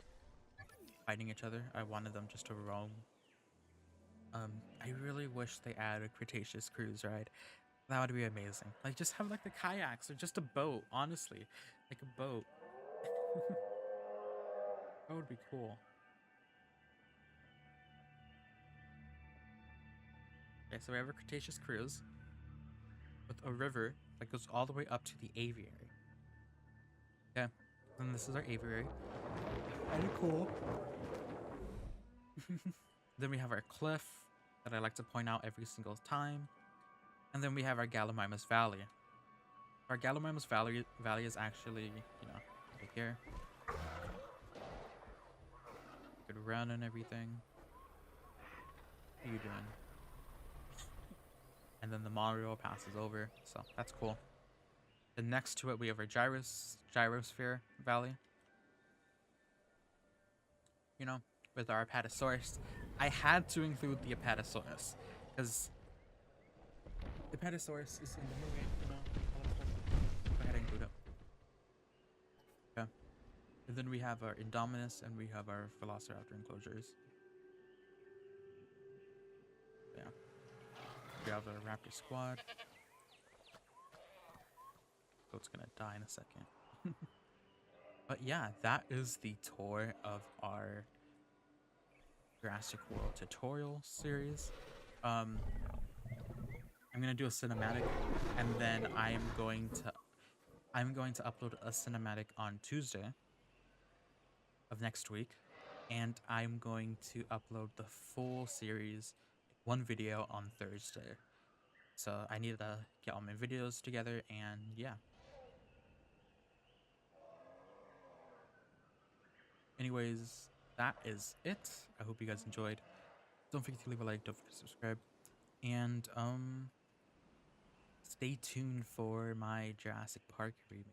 fighting each other. I wanted them just to roam. I really wish they added a Cretaceous cruise ride. That would be amazing. Like, just have like the kayaks or just a boat, honestly. Like a boat. That would be cool. Okay, so we have a Cretaceous cruise with a river that goes all the way up to the aviary. Okay, then this is our aviary. Pretty cool. Then we have our cliff that I like to point out every single time. And then we have our Gallimimus Valley. Our Gallimimus Valley is actually, right here. Good run and everything. What are you doing? And then the monorail passes over, so that's cool. Then next to it, we have our Gyrosphere Valley. With our Apatosaurus. I had to include the Apatosaurus, because the Apatosaurus is in the movie, Go ahead and include it. Okay. And then we have our Indominus, and we have our Velociraptor enclosures. Yeah. We have our Raptor squad. Goat's gonna die in a second. But yeah, that is the tour of our Jurassic World tutorial series. I'm gonna do a cinematic, and then I'm going to upload a cinematic on Tuesday of next week, and I'm going to upload the full series, one video, on Thursday. So I need to get all my videos together, and yeah. Anyways, that is it. I hope you guys enjoyed. Don't forget to leave a like, don't forget to subscribe, and stay tuned for my Jurassic Park remake.